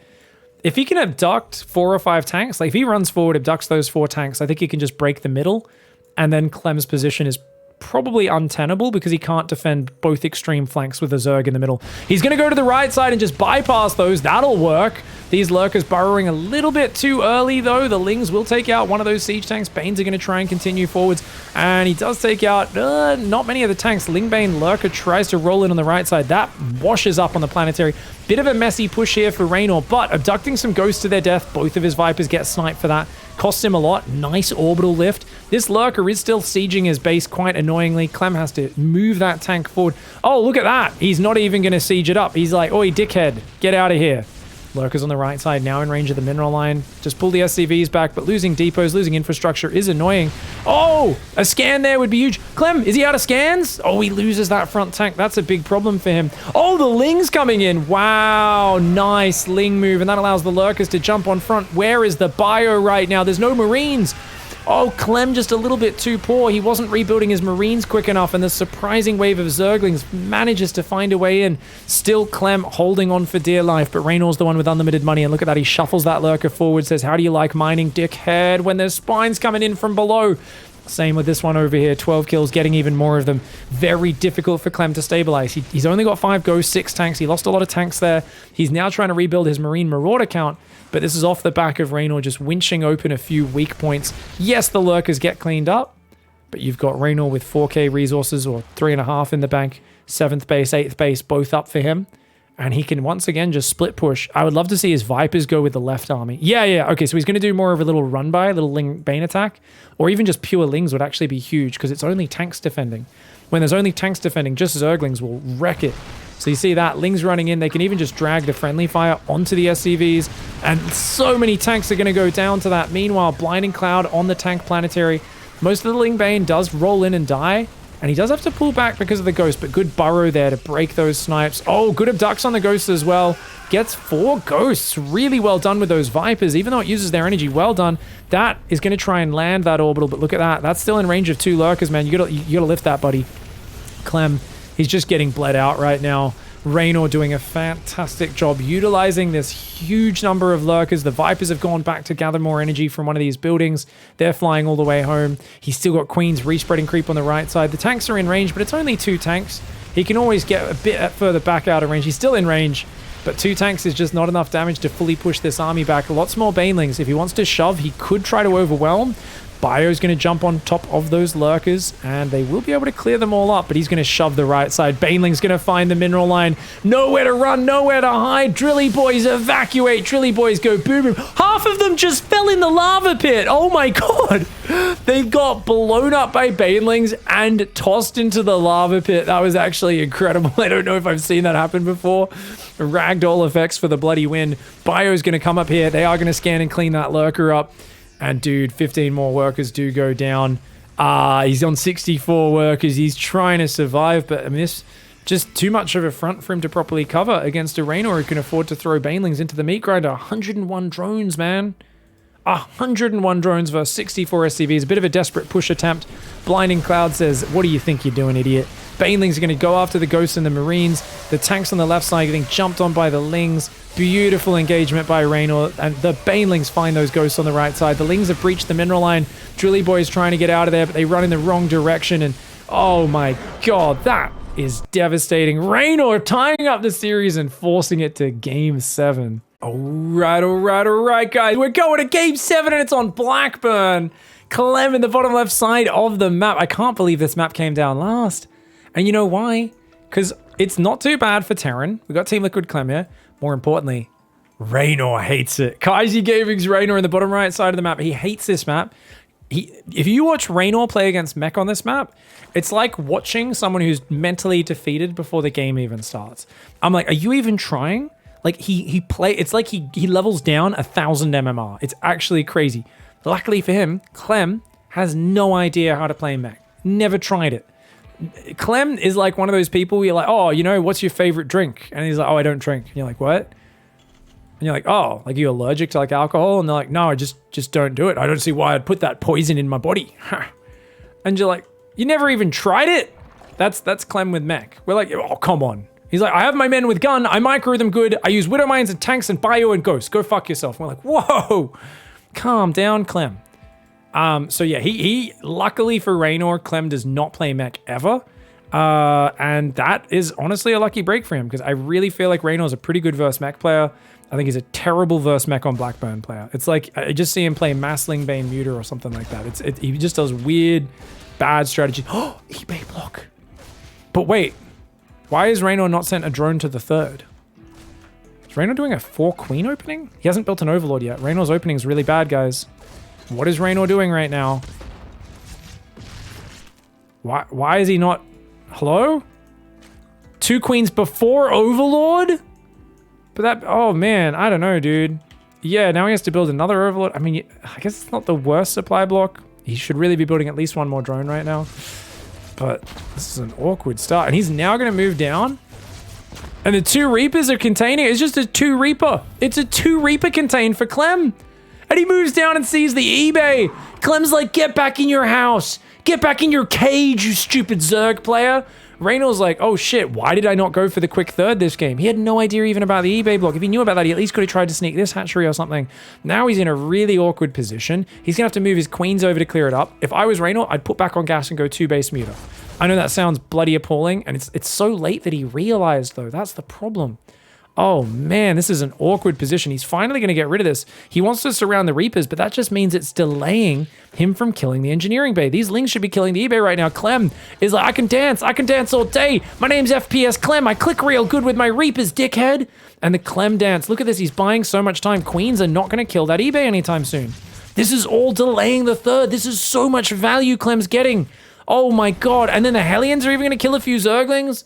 If he can abduct 4 or 5 tanks, like if he runs forward, abducts those 4 tanks, I think he can just break the middle, and then Clem's position is probably untenable because he can't defend both extreme flanks with a Zerg in the middle. He's going to go to the right side and just bypass those. That'll work. These lurkers burrowing a little bit too early, though. The Lings will take out one of those siege tanks. Banes are going to try and continue forwards, and he does take out not many of the tanks. Lingbane lurker tries to roll in on the right side. That washes up on the planetary. Bit of a messy push here for Reynor, but abducting some ghosts to their death. Both of his Vipers get sniped for that. Costs him a lot. Nice orbital lift. This lurker is still sieging his base quite annoyingly. Clem has to move that tank forward. Oh, look at that. He's not even going to siege it up. He's like, oi, dickhead, get out of here. Lurkers on the right side now in range of the mineral line. Just pull the SCVs back, but losing depots, losing infrastructure is annoying. Oh, a scan there would be huge. Clem, is he out of scans? Oh, he loses that front tank. That's a big problem for him. Oh, the Ling's coming in. Wow, nice Ling move, and that allows the Lurkers to jump on front. Where is the bio right now? There's no Marines. Oh, Clem just a little bit too poor. He wasn't rebuilding his Marines quick enough, and the surprising wave of Zerglings manages to find a way in. Still Clem holding on for dear life, but Reynor's the one with unlimited money, and look at that. He shuffles that lurker forward, says, how do you like mining, dickhead, when there's spines coming in from below? Same with this one over here. 12 kills, getting even more of them. Very difficult for Clem to stabilize. He's only got 5 ghosts, 6 tanks. He lost a lot of tanks there. He's now trying to rebuild his Marine Marauder count, but this is off the back of Reynor just winching open a few weak points. Yes, the lurkers get cleaned up, but you've got Reynor with 4k resources, or 3.5 in the bank. 7th base, 8th base, both up for him. And he can once again just split push. I would love to see his Vipers go with the left army. Yeah. Okay, so he's going to do more of a little run by, a little Ling Bane attack. Or even just pure Lings would actually be huge because it's only tanks defending. When there's only tanks defending, just Zerglings will wreck it. So you see that, Lings running in. They can even just drag the friendly fire onto the SCVs. And so many tanks are going to go down to that. Meanwhile, Blinding Cloud on the tank planetary. Most of the Lingbane does roll in and die. And he does have to pull back because of the ghost, but good burrow there to break those snipes. Oh, good abducts on the ghosts as well. Gets 4 ghosts. Really well done with those Vipers, even though it uses their energy. Well done. That is going to try and land that orbital, but look at that. That's still in range of 2 lurkers, man. You gotta lift that, buddy. Clem, he's just getting bled out right now. Reynor doing a fantastic job utilizing this huge number of lurkers. The Vipers have gone back to gather more energy from one of these buildings. They're flying all the way home. He's still got Queens respreading creep on the right side. The tanks are in range, but it's only 2 tanks. He can always get a bit further back out of range. He's still in range, but 2 tanks is just not enough damage to fully push this army back. Lots more Banelings. If he wants to shove, he could try to overwhelm. Bio's going to jump on top of those lurkers, and they will be able to clear them all up, but he's going to shove the right side. Baneling's going to find the mineral line. Nowhere to run, nowhere to hide. Drilly boys evacuate. Drilly boys go boom, boom. Half of them just fell in the lava pit. Oh my god. They got blown up by Banelings and tossed into the lava pit. That was actually incredible. I don't know if I've seen that happen before. Ragdoll effects for the bloody win. Bio's going to come up here. They are going to scan and clean that lurker up. And dude, 15 more workers do go down. He's on 64 workers. He's trying to survive, but I mean, this just too much of a front for him to properly cover against a Reynor who can afford to throw Banelings into the meat grinder. 101 drones, man. 101 drones versus 64 SCVs. A bit of a desperate push attempt. Blinding Cloud says, what do you think you're doing, idiot? Banelings are going to go after the Ghosts and the Marines. The tanks on the left side getting jumped on by the Lings. Beautiful engagement by Reynor. And the Banelings find those Ghosts on the right side. The Lings have breached the mineral line. Drilly Boy's trying to get out of there, but they run in the wrong direction. And oh my god, that is devastating. Reynor tying up the series and forcing it to Game 7. All right, guys. We're going to Game 7 and it's on Blackburn. Clem in the bottom left side of the map. I can't believe this map came down last. And you know why? Because it's not too bad for Terran. We got Team Liquid Clem here. More importantly, Reynor hates it. Kaiji Gaming's Reynor in the bottom right side of the map. He hates this map. If you watch Reynor play against Mech on this map, it's like watching someone who's mentally defeated before the game even starts. I'm like, are you even trying? Like it's like he levels down 1,000 MMR. It's actually crazy. Luckily for him, Clem has no idea how to play Mech. Never tried it. Clem is like one of those people where you're like, oh, you know, what's your favorite drink? And he's like, oh, I don't drink. And you're like, what? And you're like, oh, like you're allergic to like alcohol? And they're like, no, I just don't do it. I don't see why I'd put that poison in my body. And you're like, you never even tried it? That's Clem with Mech. We're like, oh, come on. He's like, I have my men with gun. I micro them good. I use Widow Mines and tanks and bio and ghosts. Go fuck yourself. And we're like, whoa, calm down, Clem. So yeah, he luckily for Reynor, Clem does not play Mech ever. And that is honestly a lucky break for him because I really feel like Reynor's a pretty good verse Mech player. I think he's a terrible verse Mech on Blackburn player. It's like, I just see him play Massling Bane Muter or something like that. He just does weird, bad strategy. Oh, eBay block. But wait, why is Reynor not sent a drone to the third? Is Reynor doing a 4 Queen opening? He hasn't built an Overlord yet. Reynor's opening is really bad, guys. What is Reynor doing right now? Why is he not... Hello? 2 Queens before Overlord? But that... Oh, man. I don't know, dude. Yeah, now he has to build another Overlord. I mean, I guess it's not the worst supply block. He should really be building at least 1 more drone right now. But this is an awkward start. And he's now going to move down. And the 2 Reapers are containing... It's just a 2 Reaper. It's a 2 Reaper contain for Clem. And he moves down and sees the eBay. Clem's like, get back in your house. Get back in your cage, you stupid Zerg player. Reynor's like, oh shit, why did I not go for the quick third this game? He had no idea even about the eBay block. If he knew about that, he at least could have tried to sneak this hatchery or something. Now he's in a really awkward position. He's gonna have to move his queens over to clear it up. If I was Reynor, I'd put back on gas and go 2 base muter. I know that sounds bloody appalling, and it's so late that he realized though. That's the problem. Oh man, this is an awkward position. He's finally going to get rid of this. He wants to surround the Reapers, but that just means it's delaying him from killing the engineering bay. These Lings should be killing the eBay right now. Clem is like, I can dance all day. My name's FPS Clem. I click real good with my Reapers, dickhead. And the Clem dance. Look at this. He's buying so much time. Queens are not going to kill that eBay anytime soon. This is all delaying the third. This is so much value Clem's getting. Oh my god. And then the Hellions are even going to kill a few Zerglings.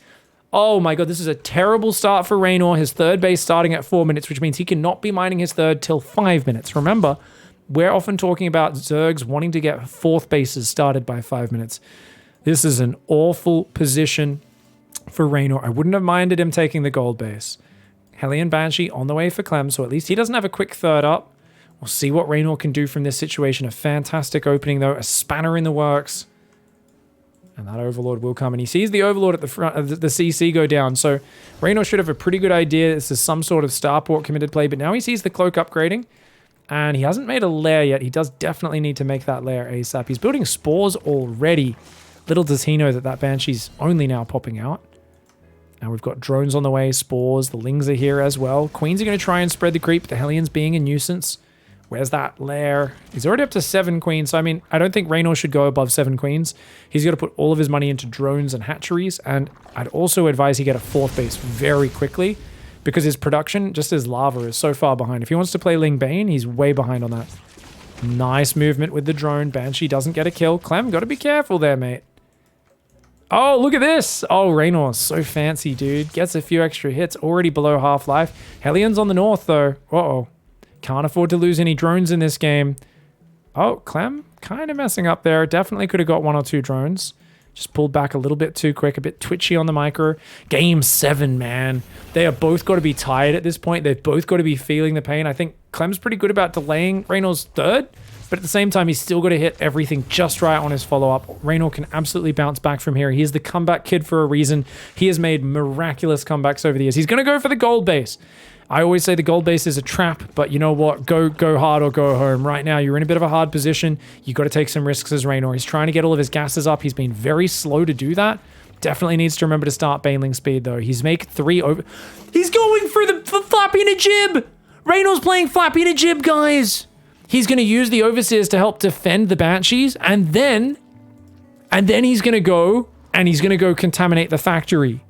Oh my god, this is a terrible start for Reynor. His third base starting at 4 minutes, which means he cannot be mining his third till 5 minutes. Remember, we're often talking about Zergs wanting to get fourth bases started by 5 minutes. This is an awful position for Reynor. I wouldn't have minded him taking the gold base. Hellion Banshee on the way for Clem, so at least he doesn't have a quick third up. We'll see what Reynor can do from this situation. A fantastic opening, though. A spanner in the works. And that Overlord will come. And he sees the Overlord at the front of the CC go down. So Reynor should have a pretty good idea. This is some sort of starport committed play. But now he sees the cloak upgrading. And he hasn't made a lair yet. He does definitely need to make that lair ASAP. He's building spores already. Little does he know that that Banshee's only now popping out. Now we've got drones on the way, spores. The Lings are here as well. Queens are going to try and spread the creep. The Hellion's being a nuisance. Where's that lair? He's already up to 7 queens. So, I mean, I don't think Reynor should go above 7 queens. He's got to put all of his money into drones and hatcheries. And I'd also advise he get a 4th base very quickly because his production, just his lava, is so far behind. If he wants to play Ling Bane, he's way behind on that. Nice movement with the drone. Banshee doesn't get a kill. Clem, got to be careful there, mate. Oh, look at this. Oh, Reynor, so fancy, dude. Gets a few extra hits, already below half-life. Hellion's on the north, though. Uh-oh. Can't afford to lose any drones in this game. Oh, Clem kind of messing up there. Definitely could have got 1 or 2 drones. Just pulled back a little bit too quick, a bit twitchy on the micro. Game 7, man. They are both got to be tired at this point. They've both got to be feeling the pain. I think Clem's pretty good about delaying Reynor's third, but at the same time, he's still got to hit everything just right on his follow-up. Reynor can absolutely bounce back from here. He is the comeback kid for a reason. He has made miraculous comebacks over the years. He's going to go for the gold base. I always say the gold base is a trap, but you know what? Go hard or go home. Right now, you're in a bit of a hard position. You got to take some risks as Reynor. He's trying to get all of his gases up. He's been very slow to do that. Definitely needs to remember to start Baneling speed, though. He's make 3 over... He's going for Flappy and a Jib! Reynor's playing Flappy and a Jib, guys! He's going to use the Overseers to help defend the Banshees, and then he's going to go, contaminate the factory.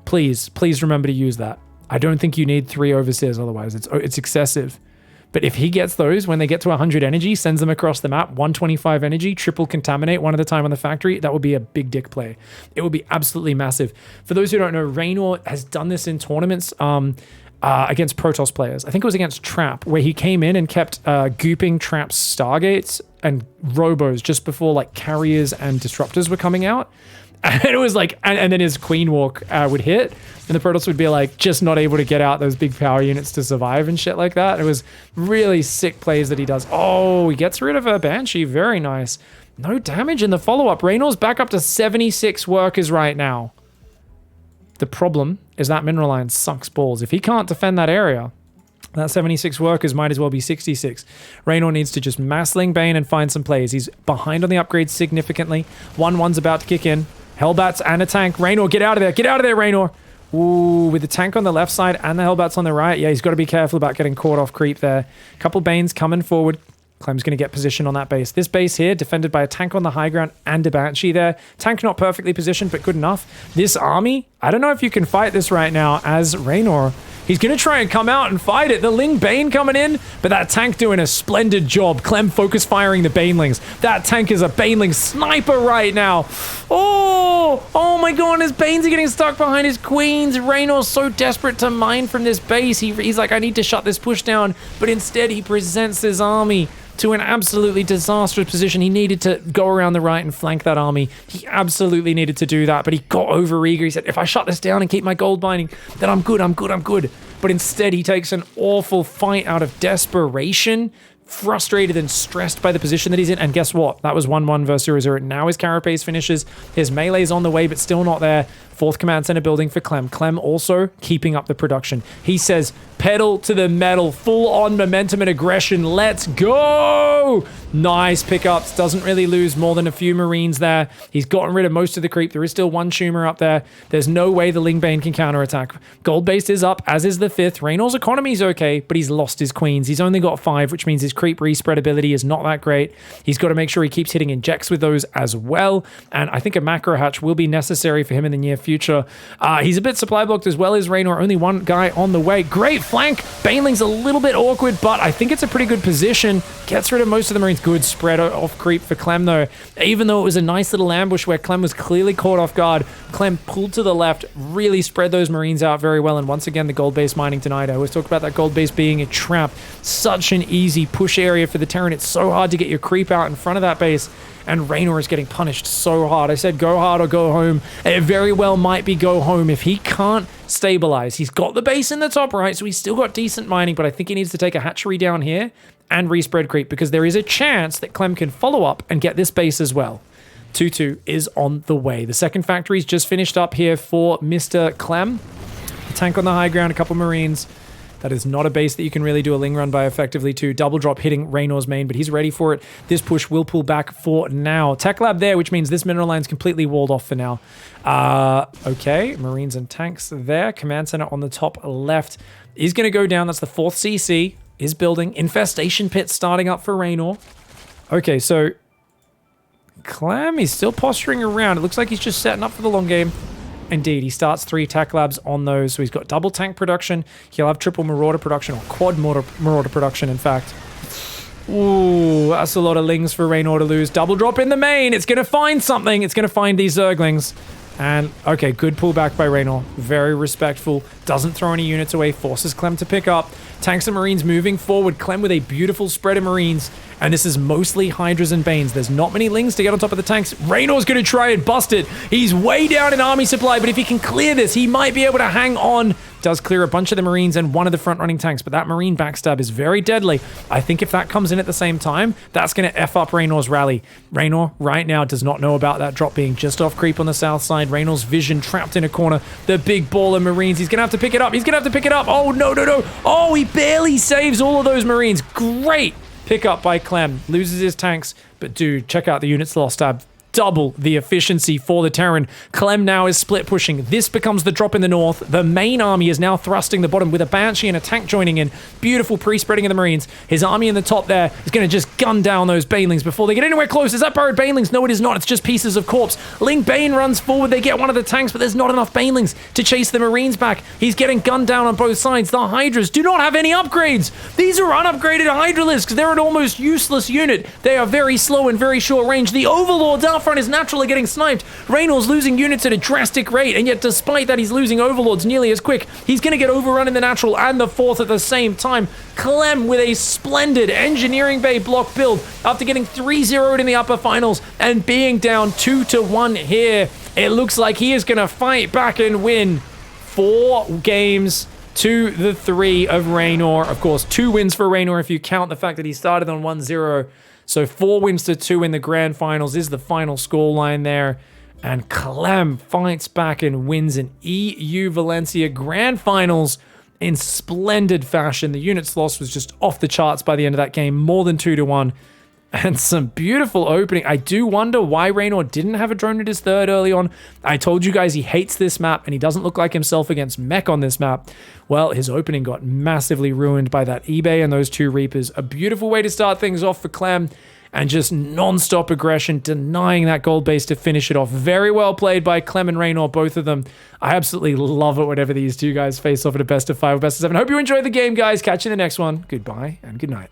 Please remember to use that. I don't think you need 3 Overseers otherwise. It's excessive. But if he gets those, when they get to 100 energy, sends them across the map, 125 energy, triple contaminate one at a time on the factory, that would be a big dick play. It would be absolutely massive. For those who don't know, Reynor has done this in tournaments against Protoss players. I think it was against Trap, where he came in and kept gooping Trap's Stargates and Robos just before like carriers and disruptors were coming out. And it was like, and then his Queen Walk would hit, and the Protoss would be like just not able to get out those big power units to survive and shit like that. It was really sick plays that he does. Oh, he gets rid of a Banshee. Very nice. No damage in the follow-up. Reynor's back up to 76 workers right now. The problem is that Mineral Line sucks balls. If he can't defend that area, that 76 workers might as well be 66. Reynor needs to just mass Ling Bane and find some plays. He's behind on the upgrades significantly. 1-1's about to kick in. Hellbats and a tank. Reynor, get out of there. Get out of there, Reynor. Ooh, with the tank on the left side and the Hellbats on the right. Yeah, he's got to be careful about getting caught off creep there. Couple Banes coming forward. Clem's going to get position on that base. This base here, defended by a tank on the high ground and a Banshee there. Tank not perfectly positioned, but good enough. This army, I don't know if you can fight this right now as Reynor. He's going to try and come out and fight it. The Ling Bane coming in, but that tank doing a splendid job. Clem focus firing the Banelings. That tank is a Baneling sniper right now. Oh my god, his Banes are getting stuck behind his Queens. Reynor's so desperate to mine from this base. He's like, I need to shut this push down, but instead he presents his army to an absolutely disastrous position. He needed to go around the right and flank that army. He absolutely needed to do that, but he got over-eager. He said, if I shut this down and keep my gold mining, then I'm good. But instead, he takes an awful fight out of desperation, frustrated and stressed by the position that he's in. And guess what? That was 1-1 versus 0-0. Now his Carapace finishes. His melee's on the way, but still not there. 4th command center building for Clem. Clem also keeping up the production. He says, pedal to the metal, full on momentum and aggression. Let's go! Nice pickups. Doesn't really lose more than a few Marines there. He's gotten rid of most of the creep. There is still 1 Schumer up there. There's no way the Ling Bane can counterattack. Gold base is up, as is the 5th. Reynor's economy is okay, but he's lost his Queens. He's only got 5, which means his creep respread ability is not that great. He's got to make sure he keeps hitting injects with those as well. And I think a macro hatch will be necessary for him in the near future. He's a bit supply blocked as well as Reynor. Only 1 guy on the way. Great flank. Baneling's a little bit awkward, but I think it's a pretty good position. Gets rid of most of the Marines. Good spread off creep for Clem, though. Even though it was a nice little ambush where Clem was clearly caught off guard, Clem pulled to the left, really spread those Marines out very well, and once again, the gold base mining tonight. I always talk about that gold base being a trap. Such an easy push area for the Terran. It's so hard to get your creep out in front of that base, and Reynor is getting punished so hard. I said go hard or go home. It very well might be go home if he can't stabilize. He's got the base in the top right, so he's still got decent mining, but I think he needs to take a hatchery down here and respread creep, because there is a chance that Clem can follow up and get this base as well. 2-2 is on the way. The second factory's just finished up here for Mr. Clem. A tank on the high ground, a couple Marines. That is not a base that you can really do a ling run by effectively too. Double drop hitting Reynor's main, but he's ready for it. This push will pull back for now. Tech lab there, which means this mineral line's completely walled off for now. Okay, Marines and tanks there. Command center on the top left is going to go down. That's the 4th CC. Is building. Infestation pit starting up for Reynor. Okay, so Clem, he's still posturing around. It looks like he's just setting up for the long game. Indeed, he starts 3 attack labs on those, so he's got double tank production. He'll have triple marauder production, or quad marauder production, in fact. Ooh, that's a lot of lings for Reynor to lose. Double drop in the main. It's going to find something. It's going to find these Zerglings. And, okay, good pullback by Reynor. Very respectful. Doesn't throw any units away. Forces Clem to pick up. Tanks and Marines moving forward. Clem with a beautiful spread of Marines. And this is mostly Hydras and Banes. There's not many Lings to get on top of the tanks. Reynor's going to try and bust it. He's way down in army supply, but if he can clear this, he might be able to hang on. Does clear a bunch of the Marines and one of the front-running tanks, but that Marine backstab is very deadly. I think if that comes in at the same time, that's going to F up Reynor's rally. Reynor, right now, does not know about that drop being just off creep on the south side. Reynor's vision trapped in a corner. The big ball of Marines. He's going to have to pick it up. He's going to have to pick it up. Oh, no, no, no. Oh, he barely saves all of those Marines. Great pick up by Clem. Loses his tanks, but dude, check out the units lost. Double the efficiency for the Terran. Clem now is split pushing. This becomes the drop in the north. The main army is now thrusting the bottom with a Banshee and a tank joining in. Beautiful pre-spreading of the Marines. His army in the top there is going to just gun down those Banelings before they get anywhere close. Is that burrowed Banelings? No, it is not. It's just pieces of corpse. Ling Bane runs forward. They get one of the tanks, but there's not enough Banelings to chase the Marines back. He's getting gunned down on both sides. The Hydras do not have any upgrades. These are unupgraded Hydralisks. They're an almost useless unit. They are very slow and very short range. The Overlords out front is naturally getting sniped. Reynor's losing units at a drastic rate, and yet despite that, he's losing Overlords nearly as quick. He's going to get overrun in the natural and the 4th at the same time. Clem with a splendid engineering bay block build after getting 3-0'd in the upper finals and being down 2-1 here. It looks like he is going to fight back and win 4 games to the 3 of Reynor. Of course, 2 wins for Reynor if you count the fact that he started on 1-0. So 4 wins to 2 in the grand finals is the final scoreline there. And Clem fights back and wins an EU Valencia grand finals in splendid fashion. The units lost was just off the charts by the end of that game, more than 2-1. And some beautiful opening. I do wonder why Reynor didn't have a drone at his 3rd early on. I told you guys he hates this map and he doesn't look like himself against mech on this map. Well, his opening got massively ruined by that eBay and those 2 Reapers. A beautiful way to start things off for Clem, and just non-stop aggression, denying that gold base to finish it off. Very well played by Clem and Reynor, both of them. I absolutely love it whenever these 2 guys face off at a best of 5 or best of 7. Hope you enjoyed the game, guys. Catch you in the next one. Goodbye and good night.